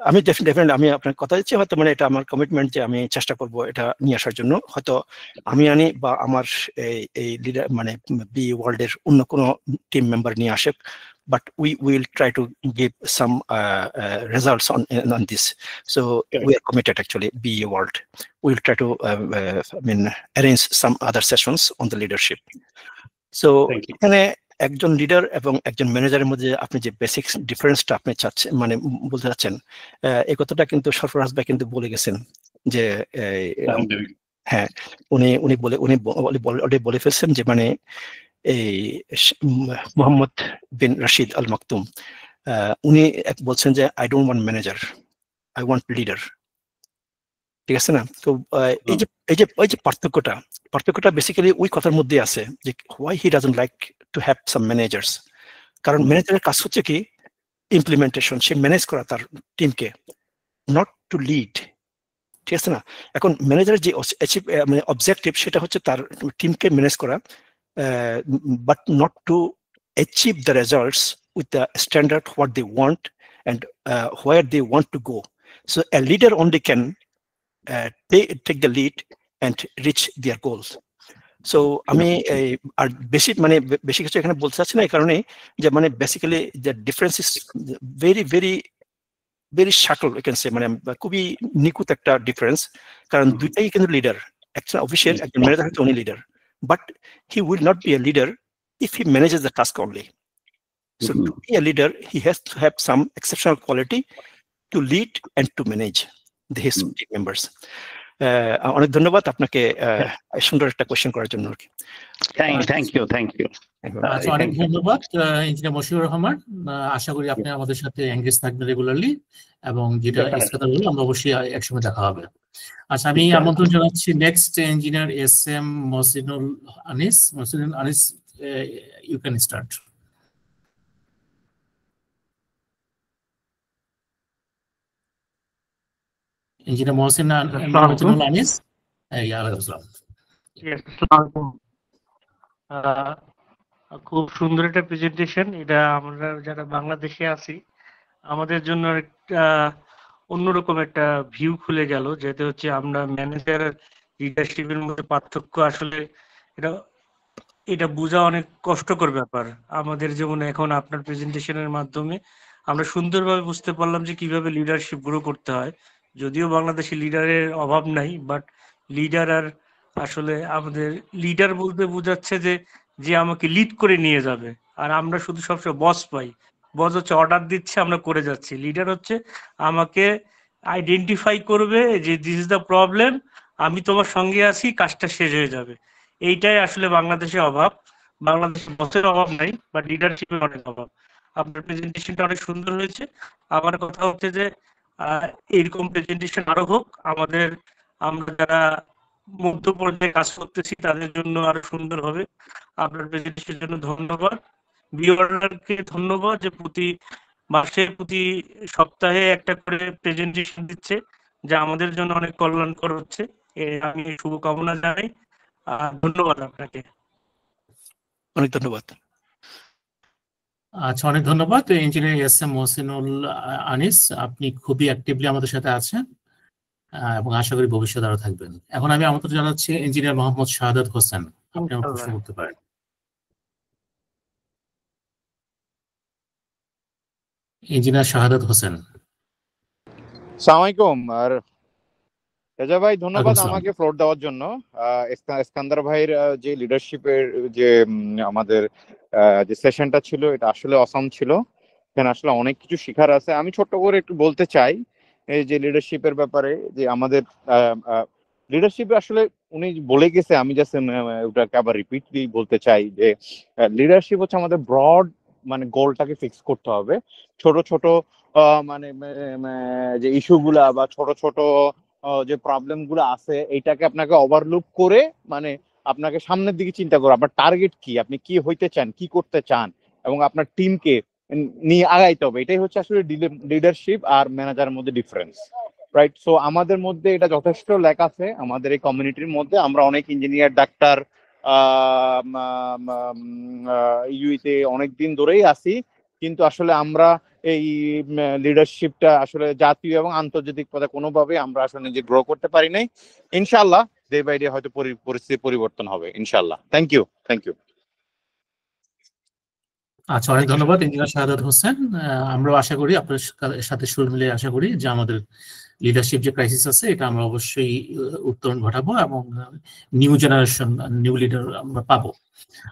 Speaker 2: আমি ডেফিনেটলি আমি আপনার কথা দিচ্ছি, হয়তো মানে এটা আমার কমিটমেন্ট যে আমি চেষ্টা করব এটা নিয়ে আসার জন্য। হয়তো আমি আনি বা আমার এই লিডার মানে বি ওয়ার্ল্ডের অন্য কোনো টিম মেম্বার নিয়ে আসে, but we will try to give some results on this. So we are committed actually, BE World. We will try to arrange some other sessions on the leadership. So এখানে একজন leader এবং একজন ম্যানেজারের মধ্যে আপনি যে বেসিক ডিফারেন্সটা আপনি চাচ্ছেন মানে বলতে চাচ্ছেন, এই কথাটা কিন্তু সরফরাজ ভাই কিন্তু বলে গেছেন যে হ্যাঁ উনি বলে ফেলছেন যে মানে এই মোহাম্মদ বিন রাশিদ আল মাকতুম উনি বলছেন যে I don't want manager, I want leader. ঠিক আছে না? তো এই যে পার্থক্যটা বেসিক্যালি ওই কথার মধ্যে আছে যে why he doesn't like to have some managers. কারণ ম্যানেজারের কাজ হচ্ছে কি ইমপ্লিমেন্টেশন, সে ম্যানেজ করা তার টিমকে, নট টু লিড। ঠিক আছে না? এখন ম্যানেজারের যে মানে অবজেক্টিভ সেটা হচ্ছে তার টিমকে ম্যানেজ করা, but not to achieve the results with the standard what they want and where they want to go. So a leader only can take the lead and reach their goals. So আমি আর বেশি কিছু এখানে বলতে চাচ্ছি না, এই কারণে যে মানে basically the difference is very very very subtle, you can say, মানে খুবই নিখুঁত একটা ডিফারেন্স। কারণ দুইটাই কিন্তু লিডার, একজন অফিসিয়াল একজন ম্যানেজার হচ্ছে উনি leader, but he will not be a leader if he manages the task only. So to be a leader, he has to have some exceptional quality to lead and to manage his team members. অনেক ধন্যবাদ আপনাকে সুন্দর একটা question করার জন্য।
Speaker 6: Thank you.
Speaker 3: আচ্ছা, অনেক ধন্যবাদ ইঞ্জিনিয়ার মশিউর রহমান। আশা করি আপনি আমাদের সাথে এঙ্গেজ থাকবেন রেগুলারলি, এবং যেটা ইস্কাদার হলো আমরা অবশ্যই একসঙ্গে দেখা হবে। আচ্ছা, আমি আমন্ত্রণ জানাচ্ছি next engineer SM Mohsinul Anis. Mohsinul Anis, you can start. Engineer Mohsinul Anis.
Speaker 7: খুব সুন্দর একটা প্রেজেন্টেশন। এটা আমরা যারা বাংলাদেশে আছি আমাদের জন্য একটা অন্যরকম একটা ভিউ খুলে গেল, যেটা হচ্ছে আমরা ম্যানেজার লিডারশিপের মধ্যে পার্থক্য আসলে এটা বোঝা অনেক কষ্টকর ব্যাপার আমাদের। যেমন এখন আপনার প্রেজেন্টেশনের মাধ্যমে আমরা সুন্দরভাবে বুঝতে পারলাম যে কিভাবে লিডারশিপ গ্রো করতে হয়। যদিও বাংলাদেশে লিডারের অভাব নাই, বাট লিডার আর আসলে আমাদের লিডার বলতে বোঝাচ্ছে যে আমাকে লিড করে নিয়ে যাবে, আর আমরা শুধু সবসময় বস পাই। বস হচ্ছে অর্ডার দিচ্ছে, আমরা করে যাচ্ছি। লিডার হচ্ছে আমাকে আইডেন্টিফাই করবে যে দিস ইজ দ্য প্রবলেম, আমি তোমার সঙ্গে আছি, কাজটা শেষ হয়ে যাবে। এইটাই আসলে বাংলাদেশে অভাব। বাংলাদেশে বসের অভাব নাই, বাট লিডারশিপের অনেক অভাব। আপনার প্রেজেন্টেশনটা অনেক সুন্দর হয়েছে। আমার কথা হচ্ছে যে এরকম প্রেজেন্টেশন আরো হোক। আমরা যারা মধ্য পর্যায়ে কাজ করতেছি তাদের জন্য আরো সুন্দর হবে। আপনার প্রেজেন্টেশনের জন্য ধন্যবাদ। বিওয়ার্ডারকে ধন্যবাদ যে প্রতি মাসে প্রতি সপ্তাহে একটা করে প্রেজেন্টেশন দিচ্ছে, যা আমাদের জন্য অনেক কল্যাণকর হচ্ছে। আমি শুভকামনা জানাই। ধন্যবাদ আপনাকে।
Speaker 2: অনেক ধন্যবাদ।
Speaker 3: আচ্ছা, অনেক ধন্যবাদ ইঞ্জিনিয়ার SM মহসিনুল আনিস। আপনি খুবই অ্যাক্টিভলি আমাদের সাথে আছেন এবং আশা করি ভবিষ্যতে আরো থাকবেন। এখন আমি আমন্ত্রণ জানাচ্ছি ইঞ্জিনিয়ার মোহাম্মদ শাহাদাত হোসেন। আপনি আমার প্রশ্ন করতে পারেন। ইঞ্জিনিয়ার শাহাদাত হোসেন।
Speaker 8: আসসালামু আলাইকুম। আর রেজা ভাই, ধন্যবাদ আমাকে ফ্লোর দেওয়ার জন্য। ইস্কান্দার ভাইয়ের যে লিডারশিপের যে আমাদের যে সেশনটা ছিল, এটা আসলে অসাম ছিল। এখানে আসলে অনেক কিছু শেখার আছে। আমি ছোট্ট করে একটু বলতে চাই এই যে লিডারশিপের ব্যাপারে, যে আমাদের লিডারশিপে আসলে উনি বলে গেছে, আমি জাস্ট ওটাকে আবার রিপিটলি বলতে চাই যে লিডারশিপ হচ্ছে আমাদের ব্রড মানে গোলটাকে ফিক্স করতে হবে। ছোট ছোট মানে যে ইস্যুগুলা বা ছোট ছোট যে প্রবলেম গুলো আছে, এইটাকে আপনাকে ওভারলুক করে মানে আপনাকে সামনের দিকে চিন্তা করো, আপনার টার্গেট কি, আপনি কি হইতে চান, কি করতে চান, এবং আপনার টিমকে নিয়ে আগাইতে হবে। এটাই হচ্ছে আসলে লিডারশিপ আর ম্যানেজারের মধ্যে ডিফারেন্স, রাইট? সো আমাদের মধ্যে এটা যথেষ্ট ল্যাক আছে আমাদের এই কমিউনিটির মধ্যে। আমরা অনেক ইঞ্জিনিয়ার, ডাক্তার ইউইতে অনেক দিন ধরেই আছি, কিন্তু আসলে আমরা এই লিডারশিপটা আসলে জাতীয় এবং আন্তর্জাতিক পদে কোনোভাবে আমরা আসলে নিজে গ্রো করতে পারি নাই। ইনশাআল্লাহ ডে বাই ডে হয়তো পরিস্থিতি পরিবর্তন হবে ইনশাআল্লাহ। Thank you.
Speaker 3: আচ্ছা, অনেক ধন্যবাদ ইঞ্জিনিয়ার শাহাদাত হোসেন। আমরাও আশা করি আপনার সাথে সুর মিলে আশা করি যে আমাদের লিডারশিপ যে ক্রাইসিস আছে এটা আমরা অবশ্যই উত্তরণ ঘটাবো এবং নিউ জেনারেশন, নিউ লিডার আমরা পাবো।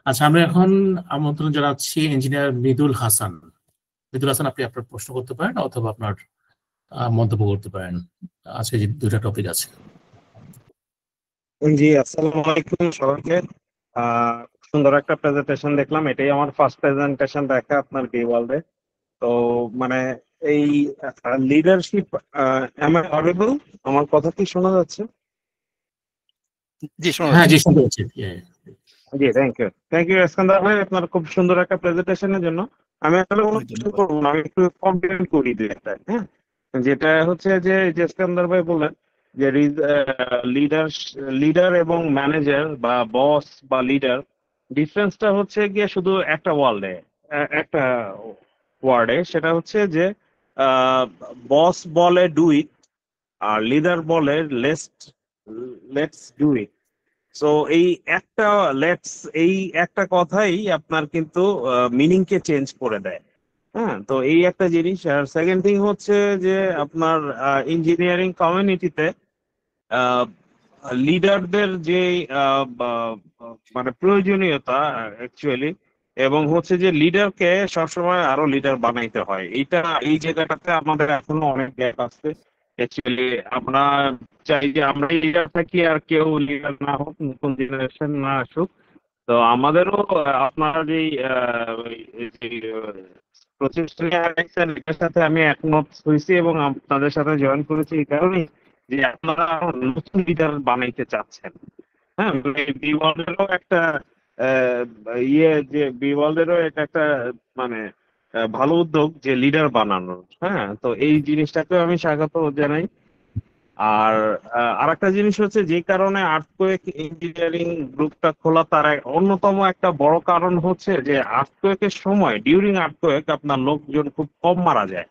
Speaker 3: আচ্ছা, আমরা এখন আমন্ত্রণ জানাচ্ছি ইঞ্জিনিয়ার মৃদুল হাসান। মৃদুল হাসান, আপনি আপনার প্রশ্ন করতে পারেন অথবা আপনার মন্তব্য করতে পারেন। আজকে যে দুটা টপিক আছে।
Speaker 9: জি, আসসালামু আলাইকুম সবাইকে। সুন্দর একটা প্রেজেন্টেশন দেখলাম। এটাই আমার ফার্স্ট প্রেজেন্টেশন দেখা আপনার বি ওয়ার্ল্ডে। তো মানে এই লিডারশিপ, am I audible? আমার কথা কি শোনা যাচ্ছে?
Speaker 2: জি, শোনা
Speaker 3: যাচ্ছে। জি, শুনতে পাচ্ছি।
Speaker 9: জি, থ্যাংক ইউ ইস্কান্দার ভাই আপনার খুব সুন্দর একটা প্রেজেন্টেশনের জন্য। আমি আসলে কোনো কিছু করবো না, আমি একটু কমপ্লিমেন্ট করি একটা। হ্যাঁ, যেটা হচ্ছে যে ইস্কান্দার ভাই বললেন যে লিডার এবং ম্যানেজার বা বস বা লিডার ডিফারেন্সটা হচ্ছে গিয়ে শুধু একটা ওয়ার্ডে, সেটা হচ্ছে যে বস বলে ডু ইট আর লিডার বলে লেটস ডু ইট। সো এই একটা কথাই আপনার কিন্তু মিনিংকে চেঞ্জ করে দেয়। হ্যাঁ, তো এই একটা জিনিস। আর সেকেন্ড থিং হচ্ছে যে আপনার ইঞ্জিনিয়ারিং কমিউনিটিতে লিডারদের যে মানে প্রয়োজনীয়তা, অ্যাকচুয়ালি এবং হচ্ছে যে লিডারকে সবসময় আরো লিডার বানাইতে হয়। এই জায়গাটাতে আমাদের এখনো অনেক গ্যাপ আছে। অ্যাকচুয়ালি আমরা চাই যে আমরাই লিডার থাকি আর কেউ লিডার না হোক, নতুন জেনারেশন না আসুক। তো আমাদেরও আপনার প্রচেষ্টা নিয়ে আরেকছেন, এটার সাথে আমি একমত হয়েছি এবং আপনাদের সাথে জয়েন করেছি এই কারণেই যে আপনারা নতুন লিডার বানাইতে চাচ্ছেন। হ্যাঁ, বি ওয়ার্ল্ডেরও একটা বি ওয়ার্ল্ডেরও এটা একটা মানে ভালো উদ্যোগ যে লিডার বানানোর। হ্যাঁ, তো এই জিনিসটাকে আমি স্বাগত জানাই। আর আরেকটা জিনিস হচ্ছে যে কারণে আর্থকোয়েক ইঞ্জিনিয়ারিং গ্রুপটা খোলা, তার অন্যতম একটা বড় কারণ হচ্ছে যে আর্থকোয়েকের সময়, ডিউরিং আর্থকোয়েক আপনার লোকজন খুব কম মারা যায়,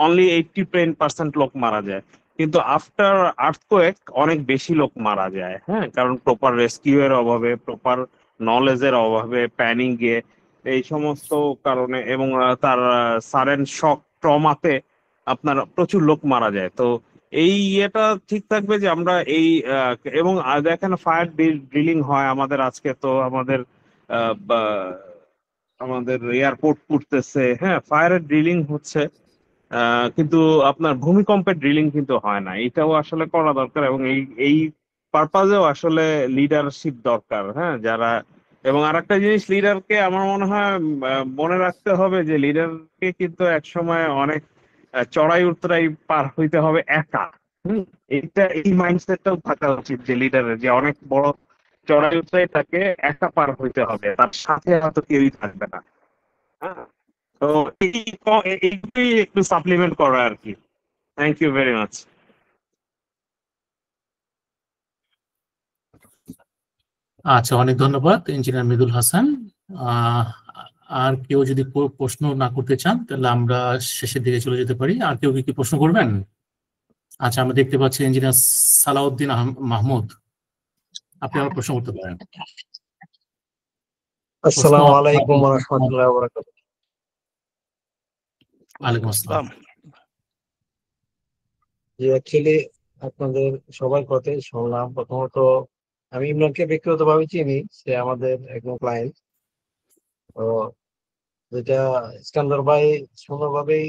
Speaker 9: অনলি 80% লোক মারা যায়। কিন্তু আফটার আর্থকোয়েক অনেক বেশি লোক মারা যায়। হ্যাঁ, কারণ প্রপার রেস্কিউ এর অভাবে, প্রপার নলেজের অভাবে, প্যানিং এ, এই সমস্ত কারণে, এবং তার সাডেন শক ট্রমাতে আপনার প্রচুর লোক মারা যায়। তো এই ইয়েটা ঠিক থাকবে যে আমরা এই এবং দেখেন ফায়ার ড্রিলিং হয় আমাদের আজকে, তো আমাদের আমাদের এয়ারপোর্ট করতেছে, হ্যাঁ ফায়ারের ড্রিলিং হচ্ছে, কিন্তু আপনার ভূমিকম্পের ড্রিলিং কিন্তু হয় না। এটাও আসলে করা দরকার এবং এই পারপাজেও আসলে লিডারশিপ দরকার। হ্যাঁ, যারা, এবং আরেকটা জিনিস লিডারকে আমার মনে হয় মনে রাখতে হবে যে লিডারকে কিন্তু একসময় অনেক চড়াই উতরাই পার হইতে হবে একা। এই মাইন্ডসেটটাও থাকা উচিত যে লিডারের, যে অনেক বড় চড়াই উতরাই তাকে একা পার হইতে হবে, তার সাথে হয়তো কেউই থাকবে না। হ্যাঁ, তো এইটুকুই একটু সাপ্লিমেন্ট করা আর কি। Thank you very much.
Speaker 3: আচ্ছা, অনেক ধন্যবাদ ইঞ্জিনিয়ার মৃদুল হাসান। আর কেউ যদি প্রশ্ন না করতে চান তাহলে আমরা শেষের দিকে চলে যেতে পারি। আর কেউ কি প্রশ্ন করবেন? আচ্ছা, আমরা দেখতে পাচ্ছি ইঞ্জিনিয়ার সালাউদ্দিন মাহমুদ, আপনি আমার প্রশ্ন করতে পারেন।
Speaker 10: আসসালামু আলাইকুম ওয়া রাহমাতুল্লাহি ওয়া বারাকাতুহু।
Speaker 3: ওয়ালাইকুম আসসালাম।
Speaker 10: যে অ্যাকচুয়ালি আপনাদের সবার কথাই শুনলাম। প্রথমত আমি ইমরানকে ব্যক্তিগতভাবে চিনি, সে আমাদের একজন ক্লায়েন্ট। তো যেটা ইস্কান্দার ভাই সুন্দরভাবেই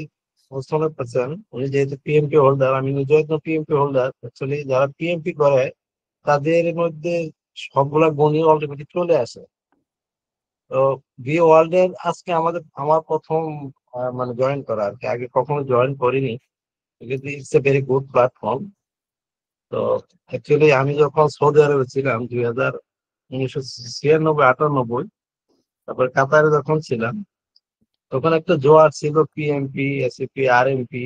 Speaker 10: উপস্থাপন করছেন, উনি যেহেতু পিএমপি হোল্ডার, আমি নিজেও একজন পিএমপি হোল্ডার। অ্যাকচুয়ালি যারা পিএমপি করে তাদের মধ্যে সবগুলা গুণই অলরেডি চলে আসে। তো বি ওয়ার্ল্ডের আজকে আমার প্রথম মানে জয়েন করা আর কি, আগে কখনো জয়েন করিনি। It's a very good platform. তো অ্যাকচুয়ালি আমি যখন সৌদি আরবে ছিলাম 1996-98, তারপর কাতারে যখন ছিলাম তখন একটা জোয়ার ছিল পিএমপি, এসএপি, আরএমপি,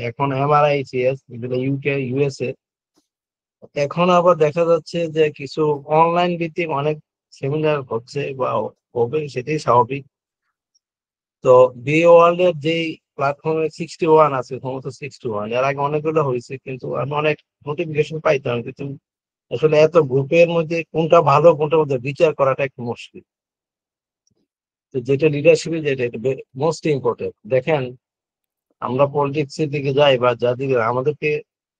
Speaker 10: এখন এমআরআইসিএস, যেগুলো ইউকে ইউএসএ। এখন আবার দেখা যাচ্ছে যে কিছু অনলাইন ভিত্তিক অনেক সেমিনার হচ্ছে বা হবে, সেটাই স্বাভাবিক। তো বি ওয়ার্ল্ড এর যেই প্ল্যাটফর্মে 61 আছে, সমস্ত 61, এর আগে অনেকগুলো হয়েছে, কিন্তু আমি অনেক নোটিফিকেশন পাইতাম, কিন্তু আসলে এত গ্রুপের মধ্যে কোনটা ভালো কোনটার মধ্যে বিচার করাটা একটু মুশকিল। তো যেটা লিডারশিপে, যেটা মোস্ট ইম্পর্টেন্ট। দেখেন, আমরা পলিটিক্স এর দিকে যাই বা যাদিকে আমাদেরকে,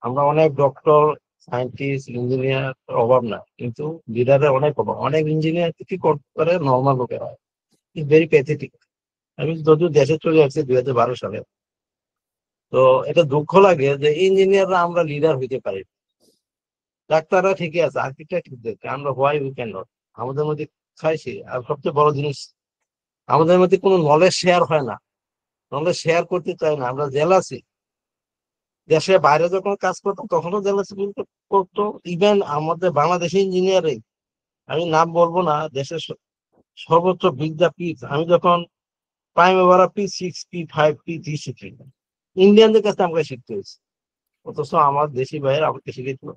Speaker 10: আমরা অনেক ডক্টর, সায়েন্টিস্ট, ইঞ্জিনিয়ার অভাব না, কিন্তু লিডারের অনেক অভাব। অনেক ইঞ্জিনিয়ার কি করতে পারে নর্মাল লোকেরা, ইটস ভেরি প্যাথেটিক। আমি যদিও দেশে চলে আসছি 2012 সালে। তো এটা দুঃখ লাগে যে ইঞ্জিনিয়াররা আমরা লিডার হইতে পারি। ডাক্তাররা ঠিকই আছে, আর্কিটেক্ট ঠিক আছে, আমরা হোয়াই উই ক্যান নট। আমাদের মধ্যে খাইছি। আর সবচেয়ে বড় জিনিস, আমাদের মধ্যে কোনো নলেজ শেয়ার হয় না, নলেজ শেয়ার করতে চাই না, আমরা জেলাসি। দেশে বাইরে যখন কাজ করতাম তখনও জেলাসি করতো। ইভেন আমাদের বাংলাদেশি ইঞ্জিনিয়ারিং, আমি নাম বলবো না, দেশের সর্বোচ্চ বিদ্যাপীঠ, আমি যখন প্রাইমারি P6, P5, P3 শিখি, ইন্ডিয়ানদের কাছে আমাকে শিখতে হয়েছে, অথচ আমার দেশি ভাইয়ের আমাকে শিখেছিল।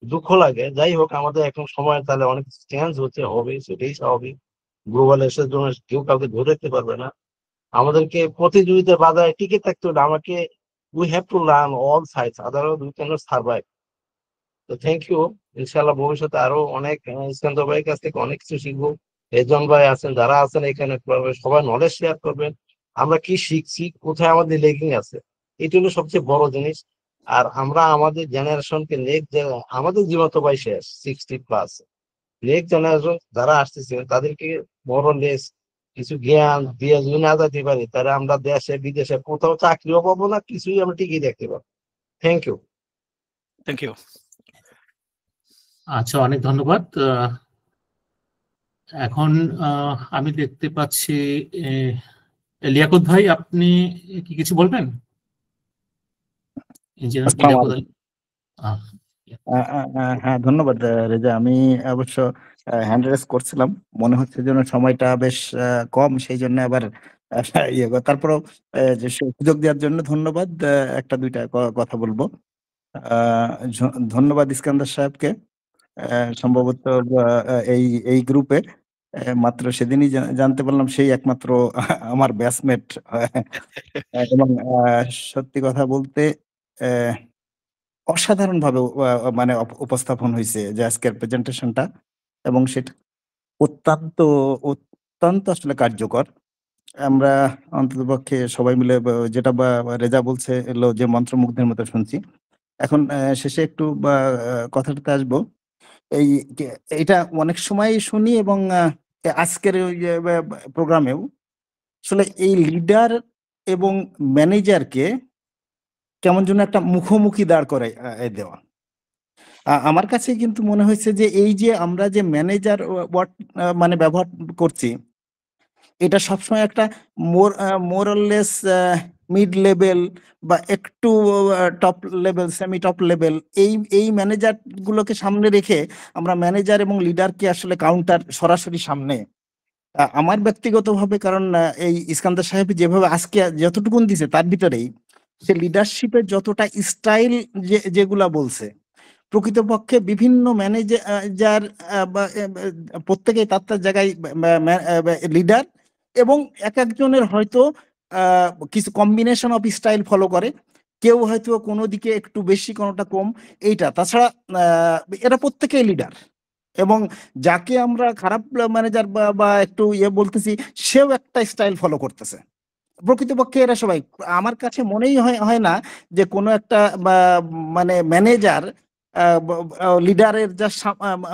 Speaker 10: দুঃখ লাগে। যাই হোক, আমাদের এখন সময় তাহলে অনেক চেঞ্জ হচ্ছে, হবে, সেটাই স্বাভাবিক। গ্লোবালাইজেশনের জন্য কেউ কাউকে ধরে রাখতে পারবে না। আমাদেরকে প্রতিযোগিতার বাজারে টিকে থাকতে হলে আমাকে we have to learn all sides, otherwise we can not survive. তো থ্যাংক ইউ। ইনশাআল্লাহ ভবিষ্যতে আরো অনেক ইস্কান্দার ভাইয়ের কাছ থেকে অনেক কিছু শিখবো। রেজন ভাই আছেন, যারা আছেন এখানে, সবাই নলেজ শেয়ার করবেন। আমরা কি শিখছি, কোথায় আমাদের লেগিং আছে, এটা হলো সবচেয়ে বড় জিনিস। আর আমরা আমাদের জেনারেশনকে নেক্সট, আমাদের জীবন তো ভাই শেষ 60+, নেক্সট জেনারেশন যারা আসতেছে তাদেরকে বড় লেস কিছু জ্ঞান দিয়ে যদি না যেতে পারি, তাহলে আমরা দেশে বিদেশে কোথাও চাকরিও পাবো না, কিছুই আমরা টিকিয়ে দেখতে পাবো। Thank you.
Speaker 2: Thank you.
Speaker 3: আচ্ছা, অনেক ধন্যবাদ। এখন আমি দেখতে পাচ্ছি লিয়াকত ভাই, আপনি কি কিছু বলবেন? ইঞ্জিনিয়ার লিয়াকত আলী।
Speaker 11: হ্যাঁ, ধন্যবাদ রেজা। আমি অবশ্য হ্যান্ড রেজ করছিলাম, মনে হচ্ছে যেন সময়টা বেশ কম, সেই জন্য আবার তারপরও যে সুযোগ দেওয়ার জন্য ধন্যবাদ। একটা দুইটা কথা বলবো। ধন্যবাদ ইস্কান্দার সাহেবকে। সম্ভবত এই এই গ্রুপে মাত্র সেদিনই জানতে পারলাম সেই একমাত্র আমার ব্যাচমেট। এবং সত্যি কথা বলতে অসাধারণভাবে মানে উপস্থাপন হয়েছে যে আজকের প্রেজেন্টেশনটা, এবং সেটা অত্যন্ত অত্যন্ত আসলে কার্যকর। আমরা অন্ততপক্ষে সবাই মিলে যেটা রেজা বলছে এলো যে মন্ত্রমুগ্ধের মতো শুনছি। এখন শেষে একটু কথাটাতে আসবো। এটা অনেক সময় শুনি এবং আজকের ওই প্রোগ্রামেও আসলে এই লিডার এবং ম্যানেজারকে কেমন যেন একটা মুখোমুখি দাঁড় করে দেওয়া। আমার কাছে কিন্তু মনে হয়েছে যে এই যে আমরা যে ম্যানেজার ওয়ার্ড মানে ব্যবহার করছি, এটা সবসময় একটা মোরলেস মিড লেভেল বা একটু top level, semi top level, এই ম্যানেজার গুলোকে সামনে রেখে আমরা ম্যানেজার এবং লিডারকে আসলে কাউন্টার সরাসরি সামনে। আমার ব্যক্তিগতভাবে, কারণ এই ইস্কান্দার সাহেব যেভাবে আজকে যতটুকুন দিছে তার ভিতরেই সে লিডারশিপের যতটা স্টাইল যেগুলা বলছে, প্রকৃতপক্ষে বিভিন্ন ম্যানেজার প্রত্যেকেই তার তার জায়গায় লিডার, এবং এক একজনের হয়তো কিছু কম্বিনেশন অফ স্টাইল ফলো করে, কেউ হয়তো কোনো দিকে একটু বেশি কোনোটা কম, এইটা। তাছাড়া এরা প্রত্যেকেই লিডার, এবং যাকে আমরা খারাপ ম্যানেজার বা একটু বলতেছি, সেও একটা স্টাইল ফলো করতেছে। প্রকৃতপক্ষে এরা সবাই, আমার কাছে মনেই হয় না যে কোনো একটা মানে ম্যানেজার লিডারের যা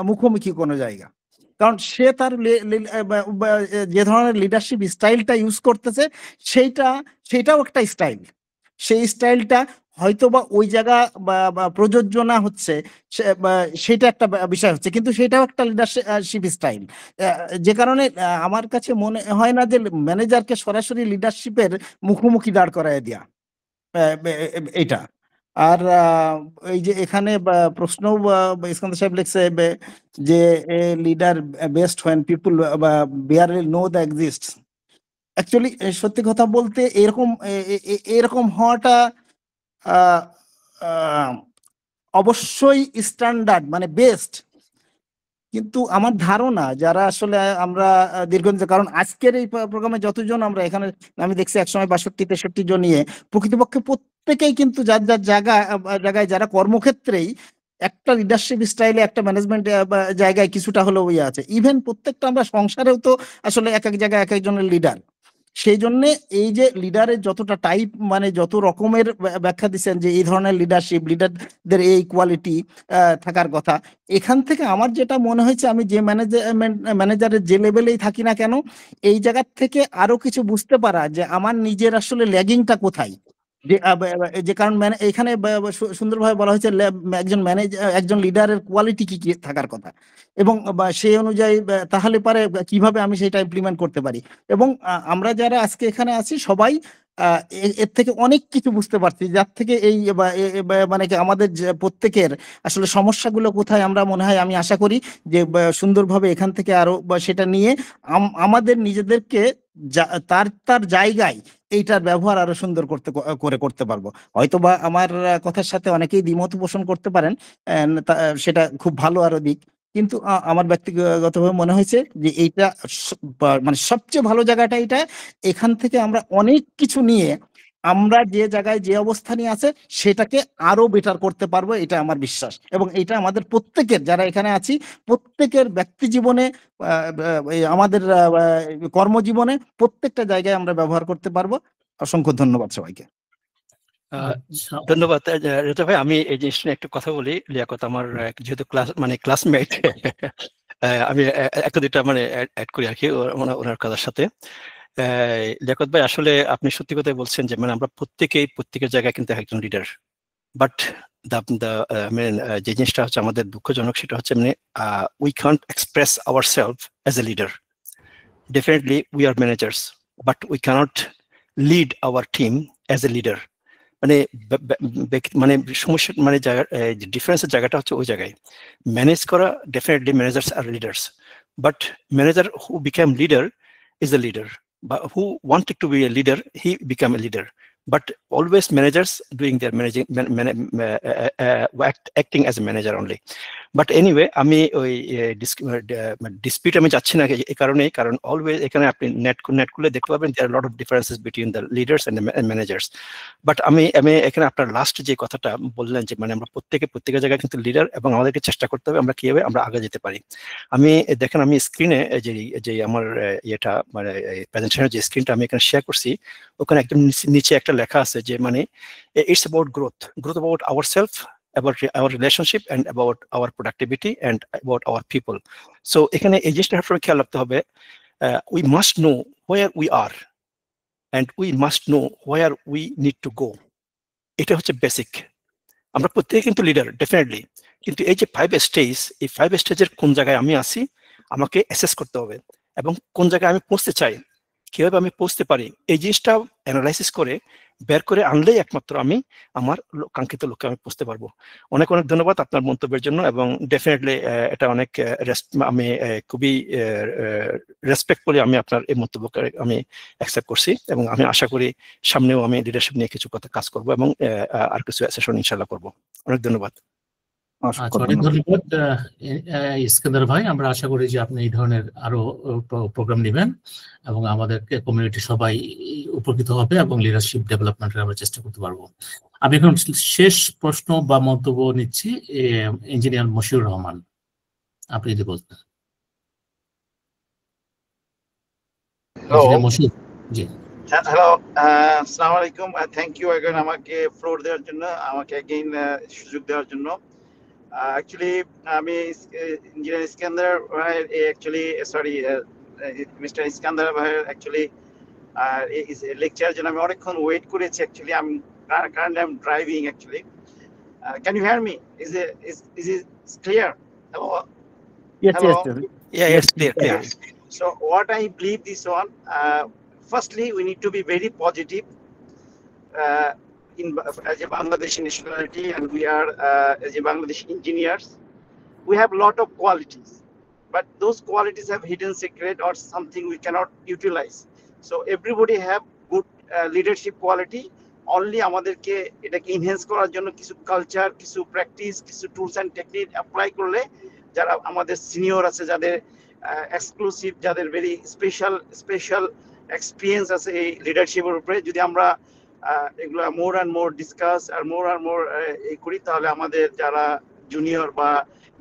Speaker 11: মুখোমুখি কোনো জায়গা, কারণ সে তার যে ধরনের লিডারশিপ স্টাইলটা ইউজ করতেছে সেইটাও একটা স্টাইল। সেই স্টাইলটা হয়তো বা ওই জায়গা বা প্রযোজ্য না হচ্ছে, সেটা একটা বিষয় হচ্ছে, কিন্তু সেটাও একটা লিডারশিপ স্টাইল। যে কারণে আমার কাছে মনে হয় না যে ম্যানেজারকে সরাসরি লিডারশিপের মুখোমুখি দাঁড় করায় দেয়া এইটা। আর এই যে এখানে প্রশ্ন ইস্কান্দার সাহেব লিখছে যে leader best when people barely know the exist. Actually সত্যি কথা বলতে এরকম হওয়াটা অবশ্যই স্ট্যান্ডার্ড, মানে বেস্ট, কিন্তু আমার ধারণা যারা আসলে আমরা দীর্ঘদিন, কারণ আজকের এই প্রোগ্রামে যতজন আমরা এখানে আমি দেখছি একসময় 62-63 জন নিয়ে, প্রকৃতপক্ষে প্রত্যেকেই কিন্তু যার যার জায়গায় যারা কর্মক্ষেত্রেই একটা লিডারশিপ স্টাইলে, একটা ম্যানেজমেন্ট জায়গায় কিছুটা হলেও আছে। ইভেন প্রত্যেকটা আমরা সংসারেও তো আসলে এক এক জায়গায় এক একজনের লিডার। সেই জন্য এই যে লিডারের যতটা টাইপ, মানে যত রকমের ব্যাখ্যা দিচ্ছেন যে এই ধরনের লিডারশিপ, লিডারদের এই কোয়ালিটি থাকার কথা, এখান থেকে আমার যেটা মনে হয়েছে, আমি যে ম্যানেজারের যে লেভেলেই থাকি না কেন, এই জায়গার থেকে আরো কিছু বুঝতে পারা যে আমার নিজের আসলে ল্যাগিংটা কোথায়। যে কারণ এখানে সুন্দরভাবে বলা হয়েছে একজন লিডারের কোয়ালিটি কি কি থাকার কথা, এবং সেই অনুযায়ী তাহলে পারে কিভাবে আমি সেটা ইমপ্লিমেন্ট করতে পারি। এবং আমরা যারা আজকে এখানে আছি সবাই এর থেকে অনেক কিছু বুঝতে পারছি, যার থেকে এই মানে কি আমাদের প্রত্যেকের আসলে সমস্যাগুলো কোথায়, আমরা মনে হয়, আমি আশা করি যে সুন্দরভাবে এখান থেকে আরো সেটা নিয়ে আমাদের নিজেদেরকে তার জায়গায় এইটার ব্যবহার আরো সুন্দর করতে পারবো। হয়তো বা আমার কথার সাথে অনেকেই দ্বিমত পোষণ করতে পারেন, সেটা খুব ভালো আরো দিক, কিন্তু আমার ব্যক্তিগতভাবে মনে হয়েছে যে এইটা মানে সবচেয়ে ভালো জায়গাটা এটা। এখান থেকে আমরা অনেক কিছু নিয়ে আমরা যে জায়গায় যে অবস্থানে আছে সেটাকে আরো বেটার করতে পারবো, এটা আমার বিশ্বাস। এবং এটা আমাদের প্রত্যেকের, যারা এখানে আছি, প্রত্যেকের ব্যক্তি জীবনে, আমাদের কর্মজীবনে, প্রত্যেকটা জায়গায় আমরা ব্যবহার করতে পারবো। অসংখ্য ধন্যবাদ সবাইকে।
Speaker 2: ধন্যবাদ রেজা ভাই। আমি এই জিনিসটা একটু কথা বলি। লিয়াকত আমার যেহেতু ক্লাসমেট, আমি একটা দুইটা মানে অ্যাড করি আর কি ওনার কথার সাথে। লিয়াকত ভাই, আসলে আপনি সত্যি কথাই বলছেন যে মানে আমরা প্রত্যেকের জায়গায় কিন্তু একজন লিডার, বাট যে জিনিসটা হচ্ছে আমাদের দুঃখজনক সেটা হচ্ছে মানে we can't express our self as a leader. Definitely we are managers, but we cannot lead our team as a leader. মানে মানে সমস্যা মানে ডিফারেন্সের জায়গাটা হচ্ছে ওই জায়গায় ম্যানেজ করা। Definitely managers are leaders, but manager who become leader is a leader, but who wanted to be a leader, he became a leader. But always managers doing their acting as a manager only. But anyway, আমি ওই dispute আমি যাচ্ছি না এই কারণে, কারণ always এখানে আপনি নেট খুলে দেখতে পাবেন there are a lot of differences between the leaders and the managers. But আমি এখানে আপনার লাস্ট যে কথাটা বললেন যে মানে আমরা প্রত্যেকের জায়গায় কিন্তু লিডার, এবং আমাদেরকে চেষ্টা করতে হবে আমরা কিভাবে আমরা আগে যেতে পারি। আমি দেখেন আমি স্ক্রিনে যে আমার এটা মানে প্রেজেন্টেশনের যে স্ক্রিনটা আমি এখানে শেয়ার করছি, ওখানে একদম নিচে একটা লেখা আছে যে মানে it's about growth about ourself, about our relationship and about our productivity and about our people. So এখানে এই জিনিসটা সবসময় খেয়াল রাখতে হবে, we must know where we are and we must know where we need to go. এটা হচ্ছে basic. আমরা প্রত্যেকে কিন্তু লিডার ডেফিনেটলি, কিন্তু এই যে 5 স্টেজ, এই 5 স্টেজের কোন জায়গায় আমি আছি আমাকে অ্যাসেস করতে হবে, এবং কোন জায়গায় আমি পৌঁছতে চাই, কিভাবে আমি পৌঁছতে পারি, এই জিনিসটা অ্যানালাইসিস করে বের করে আনলেই একমাত্র আমি আমার কাঙ্ক্ষিত লক্ষ্যে আমি পৌঁছতে পারবো। অনেক ধন্যবাদ আপনার মন্তব্যের জন্য, এবং ডেফিনেটলি এটা অনেক আমি খুবই রেসপেক্ট করে আমি আপনার এই মন্তব্যকে আমি অ্যাকসেপ্ট করছি, এবং আমি আশা করি সামনেও আমি লিডারশিপ নিয়ে কিছু কথা কাজ করবো এবং আর কিছু সেশন ইনশাল্লাহ করবো। অনেক ধন্যবাদ।
Speaker 3: অনেক ধন্যবাদ ইস্কান্দার ভাই। আমরা আশা করি যে আপনি এই ধরনের আরো প্রোগ্রাম নেবেন এবং আমাদের কমিউনিটি সবাই উপকৃত হবে এবং লিডারশিপ ডেভেলপমেন্টের আমরা চেষ্টা করতে পারবো। আমি এখন শেষ প্রশ্ন বা মন্তব্য নিচ্ছি ইঞ্জিনিয়ার মশিউর রহমান, আপনি যদি বলতেন।
Speaker 12: জি হ্যালো, আসসালামু আলাইকুম। থ্যাংক ইউ अगेन আমাকে ফ্লোর দেওয়ার জন্য, আমাকে अगेन সুযোগ দেওয়ার জন্য। Actually, আমি ইঞ্জিনিয়ার ইস্কান্দার ভাই মিস্টার ইস্কান্দার ভাই অ্যাকচুয়ালি লেকচারের জন্য আমি অনেকক্ষণ ওয়েট করেছি। Actually I'm driving actually. Can you hear me? Is it clear? Hello?
Speaker 11: Yes,
Speaker 12: Hello?
Speaker 11: yes,
Speaker 12: clear. So what I believe this one, firstly we need to be very positive as a Bangladeshi nationality, and we are as a Bangladeshi engineers, we have a lot of qualities, but those qualities have hidden secret or something we cannot utilize. So everybody have good leadership quality, only আমাদেরকে এটাকে enhance করার জন্য কিছু culture, কিছু practice, কিছু tools and technique apply করলে যারা আমাদের সিনিয়র আছে, যাদের এক্সক্লুসিভ, যাদের ভেরি স্পেশাল এক্সপিরিয়েন্স আছে এই লিডারশিপের উপরে, যদি আমরা এগুলো মোর অ্যান্ড মোর ডিসকাস আর মোর এই করি, তাহলে আমাদের যারা জুনিয়র বা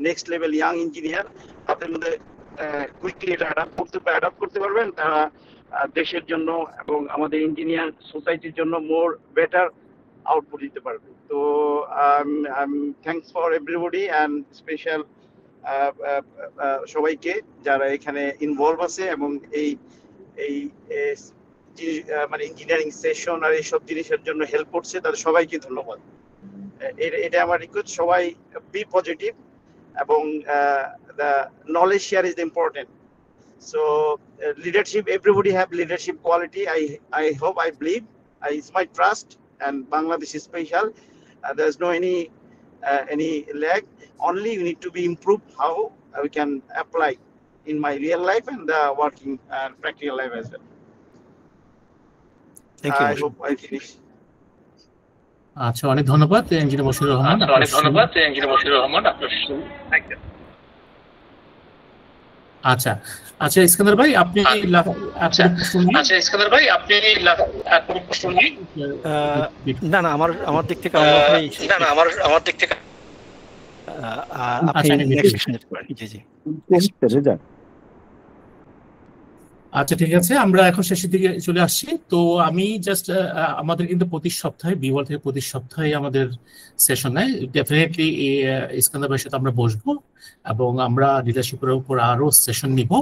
Speaker 12: নেক্সট লেভেল ইয়াং ইঞ্জিনিয়ার তাদের মধ্যে কুইকলি এটা অ্যাডাপ্ট করতে পারবেন। তারা দেশের জন্য এবং আমাদের ইঞ্জিনিয়ার সোসাইটির জন্য মোর বেটার আউটপুট দিতে পারবে। তো thanks for everybody and special সবাইকে যারা এখানে ইনভলভ আছে এবং এই মানে ইঞ্জিনিয়ারিং সেশন আর এইসব জিনিসের জন্য হেল্প করছে, তাদের সবাইকে ধন্যবাদ। এটা আমার রিকোয়েস্ট, সবাই বি পজিটিভ এবং the knowledge share is important. So leadership, everybody have leadership quality. I hope, I believe, it's my trust, and Bangladesh is special. There's no any lag. Only we need to be improved how we can apply in my real life and the working and practical life as well.
Speaker 2: Thank you.
Speaker 12: I hope I finish.
Speaker 3: আচ্ছা, অনেক ধন্যবাদ engineer Moshiur Rahman. আচ্ছা আচ্ছা ইস্কান্দার ভাই, আপনি
Speaker 2: না আমার দিক থেকে
Speaker 3: আচ্ছা ঠিক আছে, আমরা এখন শেষের দিকে চলে আসছি। তো আমি জাস্ট আমাদের কিন্তু প্রতি সপ্তাহে বিওয়াল থেকে প্রতি সপ্তাহে আমাদের সেশন নেয়। ডেফিনেটলি ইস্কান্দার ভাইয়ের সাথে আমরা বসবো এবং আমরা লিডারশিপের উপর আরো সেশন নিব।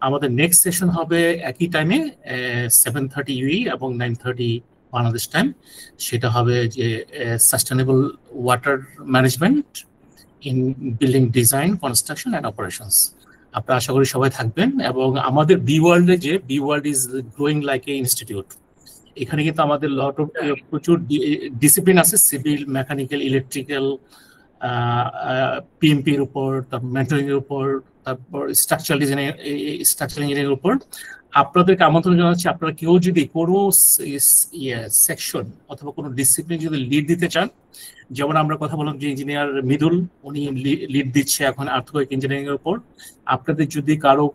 Speaker 3: আমাদের নেক্সট সেশন হবে একই টাইমে 7:30 ইউই এবং 9:30 বাংলাদেশ টাইম। সেটা হবে যে sustainable water management in building design, construction and operations. আপনারা আশা করি সবাই থাকবেন। এবং আমাদের বি ওয়ার্ল্ডে যে B world is growing like a institute, এখানে কিন্তু আমাদের লট অফ প্রচুর ডিসিপ্লিন আছে, সিভিল, মেকানিক্যাল, ইলেকট্রিক্যাল, পিএমপির উপর, তারপর মেন্টরিং এর উপর, তারপর স্ট্রাকচারাল ইঞ্জিনিয়ারিং এর উপর। আপনাদেরকে আমন্ত্রণ জানাচ্ছি, আপনারা কেউ যদি কোনো সেকশন অথবা কোনো ডিসিপ্লিন যদি লিড দিতে চান, যেমন আমরা কথা বললাম যে ইঞ্জিনিয়ার মৃদুল উনি লিড দিচ্ছে এখন আর্থকুয়েক ইঞ্জিনিয়ারিং এর উপর। আপনাদের যদি কারো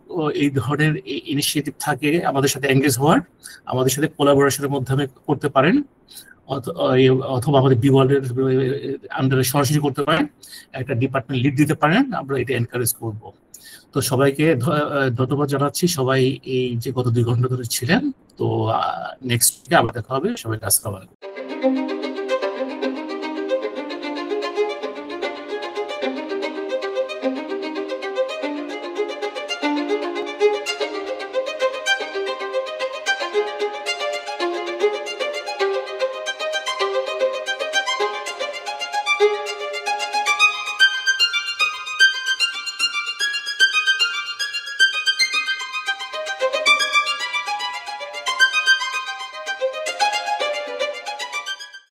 Speaker 3: এই ধরনের ইনিশিয়েটিভ থাকে আমাদের সাথে এঙ্গেজ হওয়ার, আমাদের সাথে কোলাবোরেশনের মাধ্যমে করতে পারেন, অথবা আমাদের বি ওয়ার্ল্ডের আন্ডারে সরাসরি করতে পারেন, একটা ডিপার্টমেন্ট লিড দিতে পারেন, আমরা এটা এনকারেজ করব। তো সবাইকে ধন্যবাদ জানাচ্ছি, সবাই এই যে গত 2 ঘন্টা ধরে ছিলেন। তো নেক্সট আবার দেখা হবে, সবাইকে আসসালামু আলাইকুম।